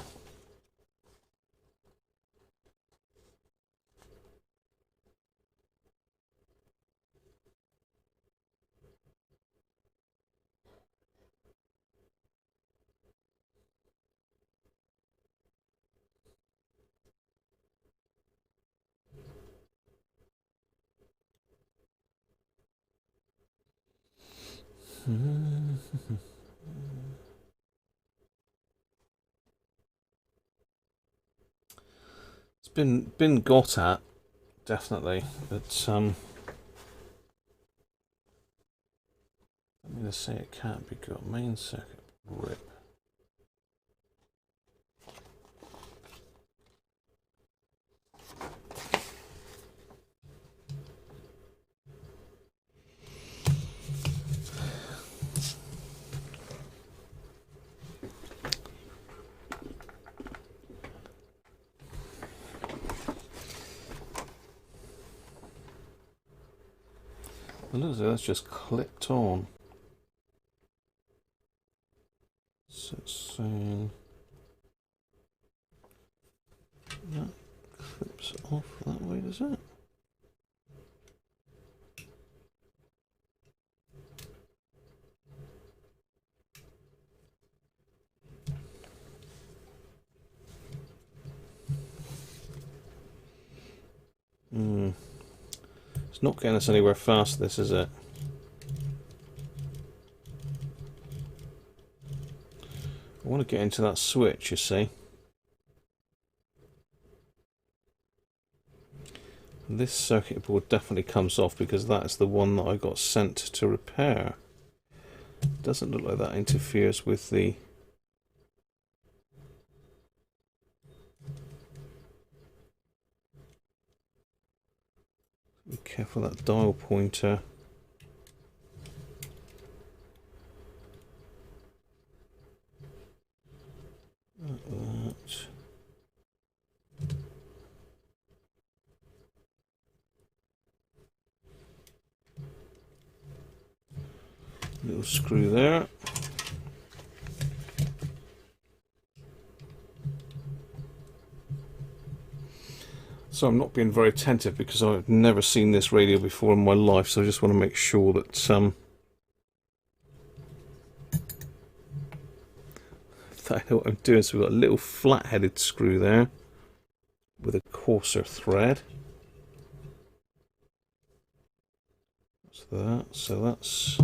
It's been got at, definitely, but I'm going to say it can't be got. Main circuit rip. Look, that's just clipped on. So it's saying that clips off that way, does it? It's not getting us anywhere fast, this, is it? I want to get into that switch, you see. This circuit board definitely comes off because that's the one that I got sent to repair. Doesn't look like that interferes with the... Be careful that dial pointer. That. Little screw there. So I'm not being very attentive because I've never seen this radio before in my life, so I just want to make sure that I know what I'm doing. So we've got a little flat-headed screw there with a coarser thread. So that's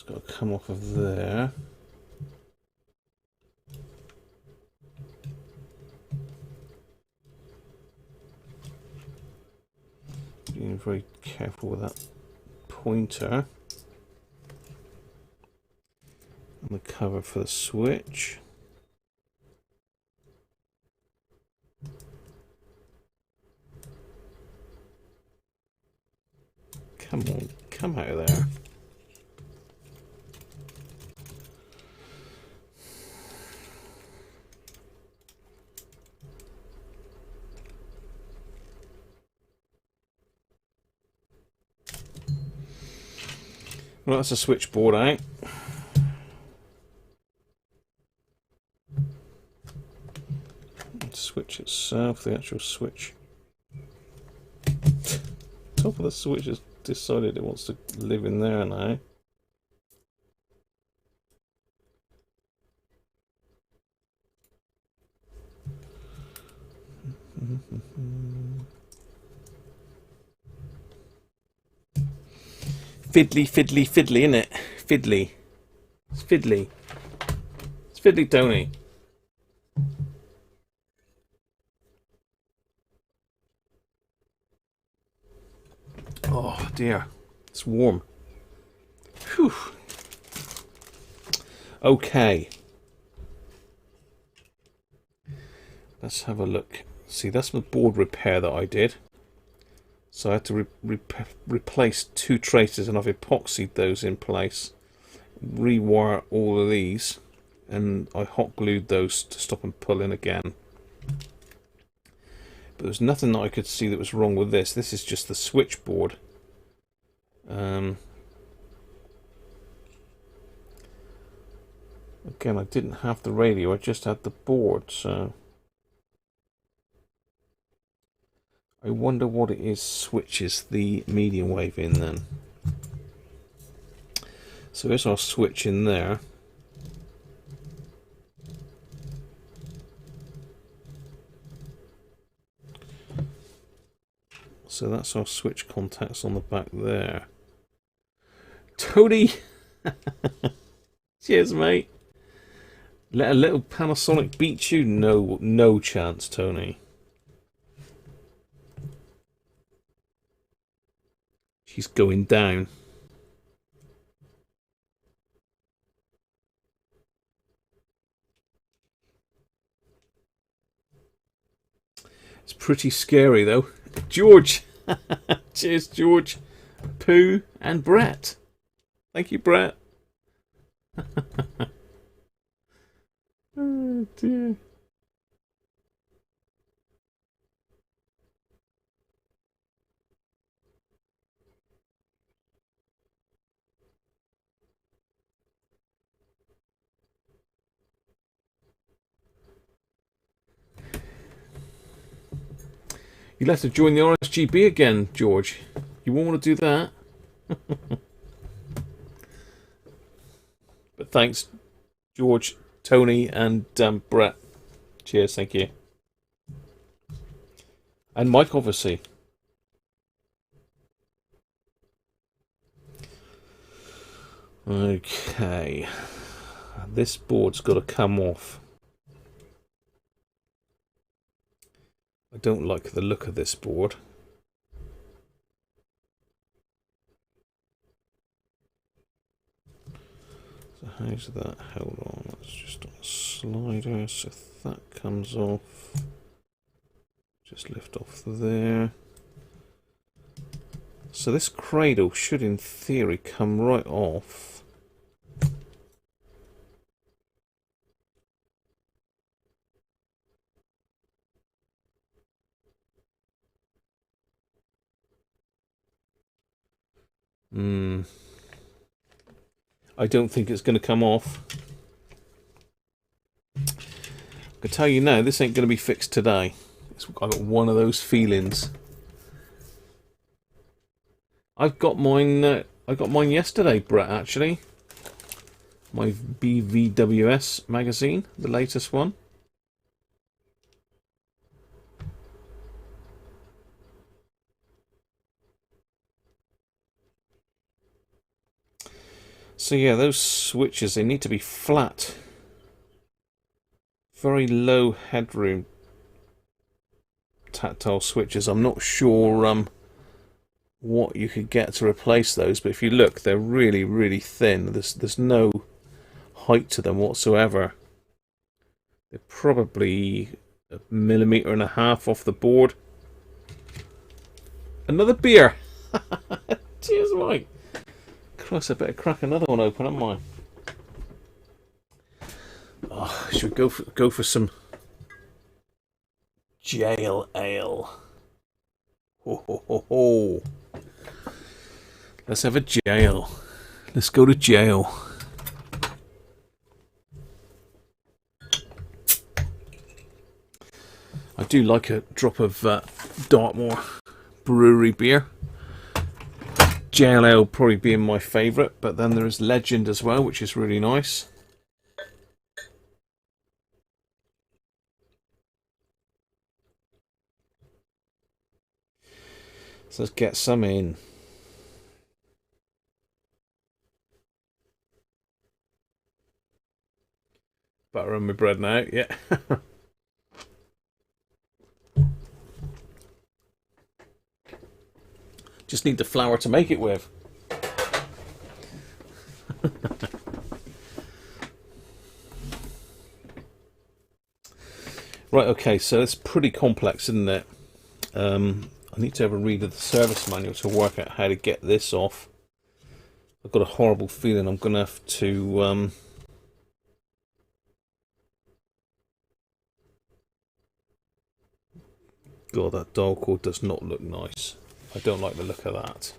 got to come off of there. Being very careful with that pointer. And the cover for the switch. Come on, come out of there. Well, that's a switchboard out. Switch itself, the actual switch. Top of the switch has decided it wants to live in there now. Fiddly, fiddly, fiddly, isn't it? Fiddly. It's fiddly. It's fiddly, Tony. Oh dear. It's warm. Whew. Okay. Let's have a look. See, that's the board repair that I did. So I had to replace 2 traces, and I've epoxied those in place. Rewire all of these, and I hot glued those to stop them pulling again. But there's nothing that I could see that was wrong with this. This is just the switchboard. Again, I didn't have the radio, I just had the board, so I wonder what it is switches the medium wave in then. So here's our switch in there. So that's our switch contacts on the back there. Tony! Cheers, mate. Let a little Panasonic beat you? No, no chance, Tony. She's going down. It's pretty scary, though. George! Cheers, George. Pooh and Brett. Thank you, Brett. Oh, dear. You'll have to join the RSGB again, George. You won't want to do that. But thanks, George, Tony, and Brett. Cheers, thank you. And Mike, obviously. Okay. This board's got to come off. I don't like the look of this board. So how's that? Hold on, that's just on a slider. So if that comes off, just lift off there. So this cradle should in theory come right off. I don't think it's going to come off. I can tell you now, this ain't going to be fixed today. I've got one of those feelings. I've got mine. I got mine yesterday, Brett. Actually, my BVWS magazine, the latest one. So yeah, those switches, they need to be flat. Very low headroom tactile switches. I'm not sure what you could get to replace those, but if you look, they're really, really thin. There's no height to them whatsoever. They're probably 1.5 millimeters off the board. Another beer! Cheers, Mike! Christ, I better crack another one open, haven't I? Oh, should we go for some jail ale? Ho ho ho ho! Let's have a jail. Let's go to jail. I do like a drop of Dartmoor brewery beer. Jail ale probably being my favourite, but then there is Legend as well, which is really nice. So let's get some in. Butter on my bread now, yeah. Just need the flour to make it with. Right, okay, so it's pretty complex, isn't it? I need to have a read of the service manual to work out how to get this off. I've got a horrible feeling I'm going to have to... God, that dial cord does not look nice. I don't like the look of that.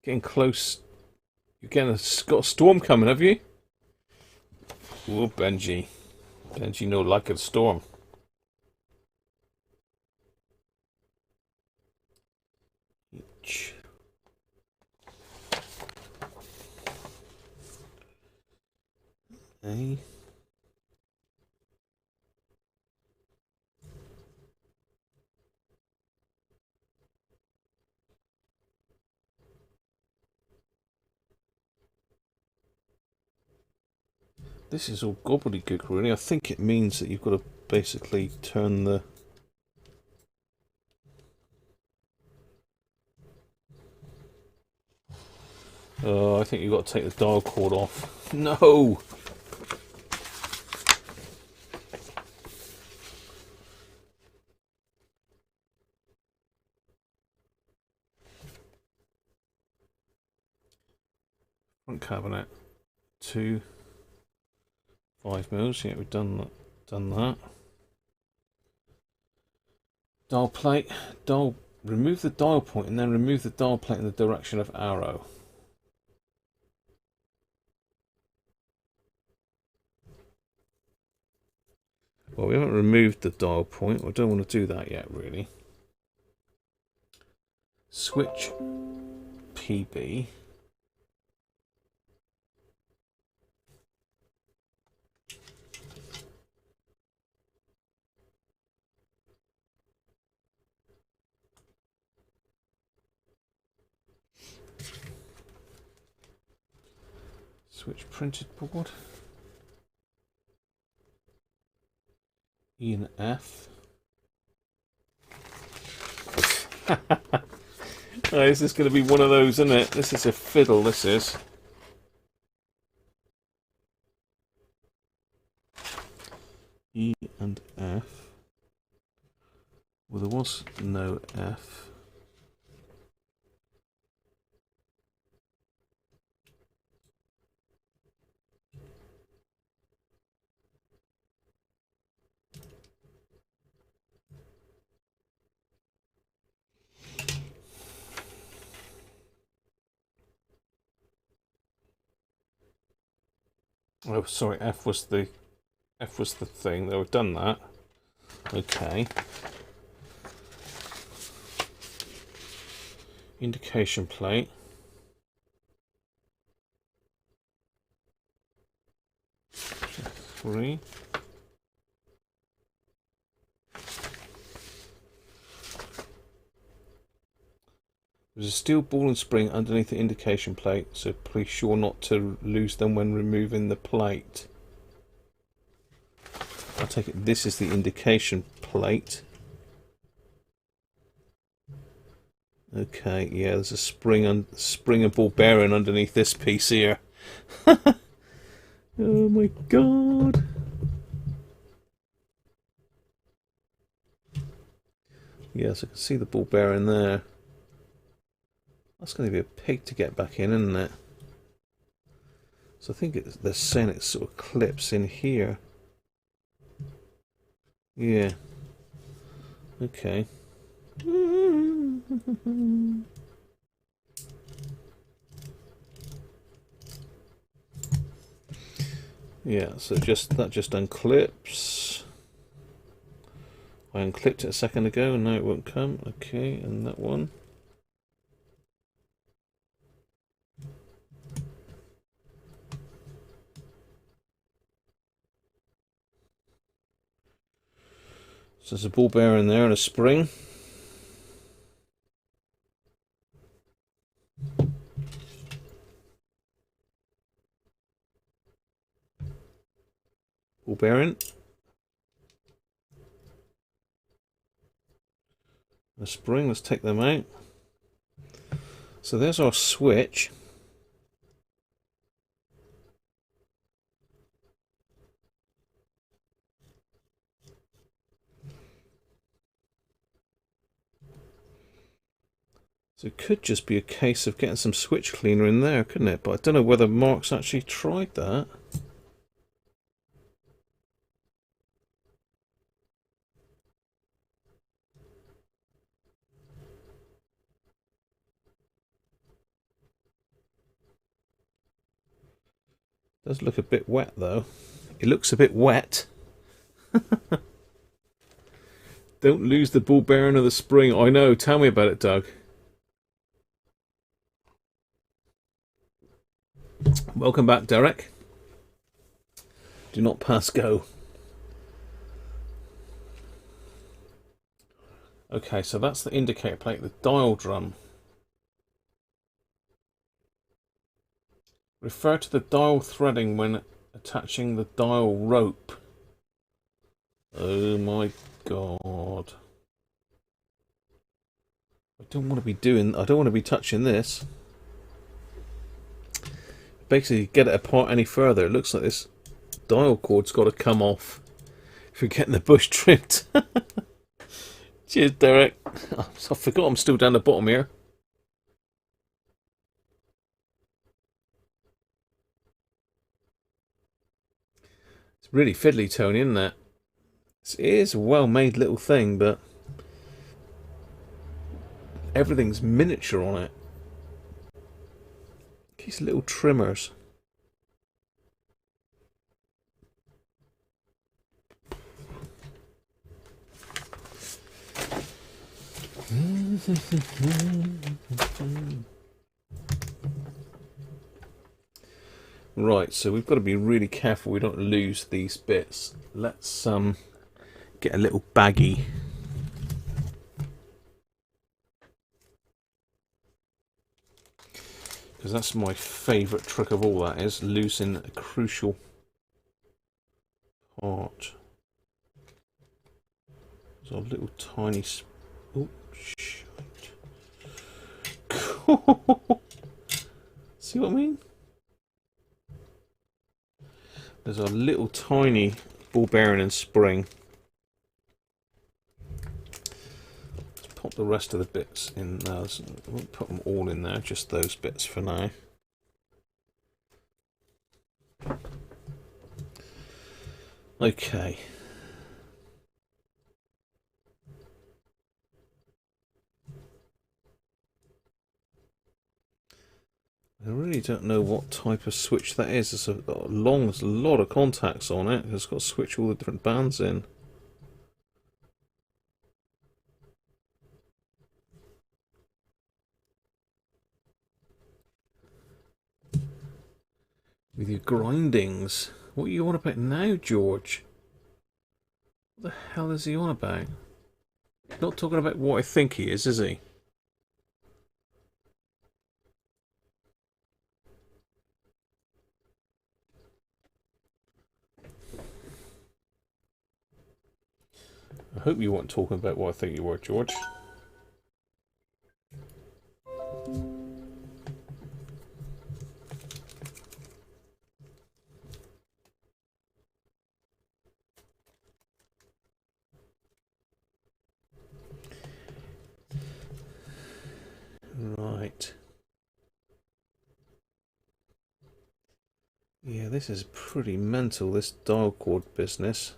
Getting close. Got a storm coming, have you? Oh, Benji. Benji no like a storm. A. This is all gobbledygook, really. I think it means that you've got to basically turn the... Oh, I think you've got to take the dial cord off. No! Front cabinet. 2 5mm. Yeah, we've done that. Dial plate. Remove the dial point and then remove the dial plate in the direction of arrow. Well, we haven't removed the dial point. I don't want to do that yet, really. Switch PB. Switch printed board. E and F. Oh, this is going to be one of those, isn't it? This is a fiddle, this is. E and F. Well, there was no F. Oh, sorry, F was the thing. They've done that. Okay. Indication plate. Three. There's a steel ball and spring underneath the indication plate, so please sure not to lose them when removing the plate. I take it this is the indication plate. Okay, yeah, there's a spring and ball bearing underneath this piece here. Oh my god. Yes, I can see the ball bearing there. That's going to be a pig to get back in, isn't it? So I think they're saying it sort of clips in here. Yeah. Okay. Yeah, so that just unclips. I unclipped it a second ago and now it won't come. Okay, and that one. So there's a ball bearing there and a spring. Ball bearing. A spring, let's take them out. So there's our switch. So it could just be a case of getting some switch cleaner in there, couldn't it? But I don't know whether Mark's actually tried that. Does look a bit wet though. It looks a bit wet. Don't lose the ball bearing of the spring. I know, tell me about it, Doug. Welcome back, Derek. Do not pass go. Okay, so that's the indicator plate, the dial drum. Refer to the dial threading when attaching the dial rope. Oh my god. I don't want to be touching this. Basically, get it apart any further. It looks like this dial cord's got to come off if you're getting the bush trimmed. Cheers, Derek. I forgot I'm still down the bottom here. It's really fiddly, Tony, isn't it? It is a well-made little thing, but everything's miniature on it. These little trimmers. Right, so we've got to be really careful we don't lose these bits. Let's get a little baggie. Because that's my favourite trick of all, that is losing a crucial part. There's a little tiny... Oh, shit. See what I mean? There's a little tiny ball bearing and spring. Let's pop the rest of the bits in now. I won't put them all in there, just those bits for now. Okay. I really don't know what type of switch that is. There's there's a lot of contacts on it. It's got to switch all the different bands in. With your grindings. What are you on about now, George? What the hell is he on about? He's not talking about what I think he is he? I hope you weren't talking about what I think you were, George. Right. Yeah, this is pretty mental, this dial cord business.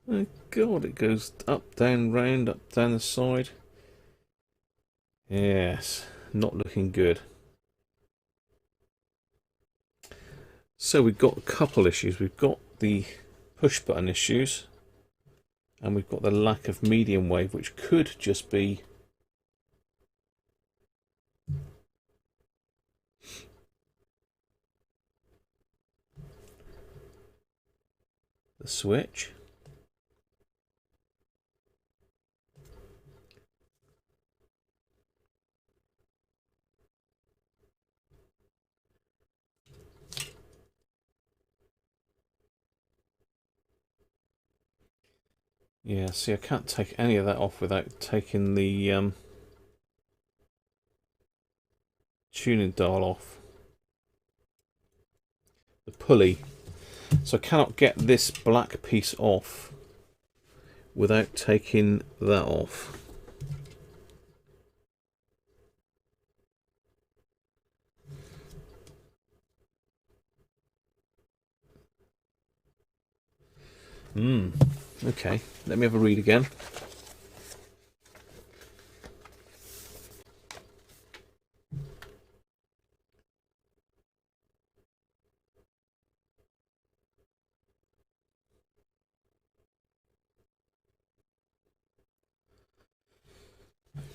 Oh God, it goes up, down, round, up, down the side. Yes, not looking good. So we've got a couple issues. We've got the push button issues, and we've got the lack of medium wave, which could just be the switch. Yeah, see, I can't take any of that off without taking the tuning dial off. The pulley. So I cannot get this black piece off without taking that off. Okay, let me have a read again.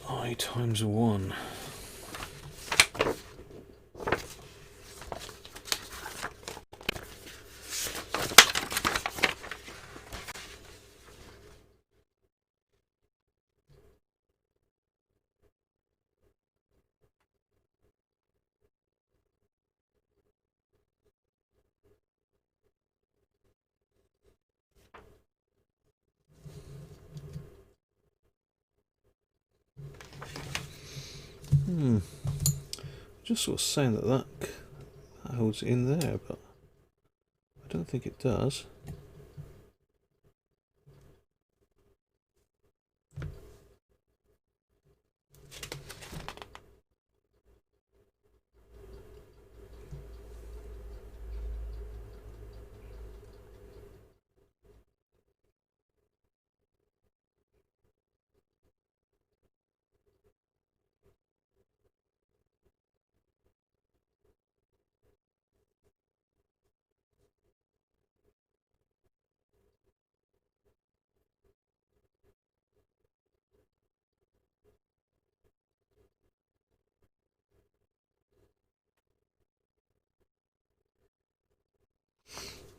I times 1. Just sort of saying that holds it in there, but I don't think it does.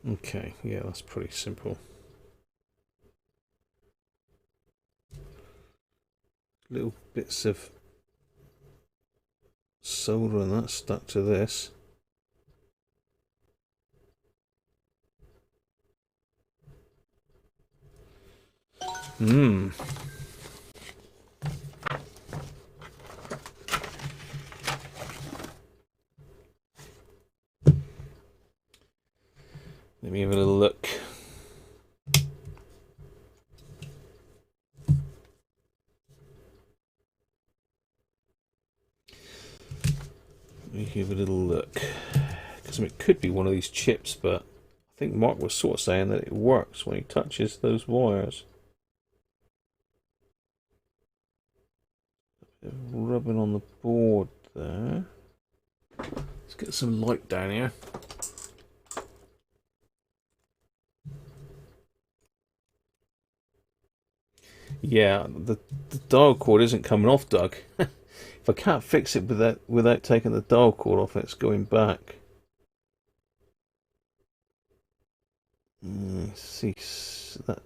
Okay, yeah, that's pretty simple. Little bits of solder and that stuck to this. Let me have a little look. Let me give a little look. Because it could be one of these chips, but I think Mark was sort of saying that it works when he touches those wires. Rubbing on the board there. Let's get some light down here. Yeah, the dial cord isn't coming off, Doug. If I can't fix it without taking the dial cord off, it's going back. See that.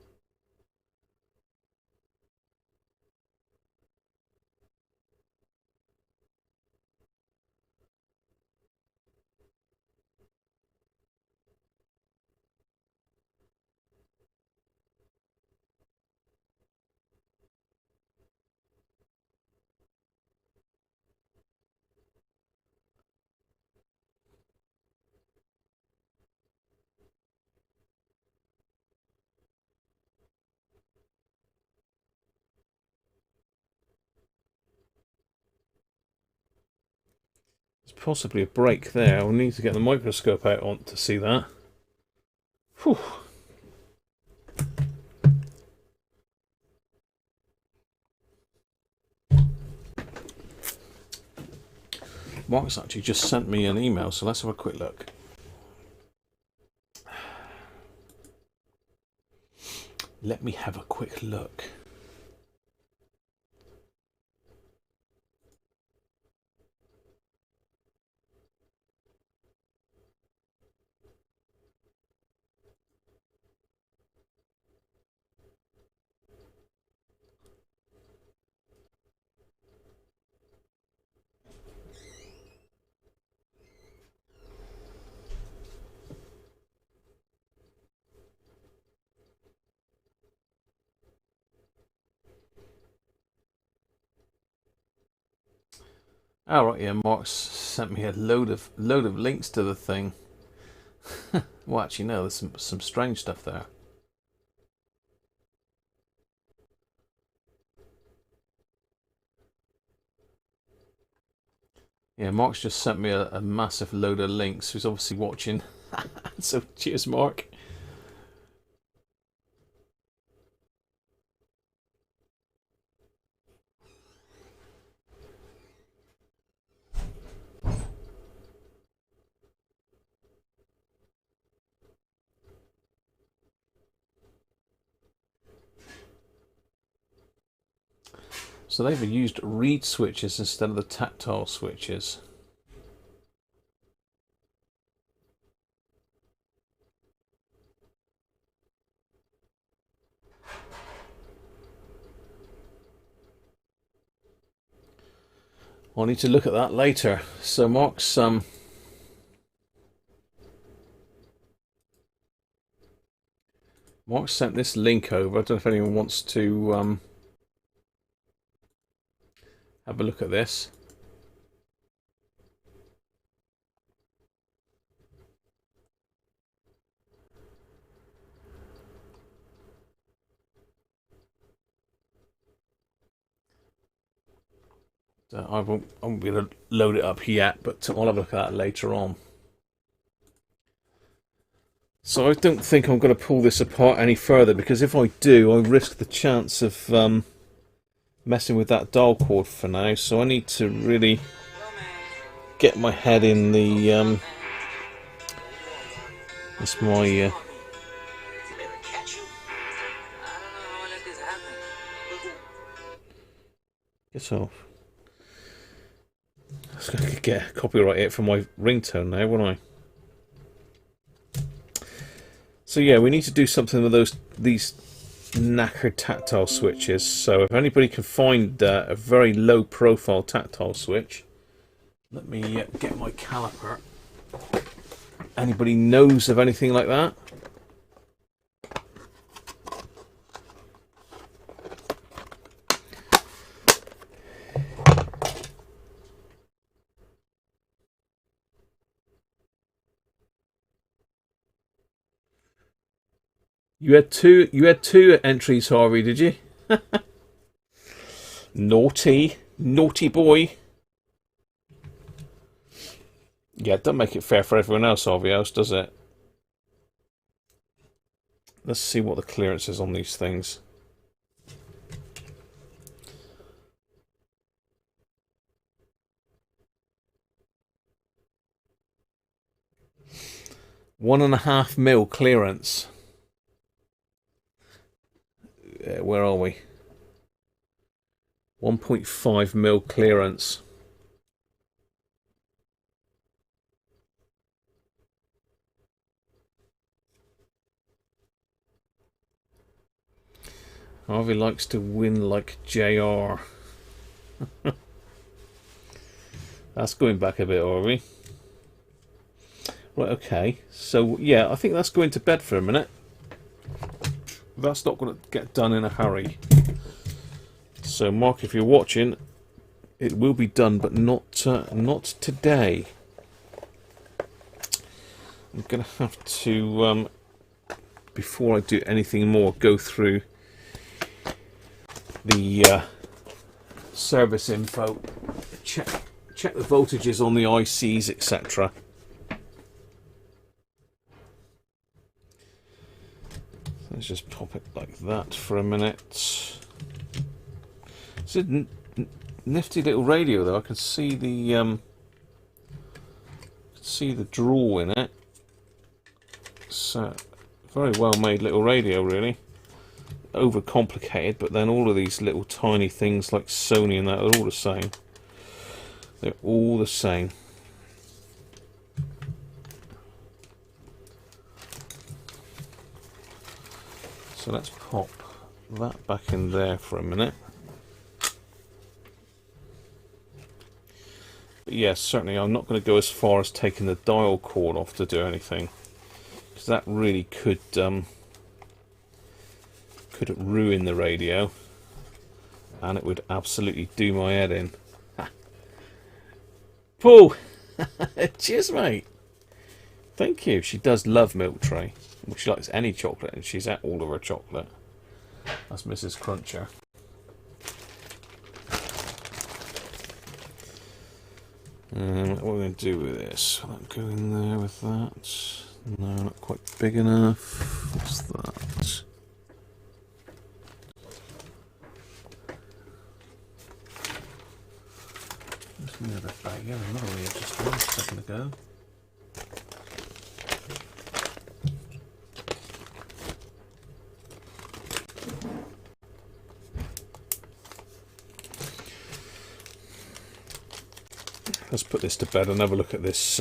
possibly a break there. We'll need to get the microscope out on to see that. Whew. Mark's actually just sent me an email, so let's have a quick look. Let me have a quick look. Alright, yeah, Mark's sent me a load of links to the thing. Well, actually, no, there's some strange stuff there. Yeah, Mark's just sent me a massive load of links. He's obviously watching. So, cheers, Mark. So they've used reed switches instead of the tactile switches. I'll need to look at that later. So Mark's sent this link over. I don't know if anyone wants to have a look at this. I won't be able to load it up yet, but I'll have a look at that later on. So I don't think I'm going to pull this apart any further, because if I do, I risk the chance of messing with that dial cord for now. So I need to really get my head in the that's my get off. I was going to get a copyright hit for my ringtone now, won't I? So yeah, we need to do something with these knackered tactile switches. So if anybody can find a very low profile tactile switch, let me get my caliper. Anybody knows of anything like that? You had two entries, Harvey, did you? Naughty boy. Yeah, it doesn't make it fair for everyone else, Harvey, does it? Let's see what the clearance is on these things. $1.5 mil clearance. Where are we? 1.5 mil clearance. Harvey likes to win like JR. That's going back a bit, Harvey. Right, okay. So, yeah, I think that's going to bed for a minute. That's not going to get done in a hurry. So, Mark, if you're watching, it will be done, but not today. I'm going to have to, before I do anything more, go through the service info, check check the voltages on the ICs, etc. Let's just pop it like that for a minute. It's a nifty little radio, though. I can see the draw in it. So very well made little radio, really. Overcomplicated, but then all of these little tiny things like Sony and that are all the same. They're all the same. So let's pop that back in there for a minute. But yes, certainly I'm not going to go as far as taking the dial cord off to do anything, because that really could ruin the radio, and it would absolutely do my head in. Paul! Cheers, mate! Thank you. She does love milk tray. She likes any chocolate, and she's at all of her chocolate. That's Mrs. Cruncher. What are we going to do with this? Will that go in there with that? No, not quite big enough. What's that? There's another bag here. Another one here just a second ago. Let's put this to bed and have a look at this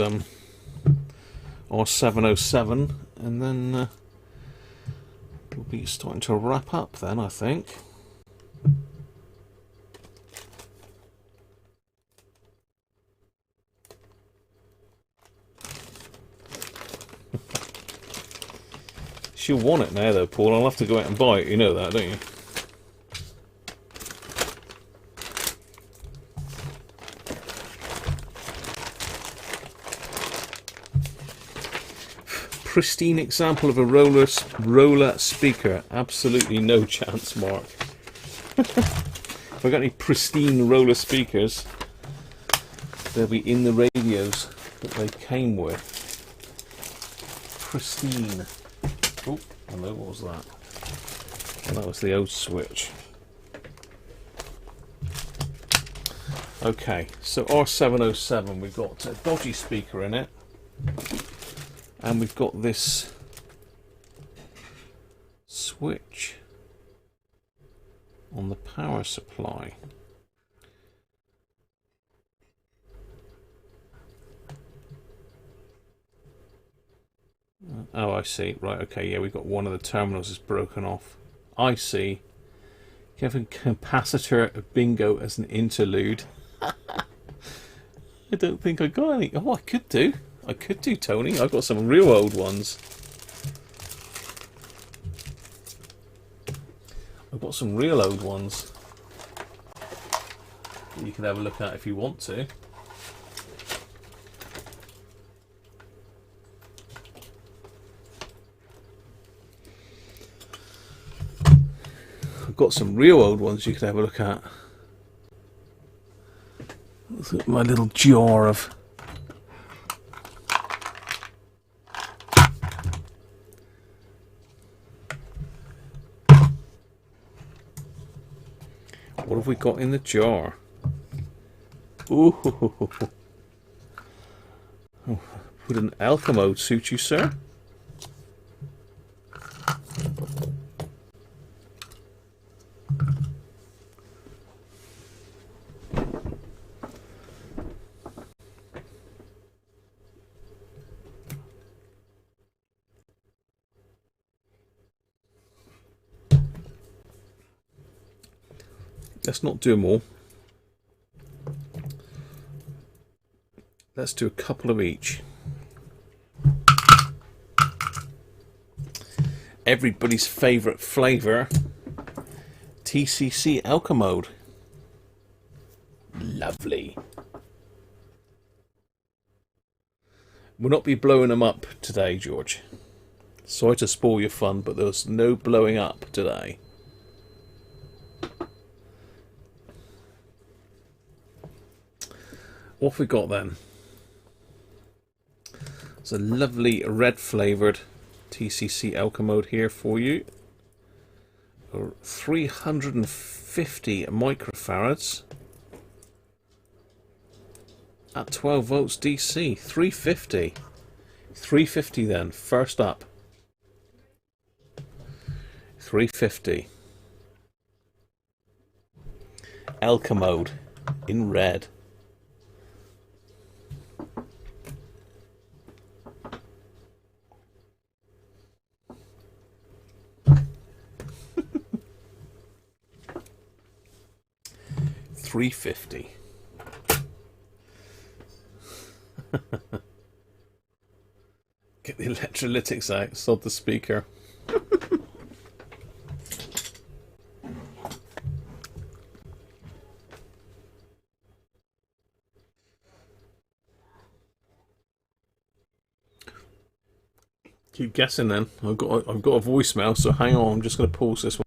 R707, and then we'll be starting to wrap up then, I think. She'll want it now though, Paul. I'll have to go out and buy it, you know that, don't you? Pristine example of a roller speaker. Absolutely no chance, Mark. If I got any pristine roller speakers, they'll be in the radios that they came with. Pristine. Oh, hello, what was that? Well, that was the old switch. Okay, so R707, we've got a dodgy speaker in it. And we've got this switch on the power supply. Oh, I see. Right, okay, yeah, we've got one of the terminals is broken off. I see. Kevin, capacitor bingo as an interlude. I don't think I got any. Oh, I could do. I could do, Tony. I've got some real old ones. I've got some real old ones that you can have a look at if you want to. I've got some real old ones you can have a look at. Look at my little jar of... What have we got in the jar? Ooh. Oh, would an alpha mode suit you, sir? Let's not do them all. Let's do a couple of each. Everybody's favourite flavour, TCC Alka Mode. Lovely. We'll not be blowing them up today, George. Sorry to spoil your fun, but there's no blowing up today. what have we got then? It's a lovely red flavoured TCC Elka mode here for you. 350 microfarads at 12 volts DC. 350. 350 then, first up. 350. Elka mode in red. $3.50. Get the electrolytics out, sod the speaker. Keep guessing then. I've got a voicemail, so hang on. I'm just going to pause this one.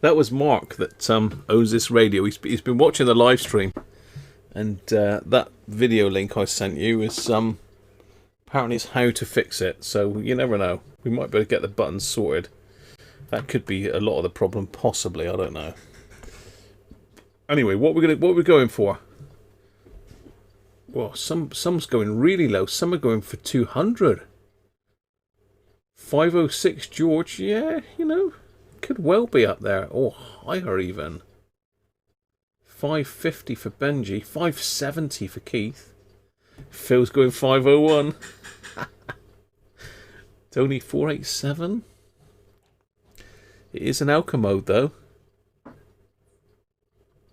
That was Mark that owns this radio. He's been watching the live stream, and that video link I sent you is apparently it's how to fix it. So you never know. We might be able to get the buttons sorted. That could be a lot of the problem, possibly. I don't know. Anyway, what we're going for? Well, some's going really low. Some are going for 200. 506 George. Yeah, you know. Could well be up there, or higher even. 550 for Benji, 570 for Keith. Phil's going 501. Tony 487. It is an Elka mode though.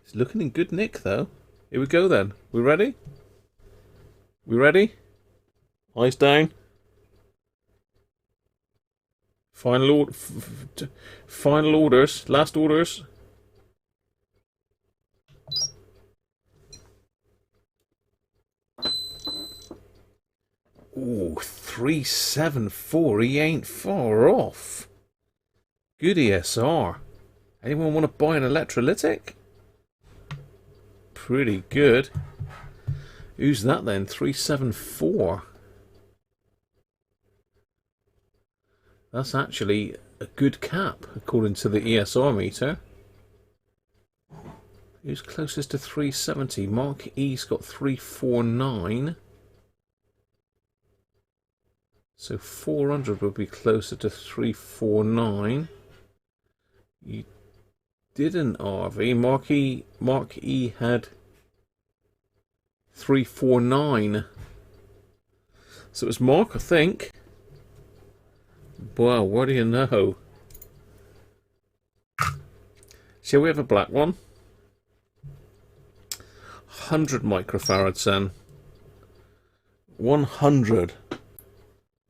It's looking in good nick though. Here we go then. We ready? We ready? Eyes down. Final orders, last orders. Ooh, 374. He ain't far off. Good ESR. Anyone want to buy an electrolytic? Pretty good. Who's that then? 374. That's actually a good cap, according to the ESR meter. Who's closest to 370? Mark E's got 349. So 400 would be closer to 349. You didn't, RV. Mark E had 349. So it was Mark, I think. Wow, what do you know? Shall we have a black one? 100 microfarads then. 100. There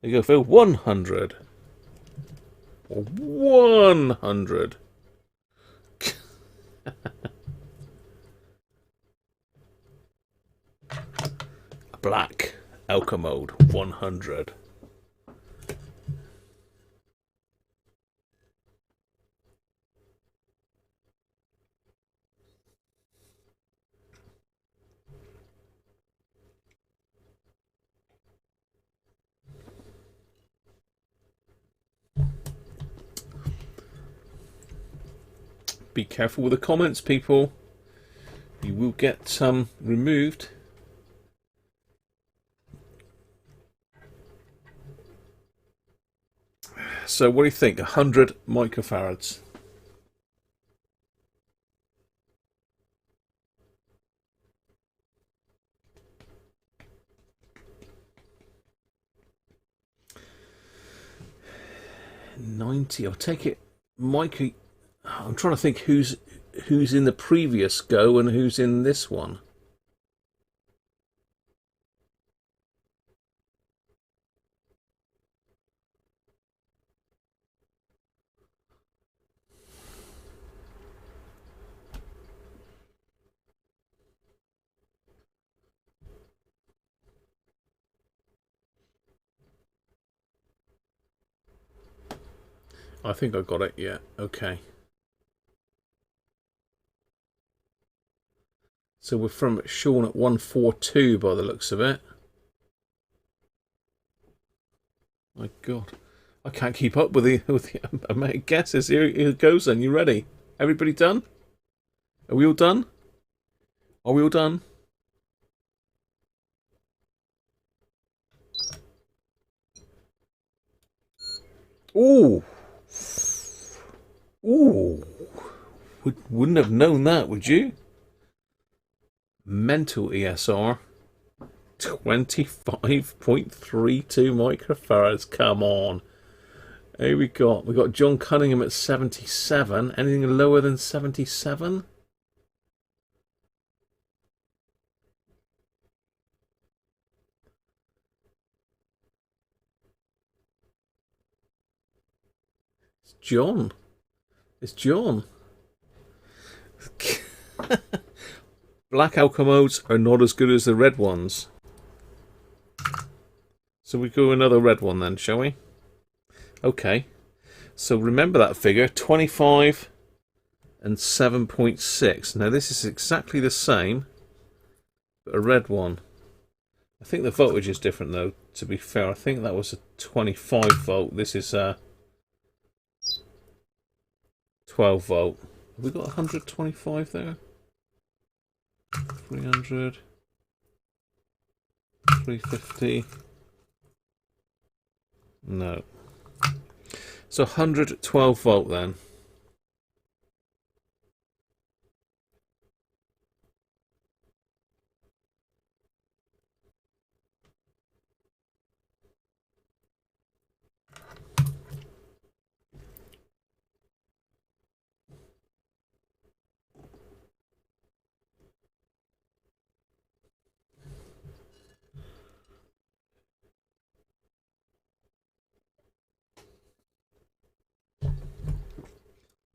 you go, Phil. 100. Or 100. Black. Elka mode. 100. Be careful with the comments, people. You will get removed. So what do you think? 100 microfarads. 90. I'll take it. Mikey. I'm trying to think who's in the previous go and who's in this one. I think I got it, yeah. Okay. So we're from Sean at 142 by the looks of it. My God. I can't keep up with the amount of guesses. Here it goes then. You ready? Everybody done? Are we all done? Are we all done? Ooh. Ooh. Wouldn't have known that, would you? Mental ESR. 25.32 microfarads. Come on. Here we got John Cunningham at 77. Anything lower than 77? It's John. It's John. Black Alchemodes are not as good as the red ones. So we go another red one then, shall we? Okay. So remember that figure, 25 and 7.6. Now this is exactly the same, but a red one. I think the voltage is different though, to be fair. I think that was a 25 volt. This is a 12 volt. Have we got 125 there? 300, 350. No. So 112 volt then.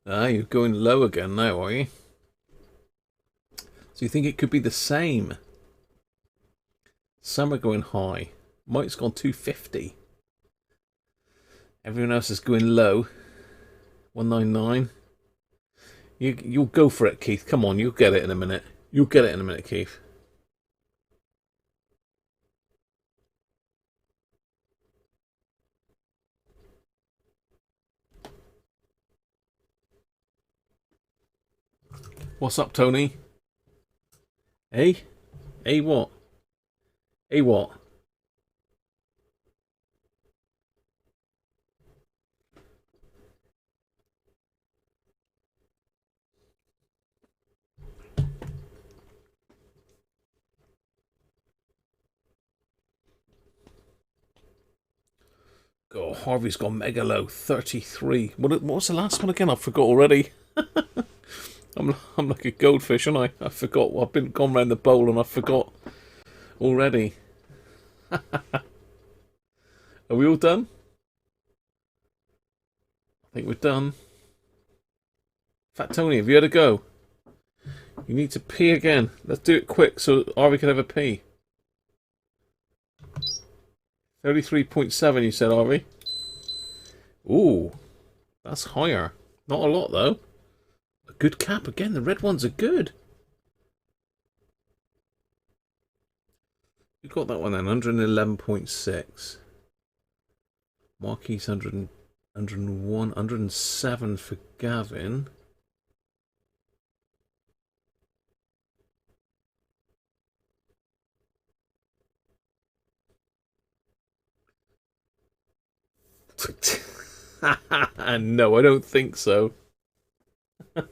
Ah, you're going low again now, are you? So you think it could be the same? Some are going high. Mike's gone 250. Everyone else is going low. 199. You'll go for it, Keith. Come on, you'll get it in a minute. You'll get it in a minute, Keith. What's up, Tony? Eh? Eh what? Eh what? Oh, Harvey's gone mega low. 33. What was the last one again? I forgot already. I'm like a goldfish, aren't I? I forgot. I've been gone round the bowl and I forgot already. Are we all done? I think we're done. Fat Tony, have you had a go? You need to pee again. Let's do it quick so Harvey can have a pee. 33.7 you said, Harvey? Ooh, that's higher. Not a lot though. A good cap again. The red ones are good. You got that one then, 111.6. Marquis 100, 101, 107 for Gavin. No, I don't think so. I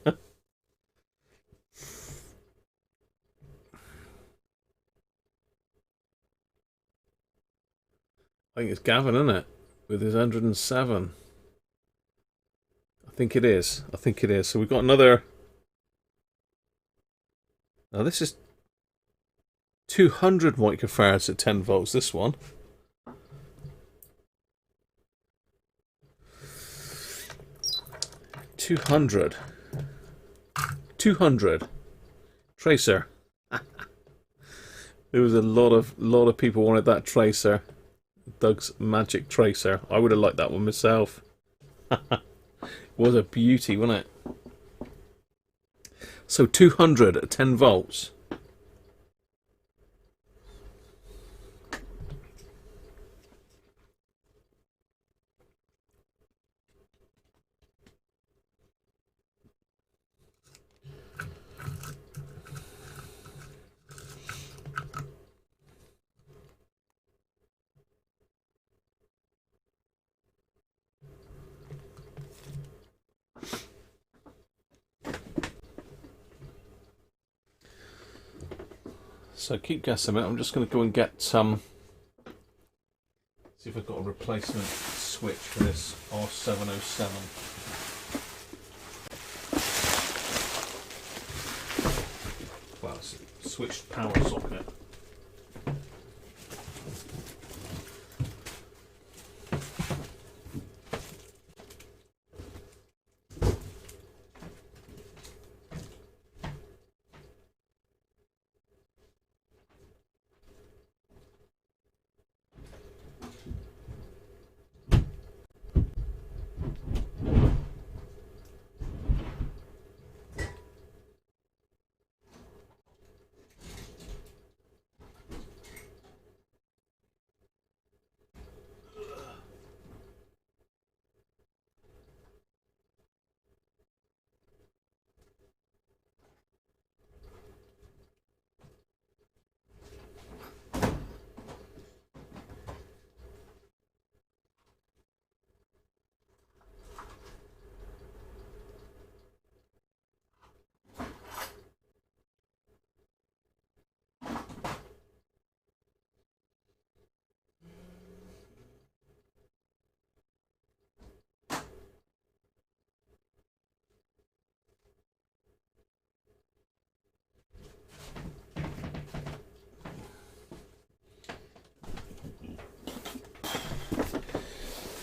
think it's Gavin, isn't it? With his 107. I think it is. I think it is. So we've got another... Now this is 200 microfarads at 10 volts, this one. $200. Tracer. There was a lot of people wanted that tracer. Doug's magic tracer. I would have liked that one myself. It was a beauty, wasn't it? So 200 at 10 volts. So keep guessing it. I'm just going to go and get some. See if I've got a replacement switch for this R707. Well, it's a switched power socket.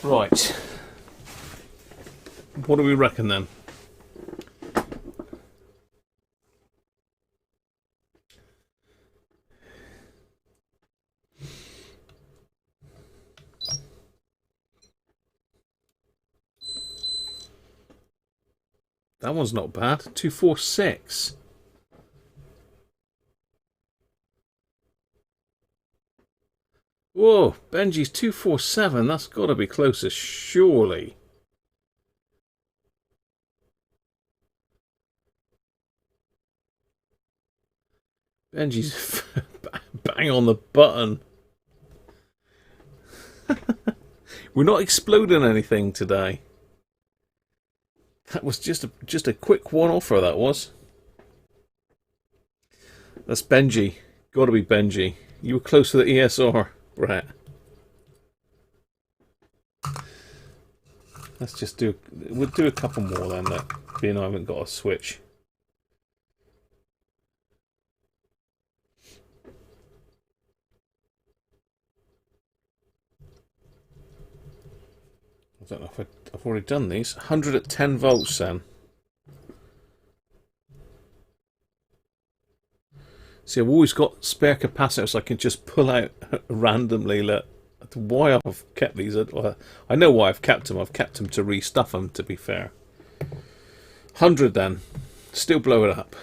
Right. What do we reckon then? That one's not bad. 246. Whoa, Benji's 247. That's got to be closer, surely. Benji's bang on the button. We're not exploding anything today. That was just a quick one-offer, that was. That's Benji. Got to be Benji. You were close to the ESR, Brett. Let's just do... We'll do a couple more then, look. Being I haven't got a switch. I don't know if I've already done these. 100 at 10 volts then. See, I've always got spare capacitors I can just pull out randomly. Look, why I've kept these. I know why I've kept them. I've kept them to restuff them, to be fair. 100 then. Still blow it up.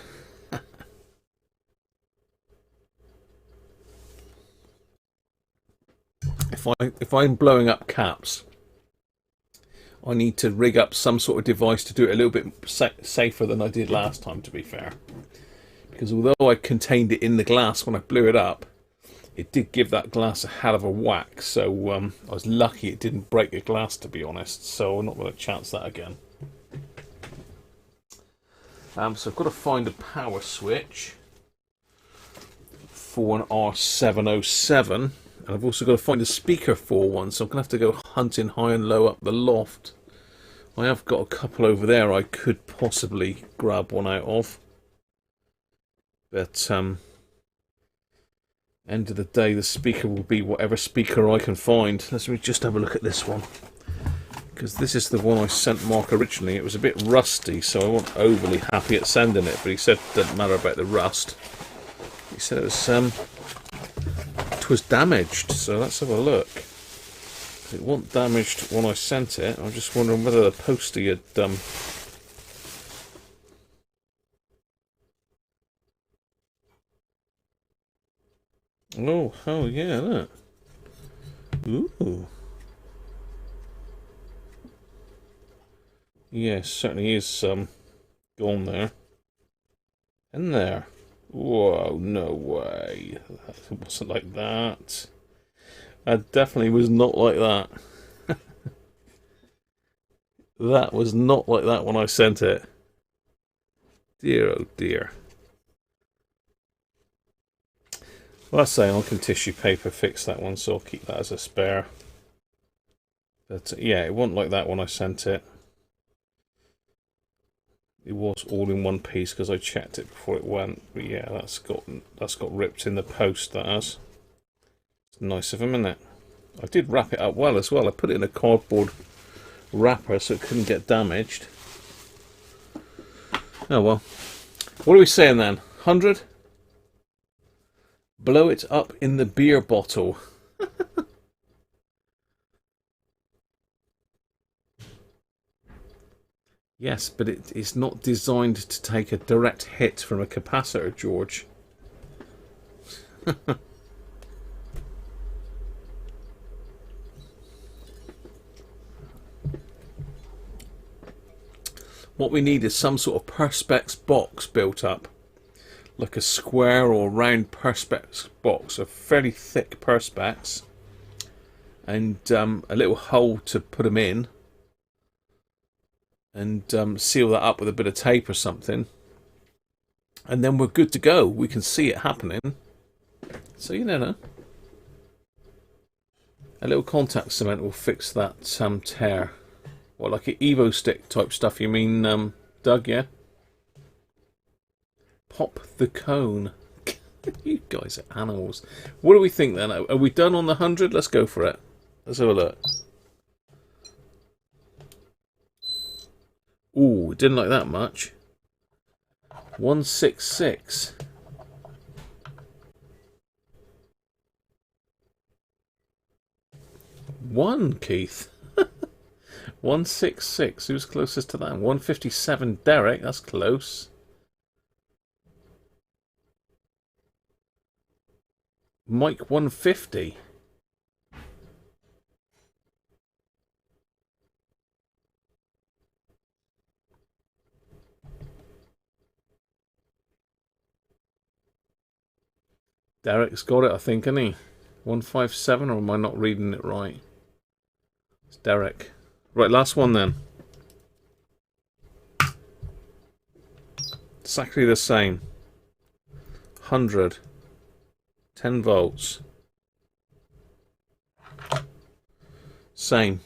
If I'm blowing up caps, I need to rig up some sort of device to do it a little bit safer than I did last time, to be fair. Because although I contained it in the glass when I blew it up, it did give that glass a hell of a whack. So I was lucky it didn't break the glass, to be honest. So I'm not going to chance that again. So I've got to find a power switch for an R707. And I've also got to find a speaker for one, so I'm going to have to go hunting high and low up the loft. I have got a couple over there I could possibly grab one out of. But, end of the day, the speaker will be whatever speaker I can find. Let me just have a look at this one. Because this is the one I sent Mark originally. It was a bit rusty, so I wasn't overly happy at sending it. But he said it doesn't matter about the rust. He said it was damaged, so let's have a look. It wasn't damaged when I sent it. I'm just wondering whether the postie had oh yeah, look. Ooh. Yes, certainly is gone there. In there. Whoa, no way. It wasn't like that. That definitely was not like that. That was not like that when I sent it. Dear, oh dear. Well, I say I can tissue paper fix that one, so I'll keep that as a spare. But yeah, it wasn't like that when I sent it. It was all in one piece because I checked it before it went. But yeah, that's got ripped in the post. That has. It's nice of him, isn't it? I did wrap it up well as well. I put it in a cardboard wrapper so it couldn't get damaged. Oh well. What are we saying then? 100? Blow it up in the beer bottle. Yes, but it is not designed to take a direct hit from a capacitor, George. What we need is some sort of perspex box built up. Like a square or round perspex box, a fairly thick perspex. And a little hole to put them in. And seal that up with a bit of tape or something. And then we're good to go. We can see it happening. So you know. A little contact cement will fix that tear. What, like an Evo stick type stuff you mean, Doug, yeah? Pop the cone. You guys are animals. What do we think then? Are we done on the 100? Let's go for it. Let's have a look. Ooh, it didn't like that much. 166. One, Keith. 166. Who's closest to that? 157, Derek. That's close. Mike 150. Derek's got it, I think, hasn't he? 157, or am I not reading it right? It's Derek. Right, last one then. Exactly the same. 100. 10 volts. Same.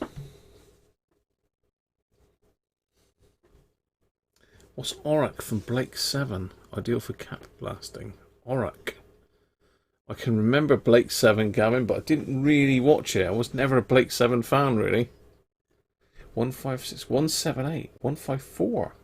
What's Auroch from Blake 7? Ideal for cap blasting. Auroch. I can remember Blake 7, Gavin, but I didn't really watch it. I was never a Blake 7 fan, really. 156, 178, 154.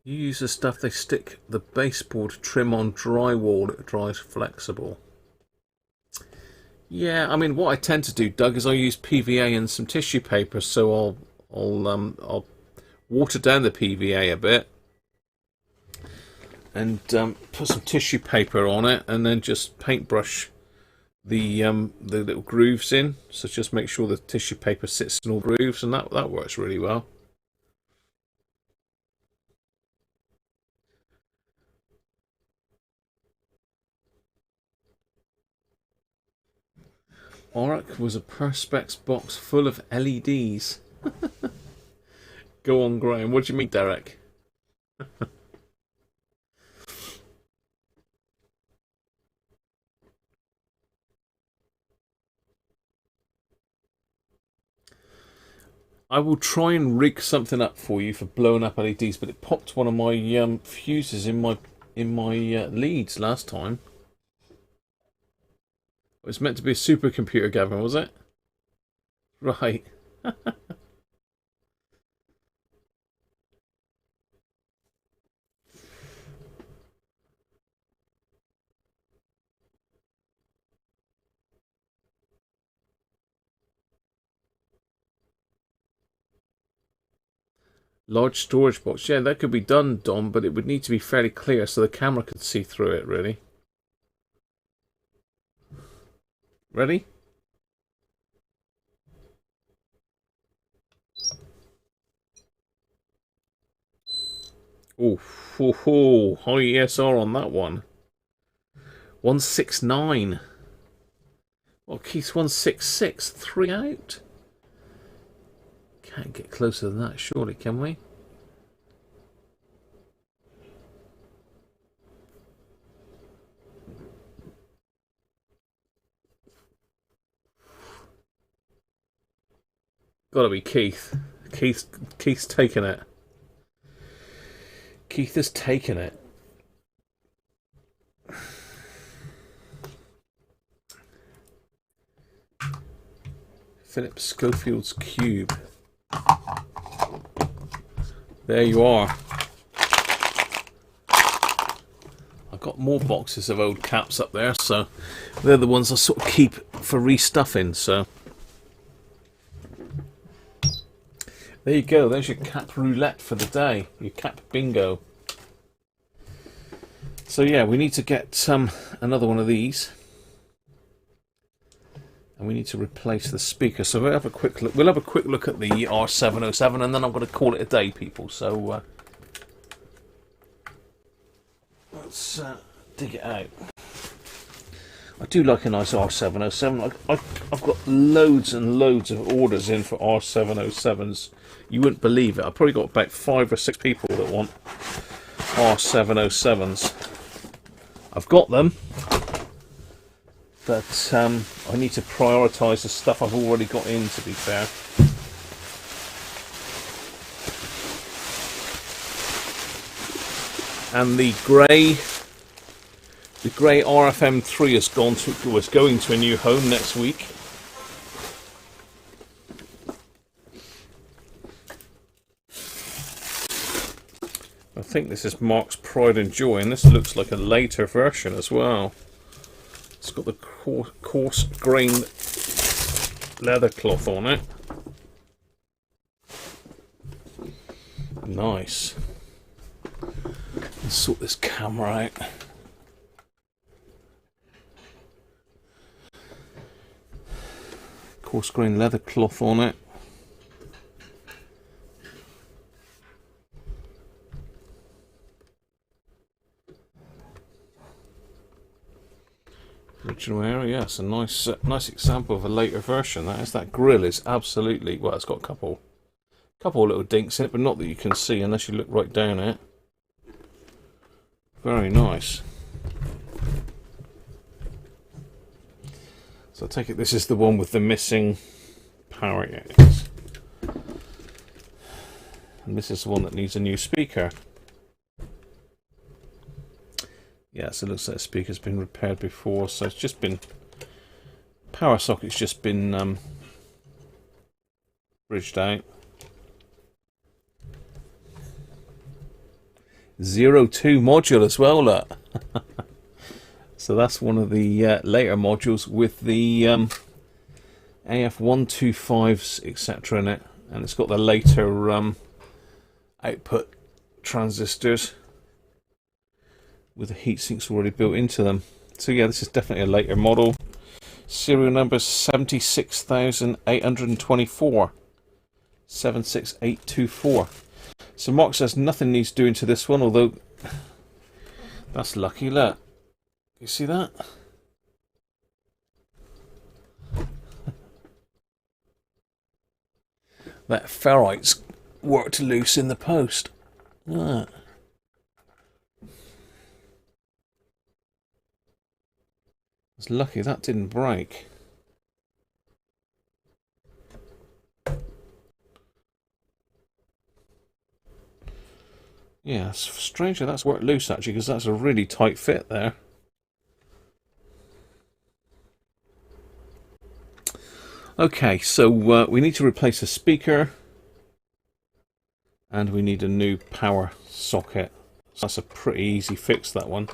You use the stuff they stick the baseboard trim on drywall. It dries flexible. Yeah, I mean, what I tend to do, Doug, is I use PVA and some tissue paper, so I'll water down the PVA a bit and put some tissue paper on it, and then just paintbrush the little grooves in. So just make sure the tissue paper sits in all grooves, and that works really well. Auroch was a perspex box full of LEDs. Go on, Graham. What do you mean, Derek? I will try and rig something up for you for blowing up LEDs, but it popped one of my fuses in my leads last time. It was meant to be a supercomputer, Gavin, was it? Right. Large storage box. Yeah, that could be done, Dom, but it would need to be fairly clear so the camera could see through it, really. Ready? Oh, high ESR on that one. 169. Well, Keith's 166. 3 out. Can't get closer than that, surely, can we? Gotta be Keith. Keith's taking it. Keith has taken it. Philip Schofield's cube. There you are. I've got more boxes of old caps up there, so they're the ones I sort of keep for restuffing, so. There you go, there's your cap roulette for the day, your cap bingo. So yeah, we need to get another one of these. And we need to replace the speaker. So we'll have a quick look. We'll have a quick look at the R707, and then I'm going to call it a day, people. So let's dig it out. I do like a nice R707. I've got loads and loads of orders in for R707s. You wouldn't believe it. I've probably got about 5 or 6 people that want R707s. I've got them. But I need to prioritise the stuff I've already got in, to be fair. And the grey RFM3 was going to a new home next week. I think this is Mark's Pride and Joy, and this looks like a later version as well. It's got the coarse grained leather cloth on it. Nice. Let's sort this camera out. Coarse grained leather cloth on it. Original area, yes, a nice example of a later version. That grill is absolutely, well, it's got a couple of little dinks in it, but not that you can see unless you look right down it. Very nice. So I take it this is the one with the missing power units, and this is the one that needs a new speaker. Yeah, so it looks like the speaker's been repaired before, so it's just been... Power socket's just been bridged out. 02 module as well, look. So that's one of the later modules with the AF125s, etc. in it. And it's got the later output transistors with the heat sinks already built into them. So yeah, this is definitely a later model. Serial number 76824. 76824. So Mark says nothing needs doing to this one, although that's lucky, look. You see that? That ferrite's worked loose in the post. Ah. It's lucky that didn't break. Yeah, it's strange that that's worked loose actually, because that's a really tight fit there. Okay, so we need to replace a speaker. And we need a new power socket. So that's a pretty easy fix, that one.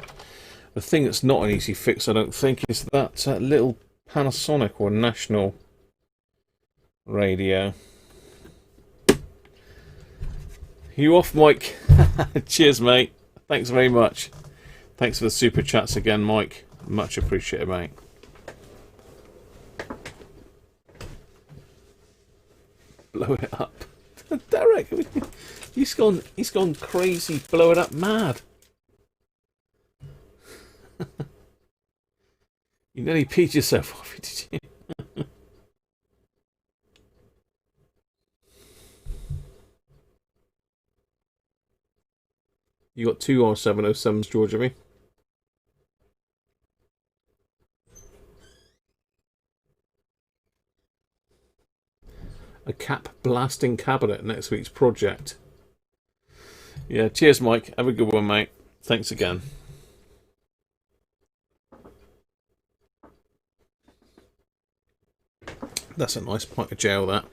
The thing that's not an easy fix, I don't think, is that little Panasonic or National radio. You off, Mike? Cheers, mate. Thanks very much. Thanks for the super chats again, Mike. Much appreciated, mate. Blow it up. Derek, he's gone crazy, blow it up mad. You nearly peed yourself off, did you? You got 2 R707s, George, have you? A cap blasting cabinet next week's project. Yeah, cheers, Mike. Have a good one, mate. Thanks again. That's a nice pint of gel, that.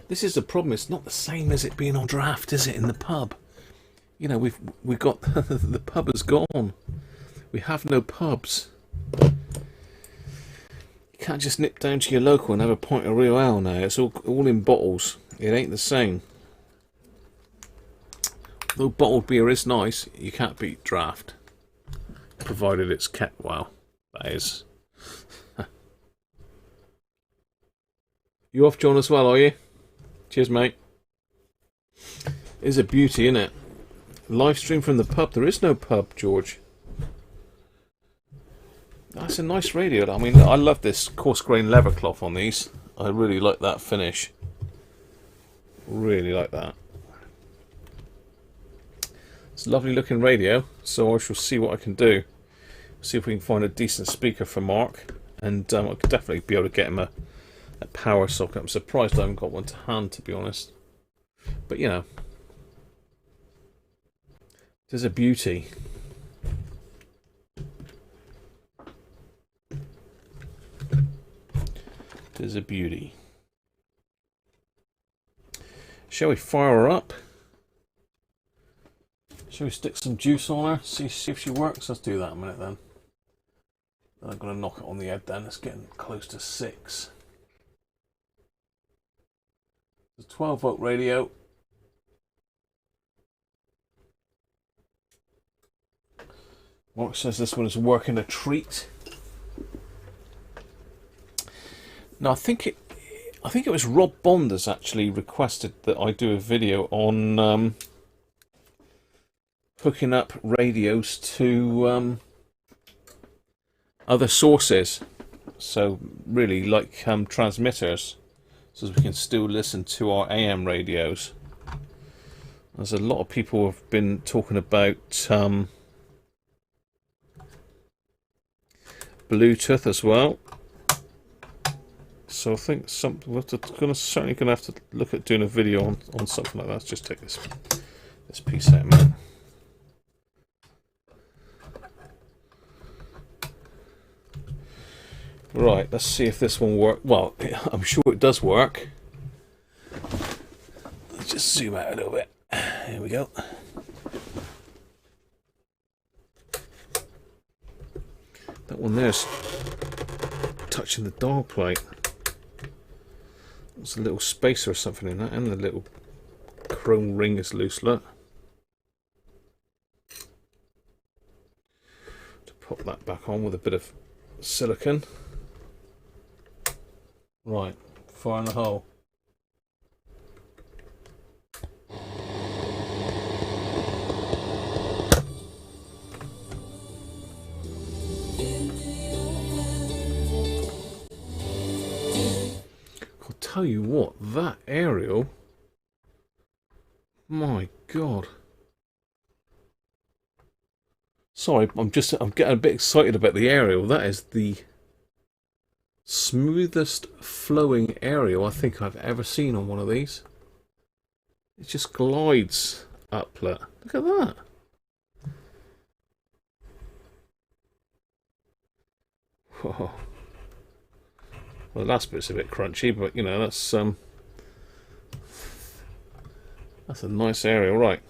This is the problem. It's not the same as it being on draft, is it, in the pub? You know, we've got the pub is gone. We have no pubs. You can't just nip down to your local and have a pint of real ale now. It's all in bottles. It ain't the same. Though bottled beer is nice, you can't beat draft. Provided it's kept well. That is. You off, John, as well, are you? Cheers, mate. It's a beauty, isn't it? Live stream from the pub. There is no pub, George. That's a nice radio. I mean, I love this coarse grain leather cloth on these. I really like that finish. Really like that. It's a lovely looking radio, so I shall see what I can do. See if we can find a decent speaker for Mark, and I could definitely be able to get him a power socket. I'm surprised I haven't got one to hand, to be honest. But you know, there's a beauty. There's a beauty. Shall we fire her up? Shall we stick some juice on her? See if she works? Let's do that in a minute then. I'm going to knock it on the head then. It's getting close to 6. It's a 12-volt radio. Mark says this one is working a treat. Now I think it was Rob Bonders actually requested that I do a video on hooking up radios to other sources, so really like transmitters, so we can still listen to our AM radios. There's a lot of people who have been talking about Bluetooth as well. So I think we're certainly going to have to look at doing a video on something like that. Let's just take this piece out a minute. Right, let's see if this one works. Well, I'm sure it does work. Let's just zoom out a little bit. Here we go. That one there's touching the dial plate. There's a little spacer or something in that, and the little chrome ring is loose, look. To pop that back on with a bit of silicone. Right, fire in the hole. I'll tell you what, that aerial, my God. Sorry, I'm getting a bit excited about the aerial. That is the smoothest flowing aerial I think I've ever seen on one of these. It just glides uplet. Look at that. Whoa. Well, the last bit's a bit crunchy, but you know, that's a nice area, right?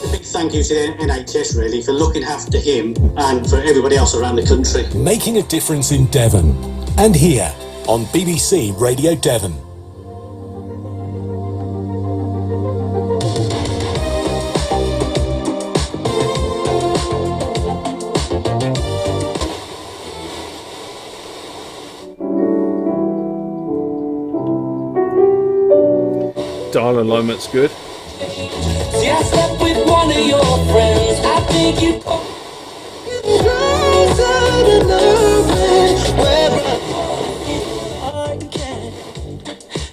A big thank you to the NHS really for looking after him and for everybody else around the country. Making a difference in Devon, and here on BBC Radio Devon. Dial alignment's good. See, I slept with one of your friends. I think you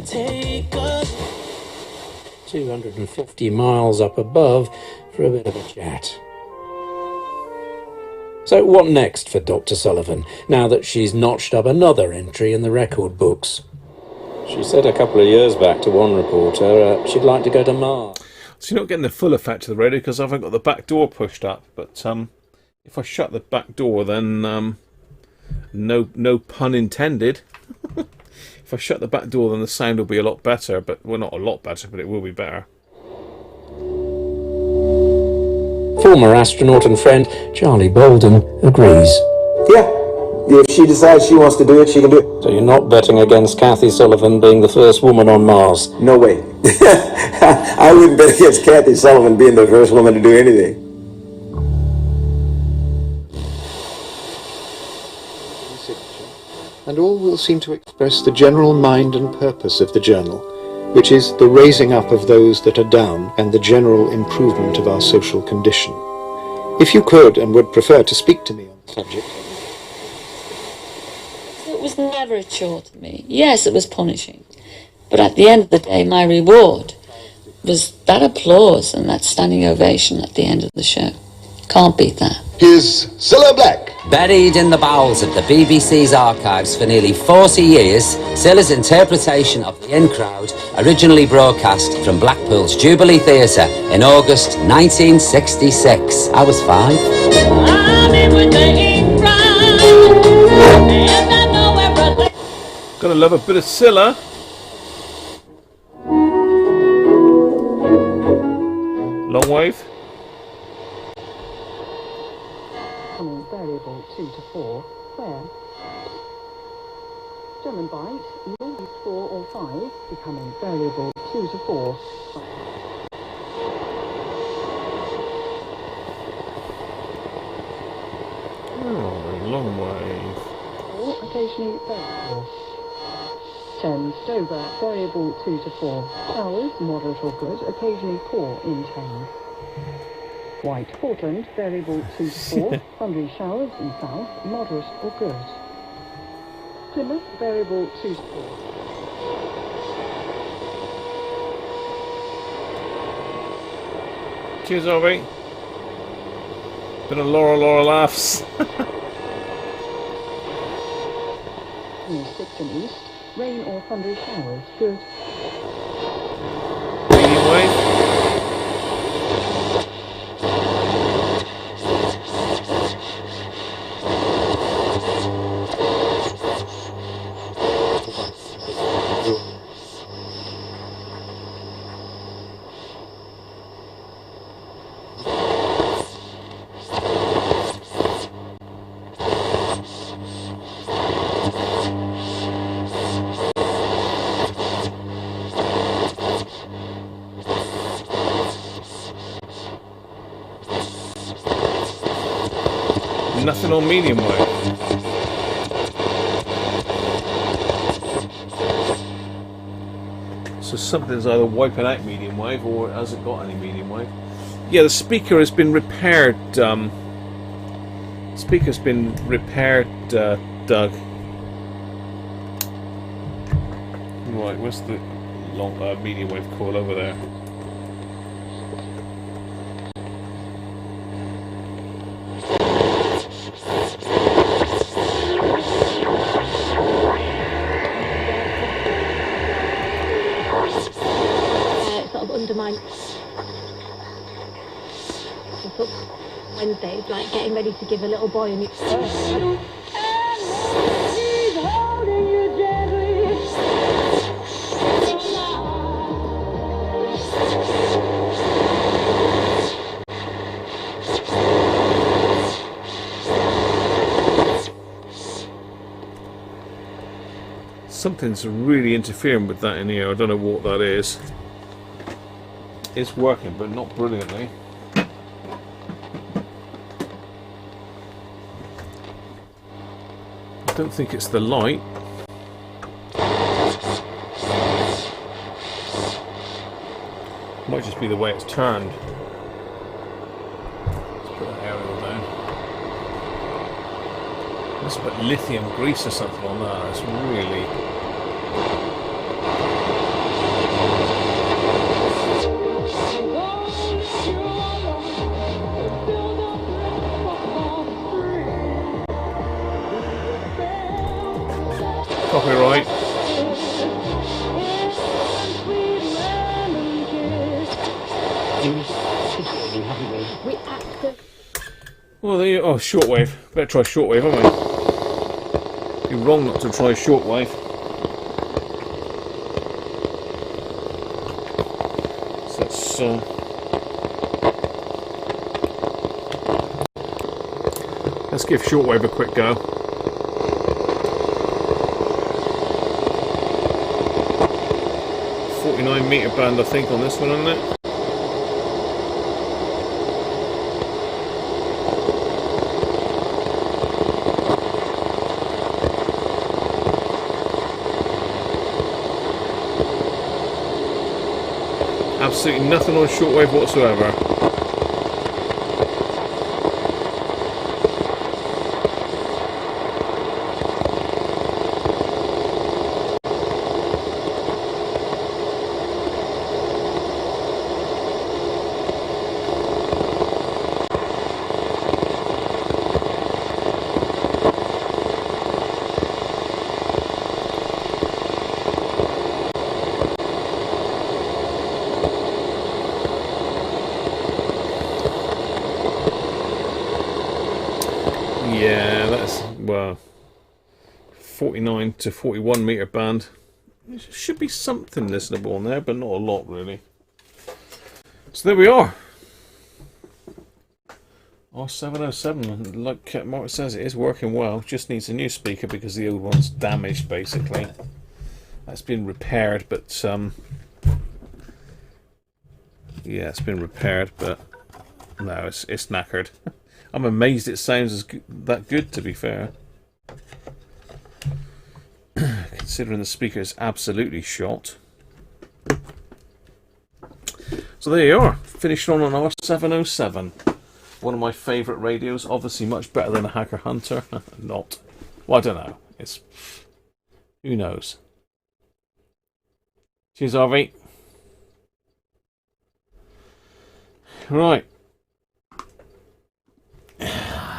take us 250 miles up above for a bit of a chat. So what next for Dr. Sullivan, now that she's notched up another entry in the record books? She said a couple of years back to one reporter she'd like to go to Mars. So you're not getting the full effect of the radio because I haven't got the back door pushed up. But if I shut the back door, then no pun intended. If I shut the back door, then the sound will be a lot better. But well, not a lot better, but it will be better. Former astronaut and friend Charlie Bolden agrees. Yeah. If she decides she wants to do it, she can do it. So you're not betting against Kathy Sullivan being the first woman on Mars? No way. I wouldn't bet against Kathy Sullivan being the first woman to do anything. And all will seem to express the general mind and purpose of the journal, which is the raising up of those that are down and the general improvement of our social condition. If you could and would prefer to speak to me on the subject. It was never a chore to me. Yes, it was punishing. But at the end of the day, my reward was that applause and that standing ovation at the end of the show. Can't beat that. Here's Cilla Black. Buried in the bowels of the BBC's archives for nearly 40 years, Cilla's interpretation of The In Crowd, originally broadcast from Blackpool's Jubilee Theatre in August 1966. I was 5. I'm in with the In Crowd, and I know everything. Gotta love a bit of Cilla. Long wave. Becoming variable 2 to 4, where German bite, maybe 4 or 5, becoming variable 2 to 4. Oh, long wave. Or occasionally variable. Thames, Dover, variable 2 to 4. Showers, moderate or good, occasionally poor in Thames. White, Portland, variable 2 to 4. Thundery showers in south, moderate or good. Plymouth, variable 2 to 4. Cheers, Obi. Been a Laura laughs. Near 6 and east, rain or thundery showers, good. Medium wave. Nothing on medium wave. So something's either wiping out medium wave or it hasn't got any medium wave. Yeah, the speaker has been repaired. Speaker's been repaired, Doug. Right, where's the long medium wave coil over there? Wednesdays, like getting ready to give a little boy a new... Something's really interfering with that in here. I don't know what that is. It's working, but not brilliantly. I don't think it's the light. Might just be the way it's turned. Let's put that aerial down. Let's put lithium grease or something on that. It's really... Copyright. Well, there you go. Oh, shortwave. Better try shortwave, haven't we? Be wrong not to try shortwave. So let's let's give shortwave a quick go. .49 meter band, I think, on this one, isn't it? Absolutely nothing on shortwave whatsoever. Yeah, that's, well, 49 to 41 meter band. There should be something listenable on there, but not a lot really. So there we are. R707, like Mark says, it is working well. Just needs a new speaker because the old one's damaged basically. That's been repaired, but yeah, it's been repaired, but no, it's knackered. I'm amazed it sounds that good, to be fair. Considering the speaker is absolutely shot. So there you are, finished on an R707. One of my favourite radios, obviously much better than a Hacker Hunter. Not. Well, I don't know. It's... who knows? Cheers, Harvey. Right.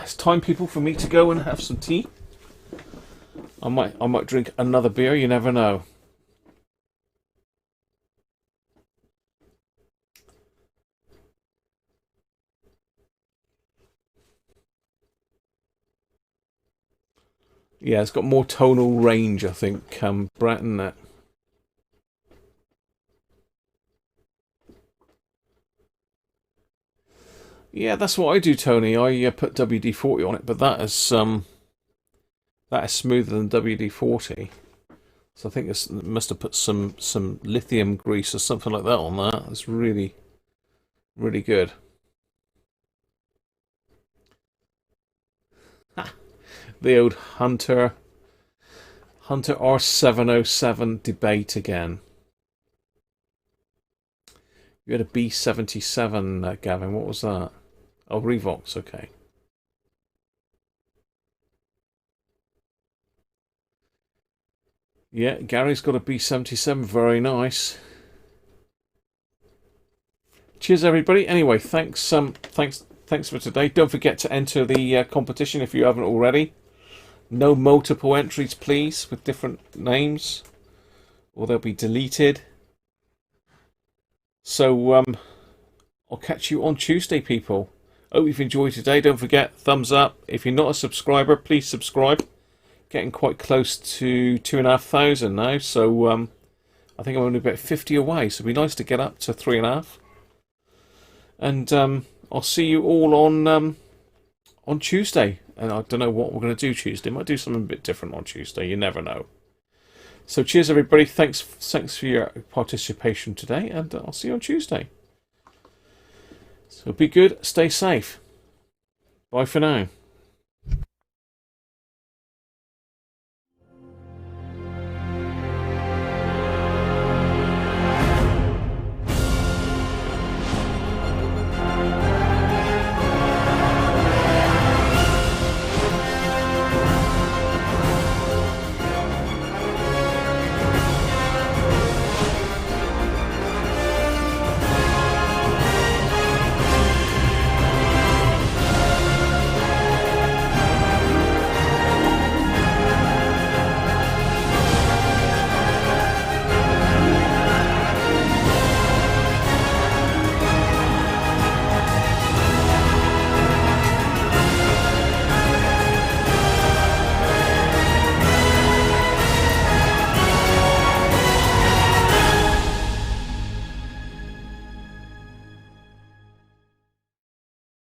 It's time, people, for me to go and have some tea. I might drink another beer, you never know. Yeah, it's got more tonal range, I think, Brett, isn't it? Yeah, that's what I do, Tony. I put WD-40 on it, but that is smoother than WD-40. So I think it must have put some lithium grease or something like that on that. It's really, really good. The old Hunter R707 debate again. You had a B77, Gavin. What was that? Oh, Revox. Okay. Yeah, Gary's got a B77. Very nice. Cheers, everybody. Anyway, thanks for today. Don't forget to enter the competition if you haven't already. No multiple entries, please, with different names, or they'll be deleted. So I'll catch you on Tuesday, people. Hope you've enjoyed today. Don't forget, thumbs up. If you're not a subscriber, please subscribe. Getting quite close to 2,500 now, so I think I'm only about 50 away, so it'd be nice to get up to 3.5. And I'll see you all on Tuesday. And I don't know what we're going to do Tuesday. Might do something a bit different on Tuesday. You never know. So cheers, everybody. Thanks for your participation today, and I'll see you on Tuesday. So be good. Stay safe. Bye for now.